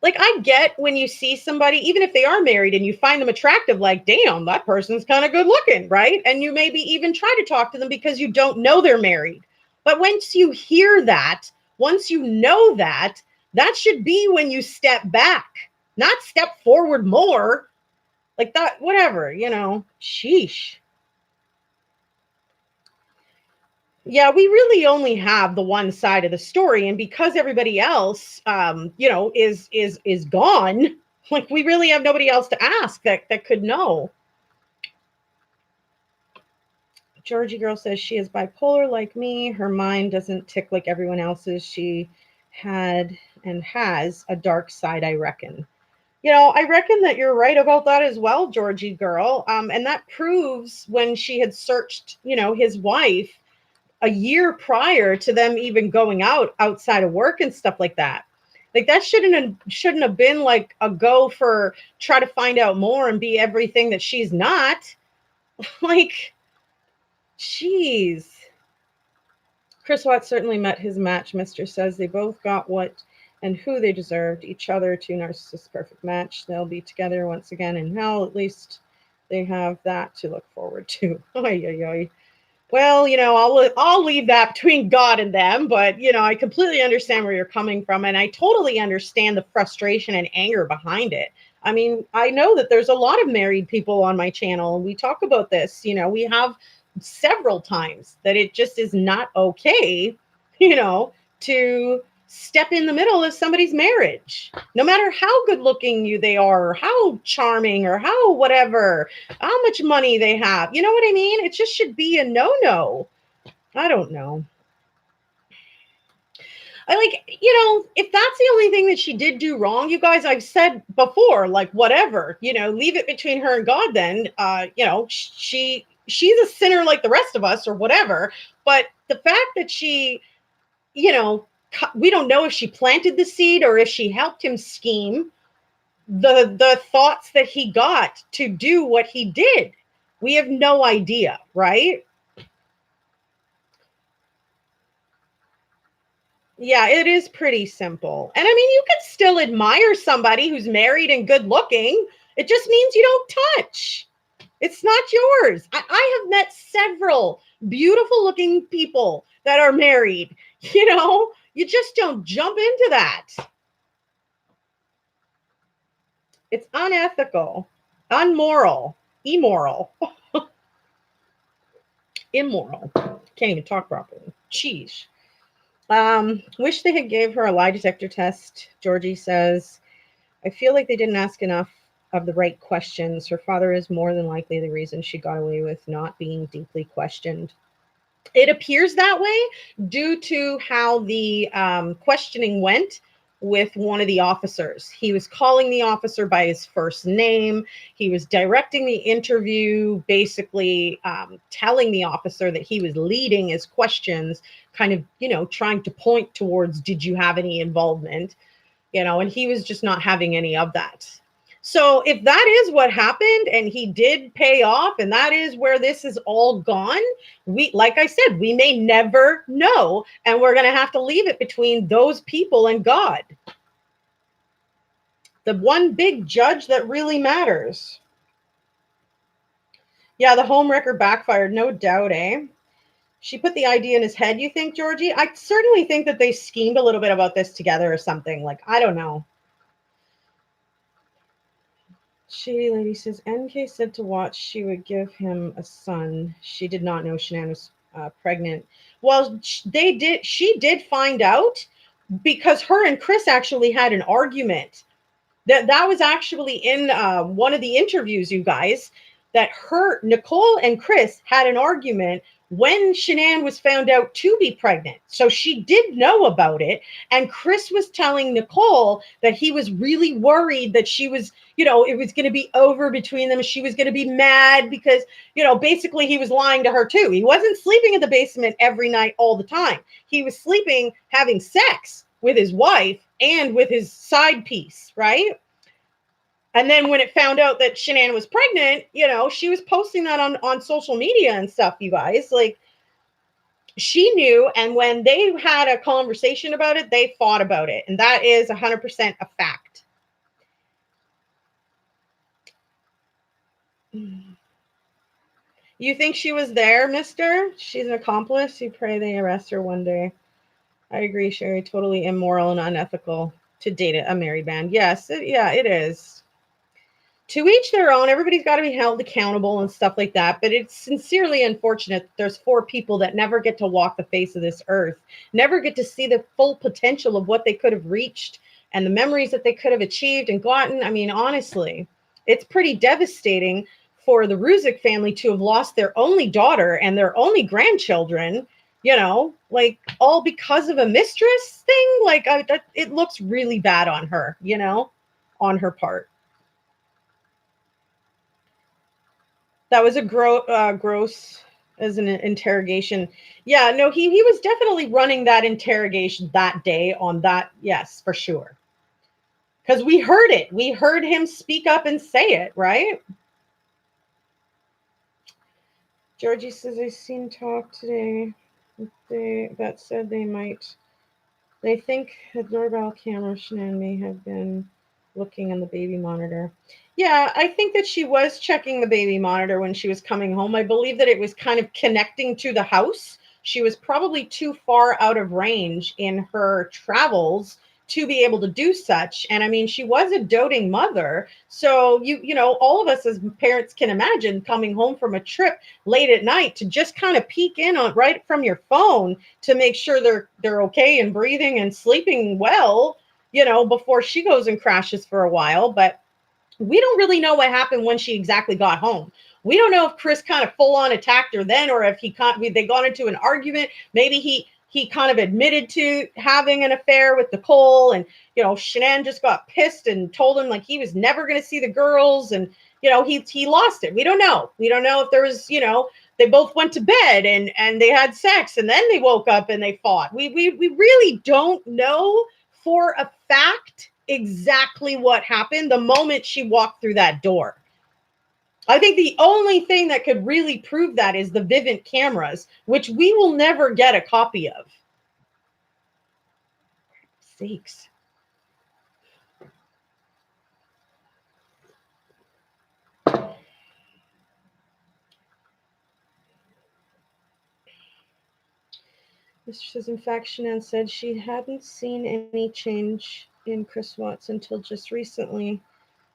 Like, I get when you see somebody, even if they are married and you find them attractive, like, damn, that person's kind of good looking, right? And you maybe even try to talk to them because you don't know they're married. But once you hear that, once you know that, that should be when you step back, not step forward more. Like that, whatever, you know, sheesh. Yeah, we really only have the one side of the story, and because everybody else, is gone, like we really have nobody else to ask that could know. Georgie girl says she is bipolar like me. Her mind doesn't tick like everyone else's. She had and has a dark side, I reckon. You know, I reckon that you're right about that as well, Georgie girl. And that proves when she had searched, you know, his wife a year prior to them even going out outside of work and stuff like that. Like that shouldn't have been like a go for try to find out more and be everything that she's not. Like, jeez. Chris Watts certainly met his match, Mister says. They both got what and who they deserved. Each other, two narcissists, perfect match. They'll be together once again in hell. At least they have that to look forward to. Oy, oy, oy. Well, you know, I'll leave that between God and them, but you know, I completely understand where you're coming from, and I totally understand the frustration and anger behind it. I mean, I know that there's a lot of married people on my channel, and we talk about this. You know, we have several times that it just is not okay, you know, to step in the middle of somebody's marriage, no matter how good looking they are, or how charming, or how whatever, how much money they have. You know what I mean? It just should be a no. I don't know. I like, if that's the only thing that she did do wrong, you guys, I've said before, like, whatever, leave it between her and God then. She's a sinner like the rest of us or whatever. But the fact that she, you know, we don't know if she planted the seed or if she helped him scheme the thoughts that he got to do what he did. We have no idea, right? Yeah, it is pretty simple. And I mean, you could still admire somebody who's married and good looking. It just means you don't touch. It's not yours. I have met several beautiful looking people that are married. You just don't jump into that. It's unethical, unmoral, immoral, immoral. Can't even talk properly. Sheesh. Wish they had gave her a lie detector test. Georgie says, I feel like they didn't ask enough of the right questions. Her father is more than likely the reason she got away with not being deeply questioned. It appears that way due to how the questioning went with one of the officers. He was calling the officer by his first name. He was directing the interview, basically telling the officer that he was leading his questions, kind of, trying to point towards, did you have any involvement? And he was just not having any of that. So if that is what happened and he did pay off and that is where this is all gone, like I said, we may never know. And we're going to have to leave it between those people and God. The one big judge that really matters. Yeah, the home wrecker backfired, no doubt, eh? She put the idea in his head, you think, Georgie? I certainly think that they schemed a little bit about this together or something. Like, I don't know. Shady Lady says, NK said to Watch she would give him a son. She did not know Shanann was pregnant. Well, she did find out because her and Chris actually had an argument. That was actually in one of the interviews, you guys, that Nicole and Chris had an argument when Shanann was found out to be pregnant. So she did know about it. And Chris was telling Nicole that he was really worried that she was, it was going to be over between them. She was going to be mad because, basically he was lying to her too. He wasn't sleeping in the basement every night all the time. He was sleeping, having sex with his wife and with his side piece, right? And then when it found out that Shanann was pregnant, she was posting that on social media and stuff, you guys. Like, she knew, and when they had a conversation about it, they fought about it. And that is 100% a fact. You think she was there, mister? She's an accomplice? You pray they arrest her one day. I agree, Sherry. Totally immoral and unethical to date a married man. Yes, it is. To each their own. Everybody's got to be held accountable and stuff like that. But it's sincerely unfortunate that there's 4 people that never get to walk the face of this earth, never get to see the full potential of what they could have reached and the memories that they could have achieved and gotten. I mean, honestly, it's pretty devastating for the Ruzick family to have lost their only daughter and their only grandchildren, like all because of a mistress thing. Like, it looks really bad on her, on her part. That was a gross as an interrogation. Yeah, no, he was definitely running that interrogation that day on that. Yes, for sure. Because we heard it. We heard him speak up and say it, right? Georgie says, I seen talk today. That said they think a doorbell camera Shanann may have been looking on the baby monitor. Yeah, I think that she was checking the baby monitor when she was coming home. I believe that it was kind of connecting to the house. She was probably too far out of range in her travels to be able to do such. And I mean, she was a doting mother. So you know, all of us as parents can imagine coming home from a trip late at night to just kind of peek in on right from your phone to make sure they're okay and breathing and sleeping well, you know, before she goes and crashes for a while. But we don't really know what happened when she exactly got home. We don't know if Chris kind of full on attacked her then, or if they got into an argument. Maybe he kind of admitted to having an affair with Nicole, and you know, Shanann just got pissed and told him like he was never going to see the girls, and you know, he lost it. We don't know. We don't know if there was, you know, they both went to bed and they had sex and then they woke up and they fought. We really don't know for a fact exactly what happened the moment she walked through that door. I think the only thing that could really prove that is the Vivint cameras, which we will never get a copy of. Sakes. Mr. says, in fact, Shanann said she hadn't seen any change in Chris Watts until just recently.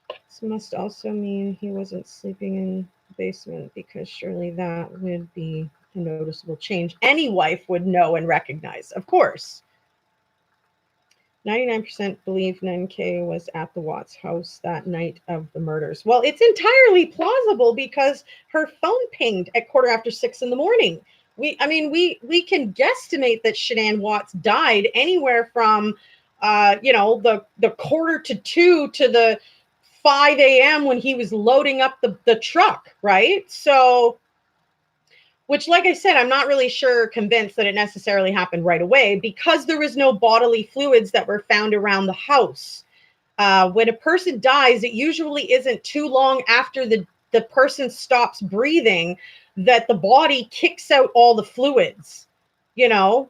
This must also mean he wasn't sleeping in the basement, because surely that would be a noticeable change. Any wife would know and recognize, of course. 99% believe 9K was at the Watts house that night of the murders. Well, it's entirely plausible because her phone pinged at 6:15 in the morning. We can guesstimate that Shanann Watts died anywhere from, you know, the 1:45 to the 5 a.m. when he was loading up the truck, right? So, which, like I said, I'm not really convinced that it necessarily happened right away because there was no bodily fluids that were found around the house. When a person dies, it usually isn't too long after the person stops breathing that the body kicks out all the fluids, you know?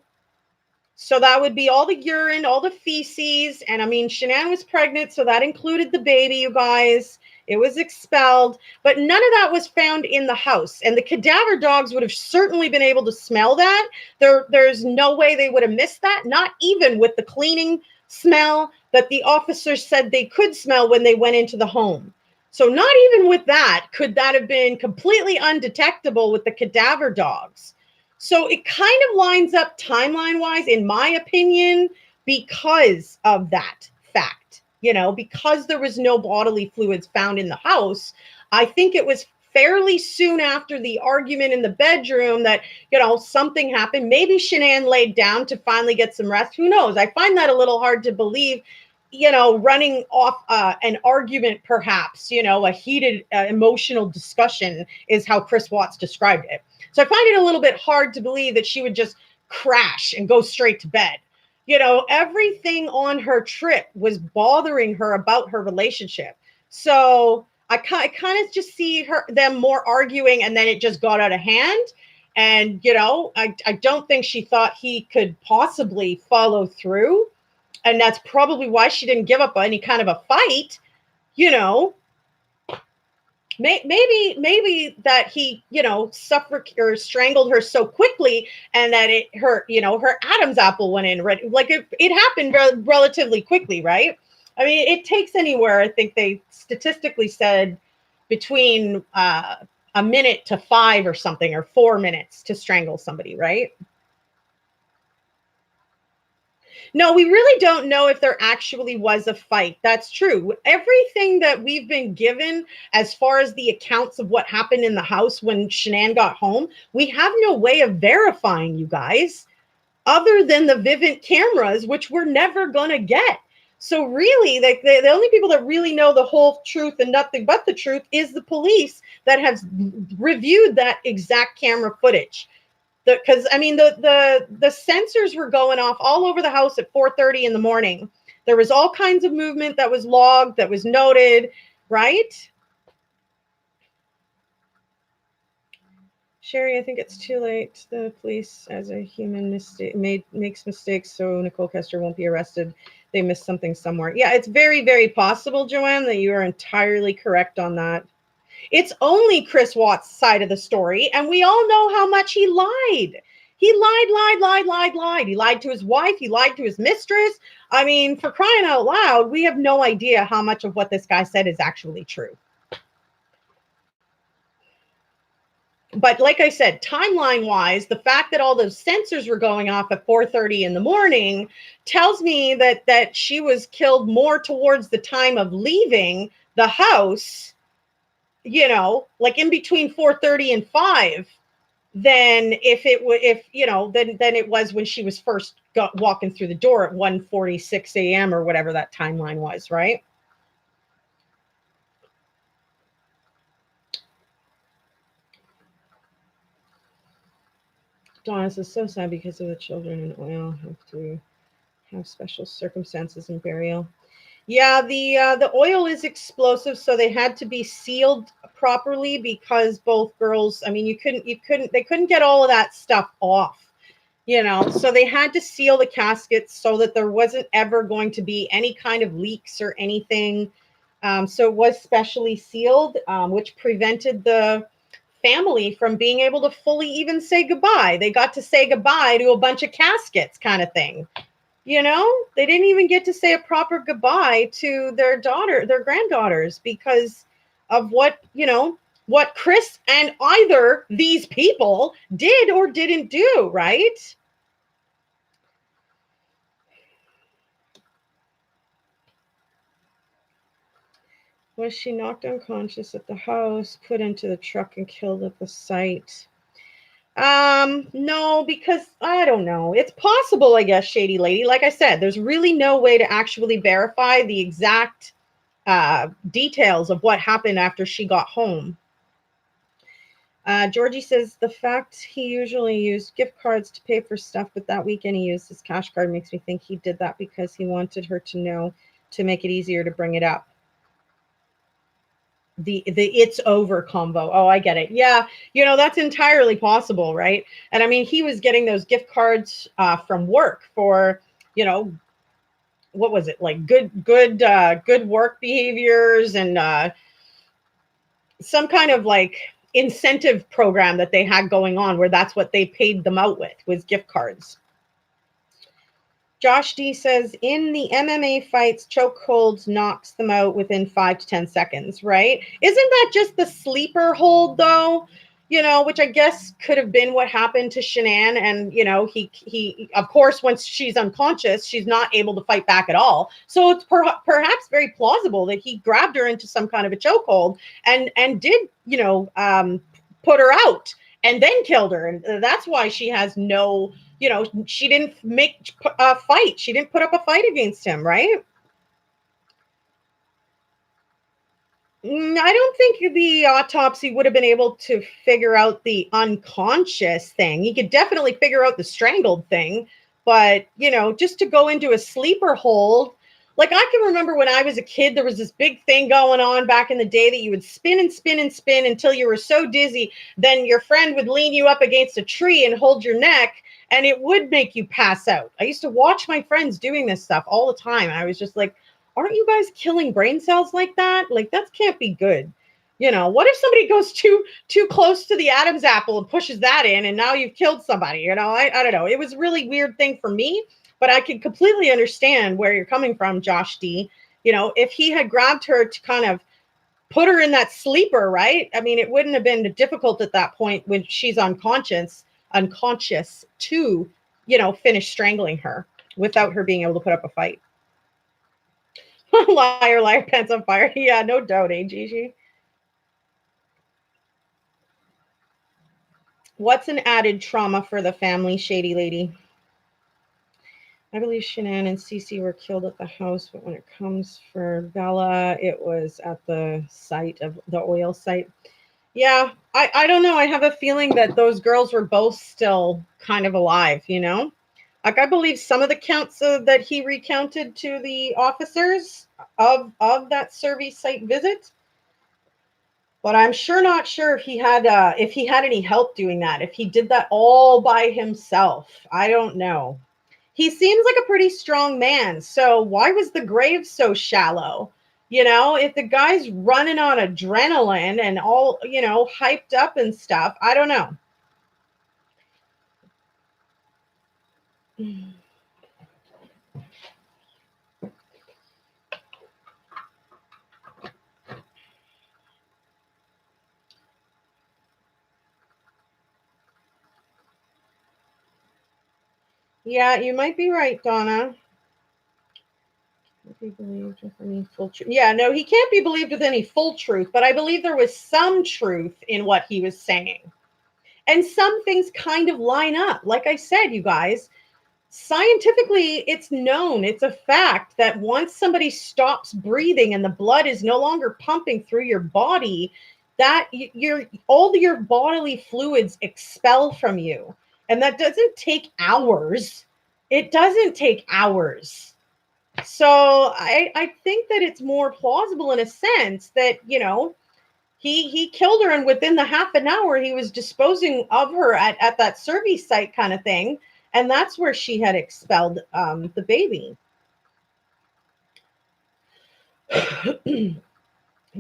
So that would be all the urine, all the feces. And I mean, Shanann was pregnant, so that included the baby, you guys. It was expelled, but none of that was found in the house. And the cadaver dogs would have certainly been able to smell that. There's no way they would have missed that, not even with the cleaning smell that the officers said they could smell when they went into the home. So not even with that could that have been completely undetectable with the cadaver dogs. So it kind of lines up timeline-wise, in my opinion, because of that fact. You know, because there was no bodily fluids found in the house, I think it was fairly soon after the argument in the bedroom that, you know, something happened. Maybe Shanann laid down to finally get some rest. Who knows? I find that a little hard to believe, you know, running off an argument, perhaps, you know, a heated emotional discussion is how Chris Watts described it. So I find it a little bit hard to believe that she would just crash and go straight to bed. You know, everything on her trip was bothering her about her relationship. So I kind of just see them more arguing, and then it just got out of hand. And, you know, I don't think she thought he could possibly follow through. And that's probably why she didn't give up any kind of a fight, you know. Maybe that he, you know, suffered or strangled her so quickly, and that her Adam's apple went in. Like it happened relatively quickly, right? I mean, it takes anywhere, I think they statistically said, between a minute to 5 or something, or 4 minutes to strangle somebody, right? No, we really don't know if there actually was a fight. That's true. Everything that we've been given as far as the accounts of what happened in the house when Shanann got home, we have no way of verifying, you guys, other than the Vivint cameras, which we're never going to get. So really, like the only people that really know the whole truth and nothing but the truth is the police that have reviewed that exact camera footage. Because I mean, the sensors were going off all over the house at 4:30 in the morning. There was all kinds of movement that was logged, that was noted, right? Sherry, I think it's too late. The police, as a human, makes mistakes, so Nicole Kester won't be arrested. They missed something somewhere. Yeah, it's very, very possible, Joanne, that you are entirely correct on that. It's only Chris Watts' side of the story, and we all know how much he lied. He lied. He lied to his wife. He lied to his mistress. I mean, for crying out loud, we have no idea how much of what this guy said is actually true. But like I said, timeline wise, the fact that all those sensors were going off at 4:30 in the morning tells me that she was killed more towards the time of leaving the house, like in between 4:30 and 5, than than it was when she was first walking through the door at 1:46 a.m. or whatever that timeline was, right? Donna, this is so sad because of the children in oil have to have special circumstances and burial. Yeah, the oil is explosive, so they had to be sealed properly because both girls, I mean, they couldn't get all of that stuff off, so they had to seal the caskets so that there wasn't ever going to be any kind of leaks or anything. So it was specially sealed, which prevented the family from being able to fully even say goodbye. They got to say goodbye to a bunch of caskets kind of thing. They didn't even get to say a proper goodbye to their granddaughters because of what Chris and either these people did or didn't do, right? Was she knocked unconscious at the house, put into the truck and killed at the site? No, because I don't know. It's possible, I guess, Shady Lady. Like I said, there's really no way to actually verify the exact details of what happened after she got home. Georgie says the fact he usually used gift cards to pay for stuff, but that weekend he used his cash card makes me think he did that because he wanted her to know to make it easier to bring it up. The it's over combo. Oh, I get it. Yeah, that's entirely possible, right? And I mean, he was getting those gift cards from work for, what was it, like good work behaviors and some kind of like incentive program that they had going on where that's what they paid them out with, was gift cards. Josh D says, in the MMA fights, chokeholds knocks them out within 5 to 10 seconds, right? Isn't that just the sleeper hold, though? Which I guess could have been what happened to Shanann. And, he of course, once she's unconscious, she's not able to fight back at all. So it's perhaps very plausible that he grabbed her into some kind of a chokehold and did, put her out and then killed her. And that's why she has no... she didn't make a fight. She didn't put up a fight against him, right? I don't think the autopsy would have been able to figure out the unconscious thing. He could definitely figure out the strangled thing, but, just to go into a sleeper hold, like I can remember when I was a kid, there was this big thing going on back in the day that you would spin and spin and spin until you were so dizzy, then your friend would lean you up against a tree and hold your neck, and it would make you pass out. I used to watch my friends doing this stuff all the time, and I was just like, aren't you guys killing brain cells like that? Like, that can't be good. What if somebody goes too close to the Adam's apple and pushes that in, and now you've killed somebody? I don't know. It was a really weird thing for me, but I can completely understand where you're coming from, Josh D. If he had grabbed her to kind of put her in that sleeper, right? I mean, it wouldn't have been difficult at that point when she's unconscious to, finish strangling her without her being able to put up a fight. Liar, pants on fire. Yeah, no doubt, Gigi? What's an added trauma for the family, Shady Lady? I believe Shanann and Cece were killed at the house, but when it comes for Bella, it was at the site of the oil site. Yeah, I don't know. I have a feeling that those girls were both still kind of alive, Like, I believe some of the counts that he recounted to the officers of that survey site visit, but I'm not sure if he had any help doing that. If he did that all by himself, I don't know. He seems like a pretty strong man, so why was the grave so shallow? If the guy's running on adrenaline and, all hyped up and stuff, I don't know. Yeah, you might be right, Donna. Can't be believed with any full truth. Yeah, no, he can't be believed with any full truth, but I believe there was some truth in what he was saying. And some things kind of line up. Like I said, you guys, scientifically, it's known, it's a fact that once somebody stops breathing and the blood is no longer pumping through your body, that all your bodily fluids expel from you. And that doesn't take hours. It doesn't take hours. So I think that it's more plausible in a sense that, he killed her, and within the half an hour he was disposing of her at that service site kind of thing, and that's where she had expelled the baby.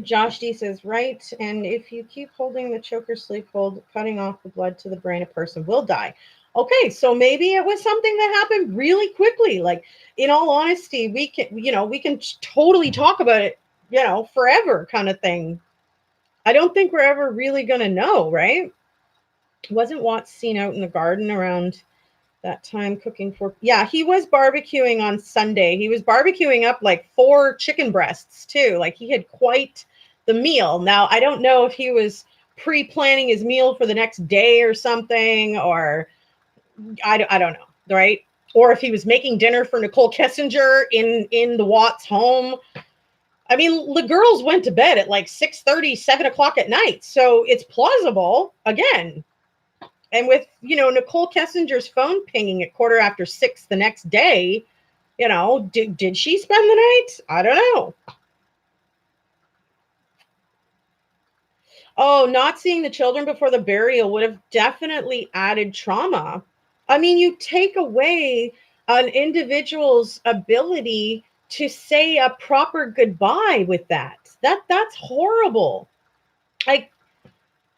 Josh D says, right, and if you keep holding the choker sleep hold, cutting off the blood to the brain, a person will die. Okay, so maybe it was something that happened really quickly. Like, in all honesty, we can totally talk about it, forever kind of thing. I don't think we're ever really going to know, right? Wasn't Watts seen out in the garden around that time cooking for? Yeah, he was barbecuing on Sunday. He was barbecuing up like 4 chicken breasts too. Like, he had quite the meal. Now, I don't know if he was pre-planning his meal for the next day or something, or I don't know, right? Or if he was making dinner for Nicole Kessinger in the Watts home. I mean, the girls went to bed at like 6:30, 7 o'clock at night. So it's plausible again. And with, Nicole Kessinger's phone pinging at 6:15 the next day, did she spend the night? I don't know. Oh, not seeing the children before the burial would have definitely added trauma. I mean, you take away an individual's ability to say a proper goodbye with that. That's horrible. Like,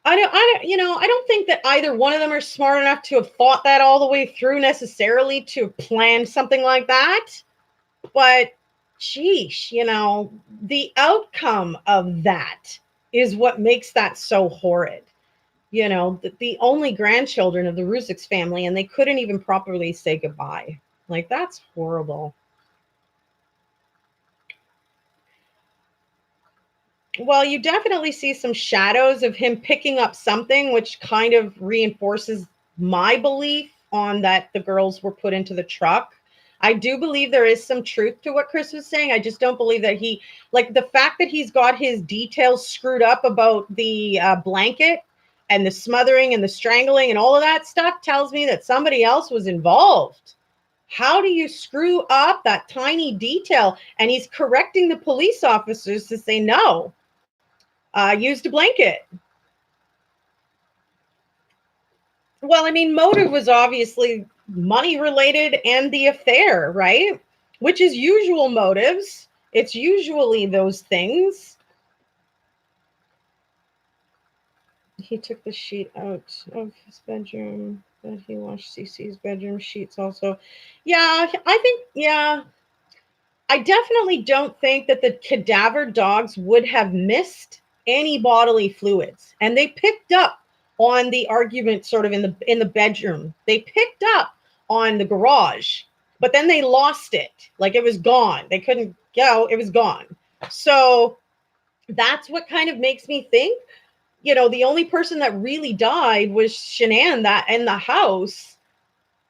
I don't think that either one of them are smart enough to have thought that all the way through necessarily to plan something like that. But sheesh, the outcome of that is what makes that so horrid. The only grandchildren of the Rusicks family, and they couldn't even properly say goodbye. Like, that's horrible. Well, you definitely see some shadows of him picking up something, which kind of reinforces my belief on that the girls were put into the truck. I do believe there is some truth to what Chris was saying. I just don't believe that like the fact that he's got his details screwed up about the blanket and the smothering and the strangling and all of that stuff tells me that somebody else was involved. How do you screw up that tiny detail? And he's correcting the police officers to say, no, used a blanket. Well, I mean, motive was obviously money related and the affair, right? Which is usual motives. It's usually those things. He took the sheet out of his bedroom, but he washed Cece's bedroom sheets also. Yeah, I definitely don't think that the cadaver dogs would have missed any bodily fluids. And they picked up on the argument sort of in the bedroom. They picked up on the garage, but then they lost it. Like, it was gone. They couldn't go, it was gone. So that's what kind of makes me think, the only person that really died was Shanann that in the house.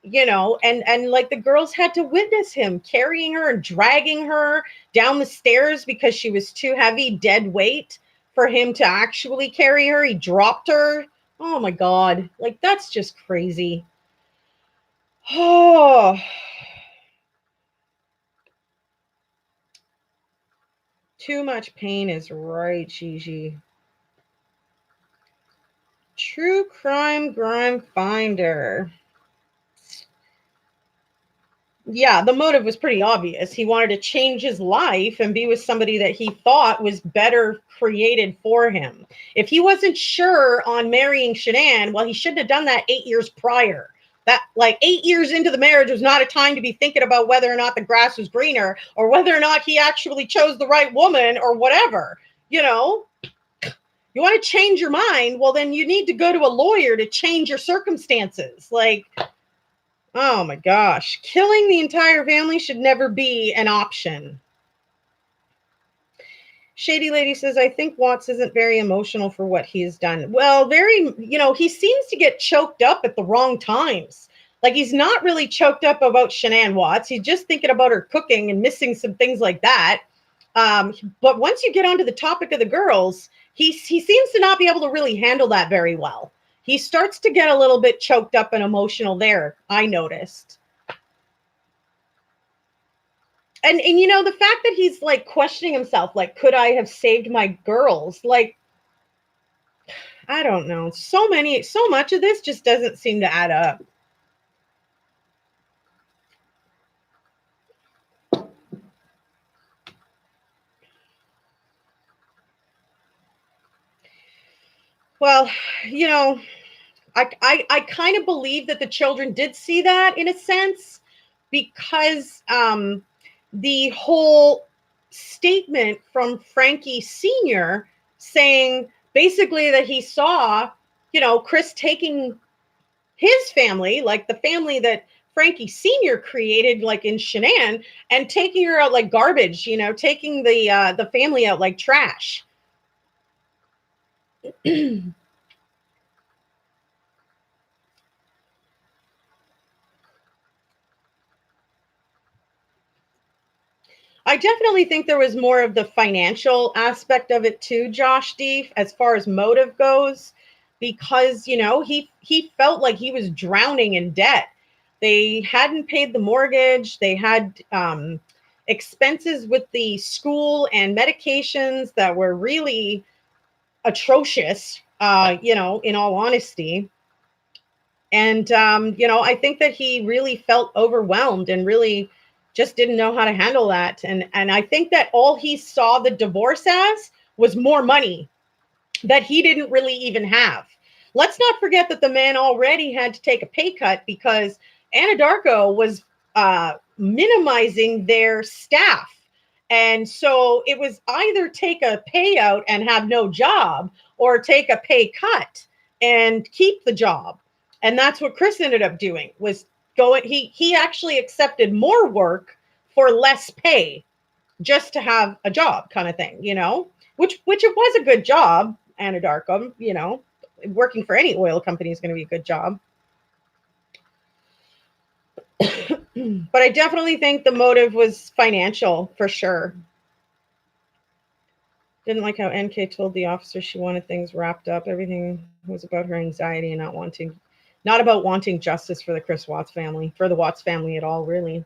And like, the girls had to witness him carrying her and dragging her down the stairs because she was too heavy, dead weight for him to actually carry her. He dropped her. Oh my God. Like, that's just crazy. Oh, too much pain is right, Gigi. True crime grime finder. Yeah, the motive was pretty obvious. He wanted to change his life and be with somebody that he thought was better created for him. If he wasn't sure on marrying Shanann, well, he shouldn't have done that 8 years prior. That like 8 years into the marriage was not a time to be thinking about whether or not the grass was greener or whether or not he actually chose the right woman or whatever. You know, you want to change your mind, well, then you need to go to a lawyer to change your circumstances. Like, oh my gosh, killing the entire family should never be an option. Shady Lady says, I think Watts isn't very emotional for what he has done. Well, very, he seems to get choked up at the wrong times. Like, he's not really choked up about Shanann Watts. He's just thinking about her cooking and missing some things like that. But once you get onto the topic of the girls, he seems to not be able to really handle that very well. He starts to get a little bit choked up and emotional there, I noticed. And the fact that he's like questioning himself, like, could I have saved my girls? Like, I don't know. So much of this just doesn't seem to add up. Well, I kind of believe that the children did see that in a sense, because the whole statement from Frankie Sr. saying basically that he saw, Chris taking his family, like the family that Frankie Sr. created, like in Shanann, and taking her out like garbage, taking the family out like trash. I definitely think there was more of the financial aspect of it too, Josh Deef, as far as motive goes, because he felt like he was drowning in debt. They hadn't paid the mortgage. They had expenses with the school and medications that were really atrocious. In all honesty. And I think that he really felt overwhelmed and really just didn't know how to handle that. And I think that all he saw the divorce as was more money that he didn't really even have. Let's not forget that the man already had to take a pay cut because Anadarko was minimizing their staff. And so it was either take a payout and have no job or take a pay cut and keep the job. And that's what Chris ended up doing, was going, he actually accepted more work for less pay just to have a job, kind of thing, which it was a good job, Anadarko, working for any oil company is going to be a good job. But I definitely think the motive was financial for sure. Didn't like how NK told the officer she wanted things wrapped up. Everything was about her anxiety and not about wanting justice for the Chris Watts family, for the Watts family at all, really.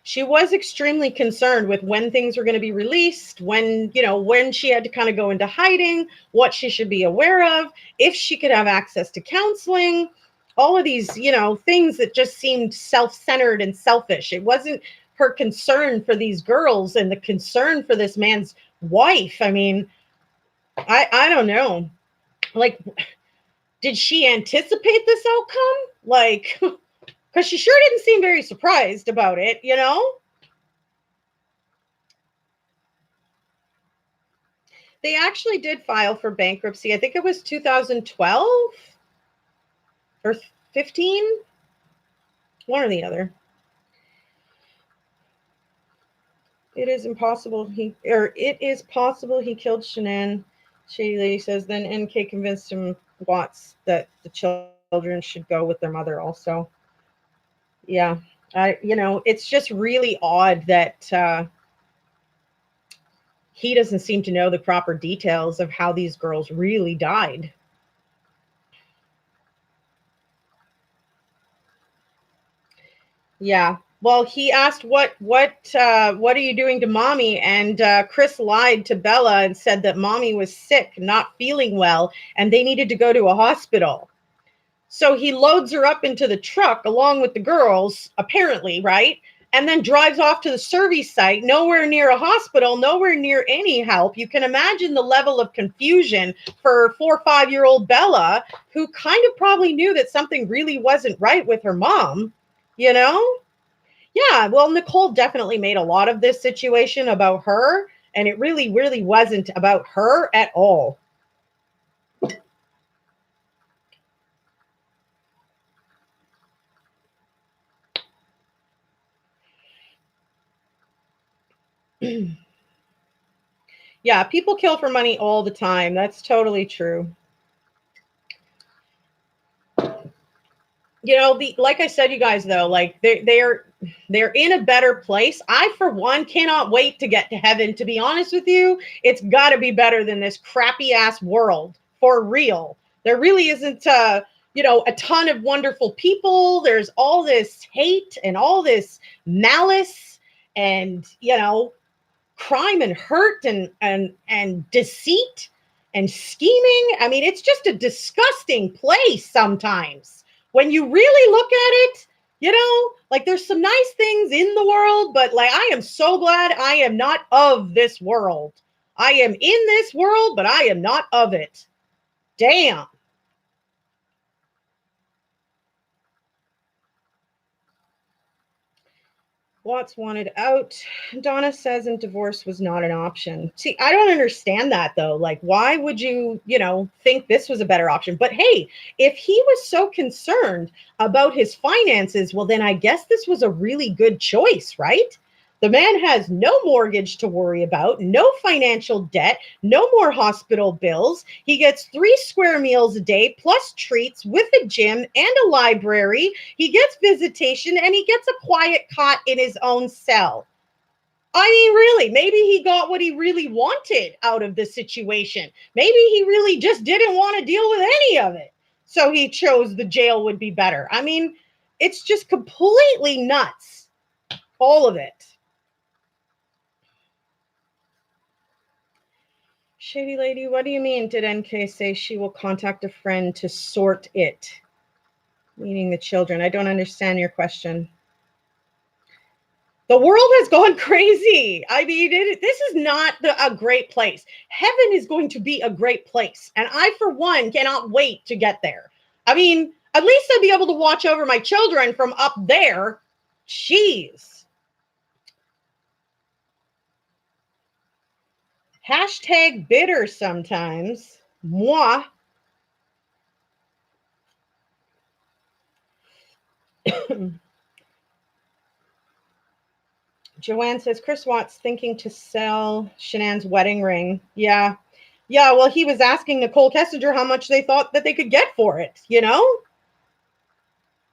She was extremely concerned with when things were going to be released, when she had to kind of go into hiding, what she should be aware of, if she could have access to counseling, all of these, things that just seemed self-centered and selfish. It wasn't her concern for these girls and the concern for this man's wife. I mean, I don't know. Like, did she anticipate this outcome? Like, because she sure didn't seem very surprised about it, They actually did file for bankruptcy. I think it was 2012 or 15, one or the other. It is possible he killed Shanann. Shady Lady says, then NK convinced him, Watts, that the children should go with their mother also. Yeah. It's just really odd that he doesn't seem to know the proper details of how these girls really died. Yeah. Well, he asked, what are you doing to mommy? And Chris lied to Bella and said that mommy was sick, not feeling well, and they needed to go to a hospital. So he loads her up into the truck along with the girls, apparently, right? and then drives off to the service site, nowhere near a hospital, nowhere near any help. You can imagine the level of confusion for 4 or 5-year-old Bella, who kind of probably knew that something really wasn't right with her mom, you know? Yeah, well, Nicole definitely made a lot of this situation about her, and it really, really wasn't about her at all. Yeah, people kill for money all the time. That's totally true. You know, like I said, you guys, though, like they're in a better place. I, for one, cannot wait to get to heaven. To be honest with you, it's got to be better than this crappy ass world, for real. There really isn't, a ton of wonderful people. There's all this hate and all this malice, and crime and hurt and deceit and scheming. I mean, it's just a disgusting place sometimes when you really look at it. Like, there's some nice things in the world, but like, I am so glad I am not of this world. I am in this world, but I am not of it. Damn. Watts wanted out. Donna says, and divorce was not an option. See, I don't understand that, though. Like, why would you, think this was a better option? But hey, if he was so concerned about his finances, well, then I guess this was a really good choice, right? The man has no mortgage to worry about, no financial debt, no more hospital bills. He gets 3 square meals a day, plus treats, with a gym and a library. He gets visitation, and he gets a quiet cot in his own cell. I mean, really, maybe he got what he really wanted out of the situation. Maybe he really just didn't want to deal with any of it. So he chose the jail would be better. I mean, it's just completely nuts. All of it. Shady lady, what do you mean? Did NK say she will contact a friend to sort it? Meaning the children. I don't understand your question. The world has gone crazy. I mean, this is not a great place. Heaven is going to be a great place. And I, for one, cannot wait to get there. I mean, at least I'll be able to watch over my children from up there. Jeez. Hashtag bitter sometimes. Moi. Joanne says, Chris Watts thinking to sell Shanann's wedding ring. Yeah. Yeah, well, he was asking Nicole Kessinger how much they thought that they could get for it,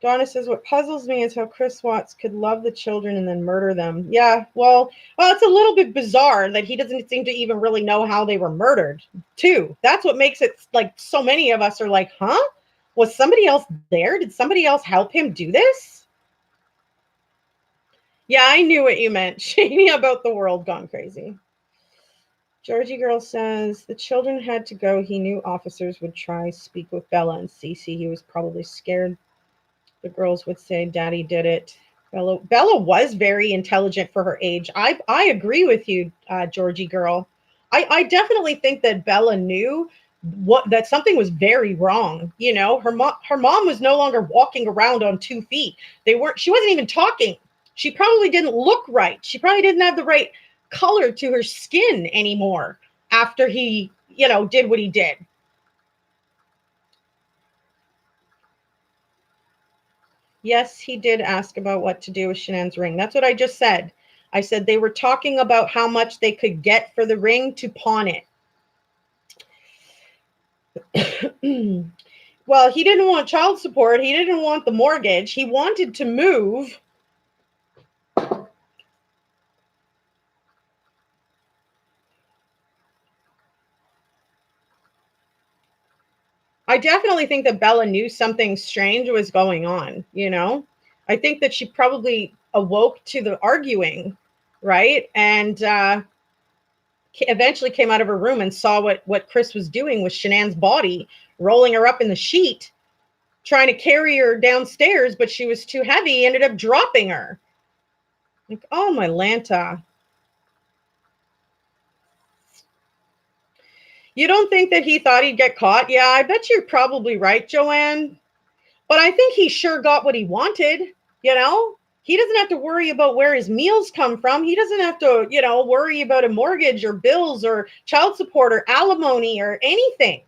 Donna says, what puzzles me is how Chris Watts could love the children and then murder them. Yeah, well, it's a little bit bizarre that he doesn't seem to even really know how they were murdered, too. That's what makes it like so many of us are like, huh? Was somebody else there? Did somebody else help him do this? Yeah, I knew what you meant, Shady, about the world gone crazy. Georgie Girl says, the children had to go. He knew officers would try speak with Bella and Cece. He was probably scared. The girls would say, Daddy did it. Bella was very intelligent for her age. I agree with you, Georgie Girl. I definitely think that Bella knew that something was very wrong. Her mom was no longer walking around on 2 feet. She wasn't even talking. She probably didn't look right. She probably didn't have the right color to her skin anymore after he, did what he did. Yes, he did ask about what to do with Shanann's ring. That's what I just said. I said they were talking about how much they could get for the ring to pawn it. Well, he didn't want child support. He didn't want the mortgage. He wanted to move. I definitely think that Bella knew something strange was going on, I think that she probably awoke to the arguing, right? And eventually came out of her room and saw what Chris was doing with Shanann's body, rolling her up in the sheet, trying to carry her downstairs, but she was too heavy, ended up dropping her. Like, oh, my Lanta. You don't think that he thought he'd get caught? Yeah, I bet you're probably right, Joanne. But I think he sure got what he wanted, you know? He doesn't have to worry about where his meals come from. He doesn't have to, worry about a mortgage or bills or child support or alimony or anything.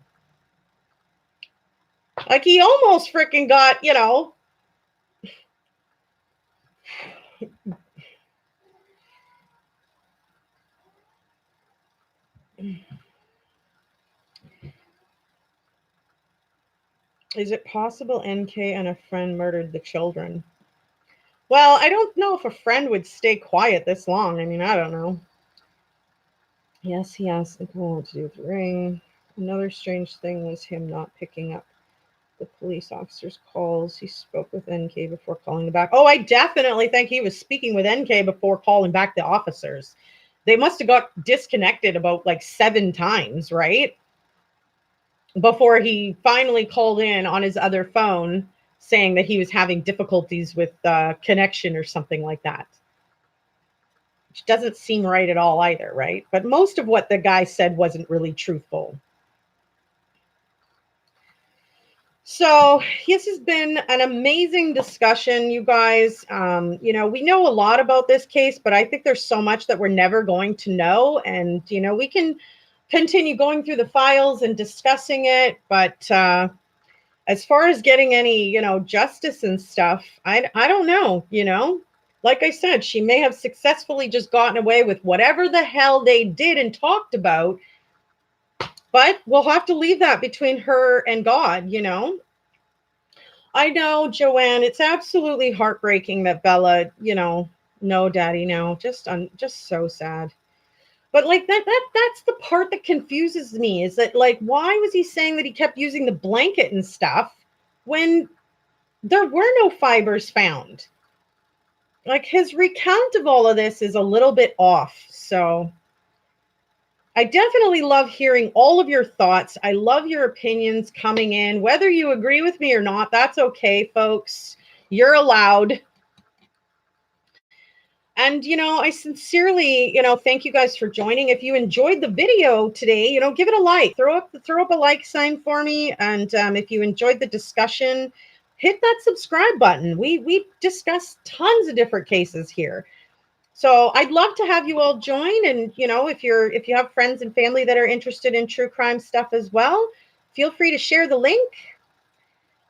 Like, he almost freaking got, Is it possible NK and a friend murdered the children? Well, I don't know if a friend would stay quiet this long. I mean, I don't know. Yes, he asked Nicole what to do with the ring. Another strange thing was him not picking up the police officer's calls. He spoke with NK before calling them back. Oh, I definitely think he was speaking with NK before calling back the officers. They must have got disconnected about like 7 times, right? Before he finally called in on his other phone saying that he was having difficulties with connection or something like that. Which doesn't seem right at all either, right? But most of what the guy said wasn't really truthful. So this has been an amazing discussion, you guys. We know a lot about this case, but I think there's so much that we're never going to know. And, we can continue going through the files and discussing it. But as far as getting any, justice and stuff, I don't know, Like I said, she may have successfully just gotten away with whatever the hell they did and talked about. But we'll have to leave that between her and God, I know, Joanne, it's absolutely heartbreaking that Bella, no, Daddy, no, just so sad. But like that's the part that confuses me is that like why was he saying that he kept using the blanket and stuff when there were no fibers found? Like his recount of all of this is a little bit off. So I definitely love hearing all of your thoughts. I love your opinions coming in. Whether you agree with me or not, that's okay, folks. You're allowed. And, I sincerely, thank you guys for joining. If you enjoyed the video today, give it a like. Throw up a like sign for me. And if you enjoyed the discussion, hit that subscribe button. We discuss tons of different cases here. So I'd love to have you all join. And, if you have friends and family that are interested in true crime stuff as well, feel free to share the link.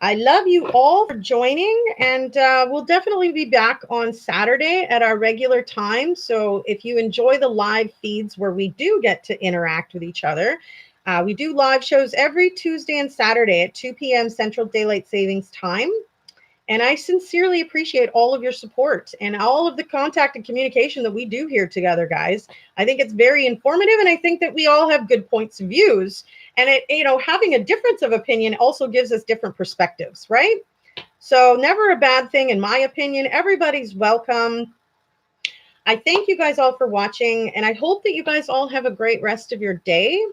I love you all for joining, and we'll definitely be back on Saturday at our regular time. So if you enjoy the live feeds where we do get to interact with each other, we do live shows every Tuesday and Saturday at 2 p.m. Central Daylight Savings Time. And I sincerely appreciate all of your support and all of the contact and communication that we do here together, guys. I think it's very informative, and I think that we all have good points of views. And having a difference of opinion also gives us different perspectives, right? So never a bad thing, in my opinion. Everybody's welcome. I thank you guys all for watching, and I hope that you guys all have a great rest of your day.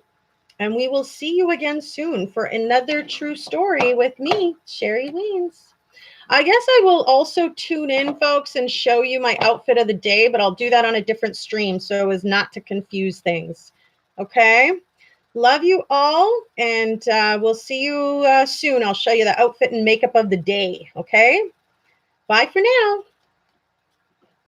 And we will see you again soon for another true story with me, Sherry Wiens. I guess I will also tune in, folks, and show you my outfit of the day, but I'll do that on a different stream so as not to confuse things. Okay? Love you all, and we'll see you soon. I'll show you the outfit and makeup of the day. Okay? Bye for now.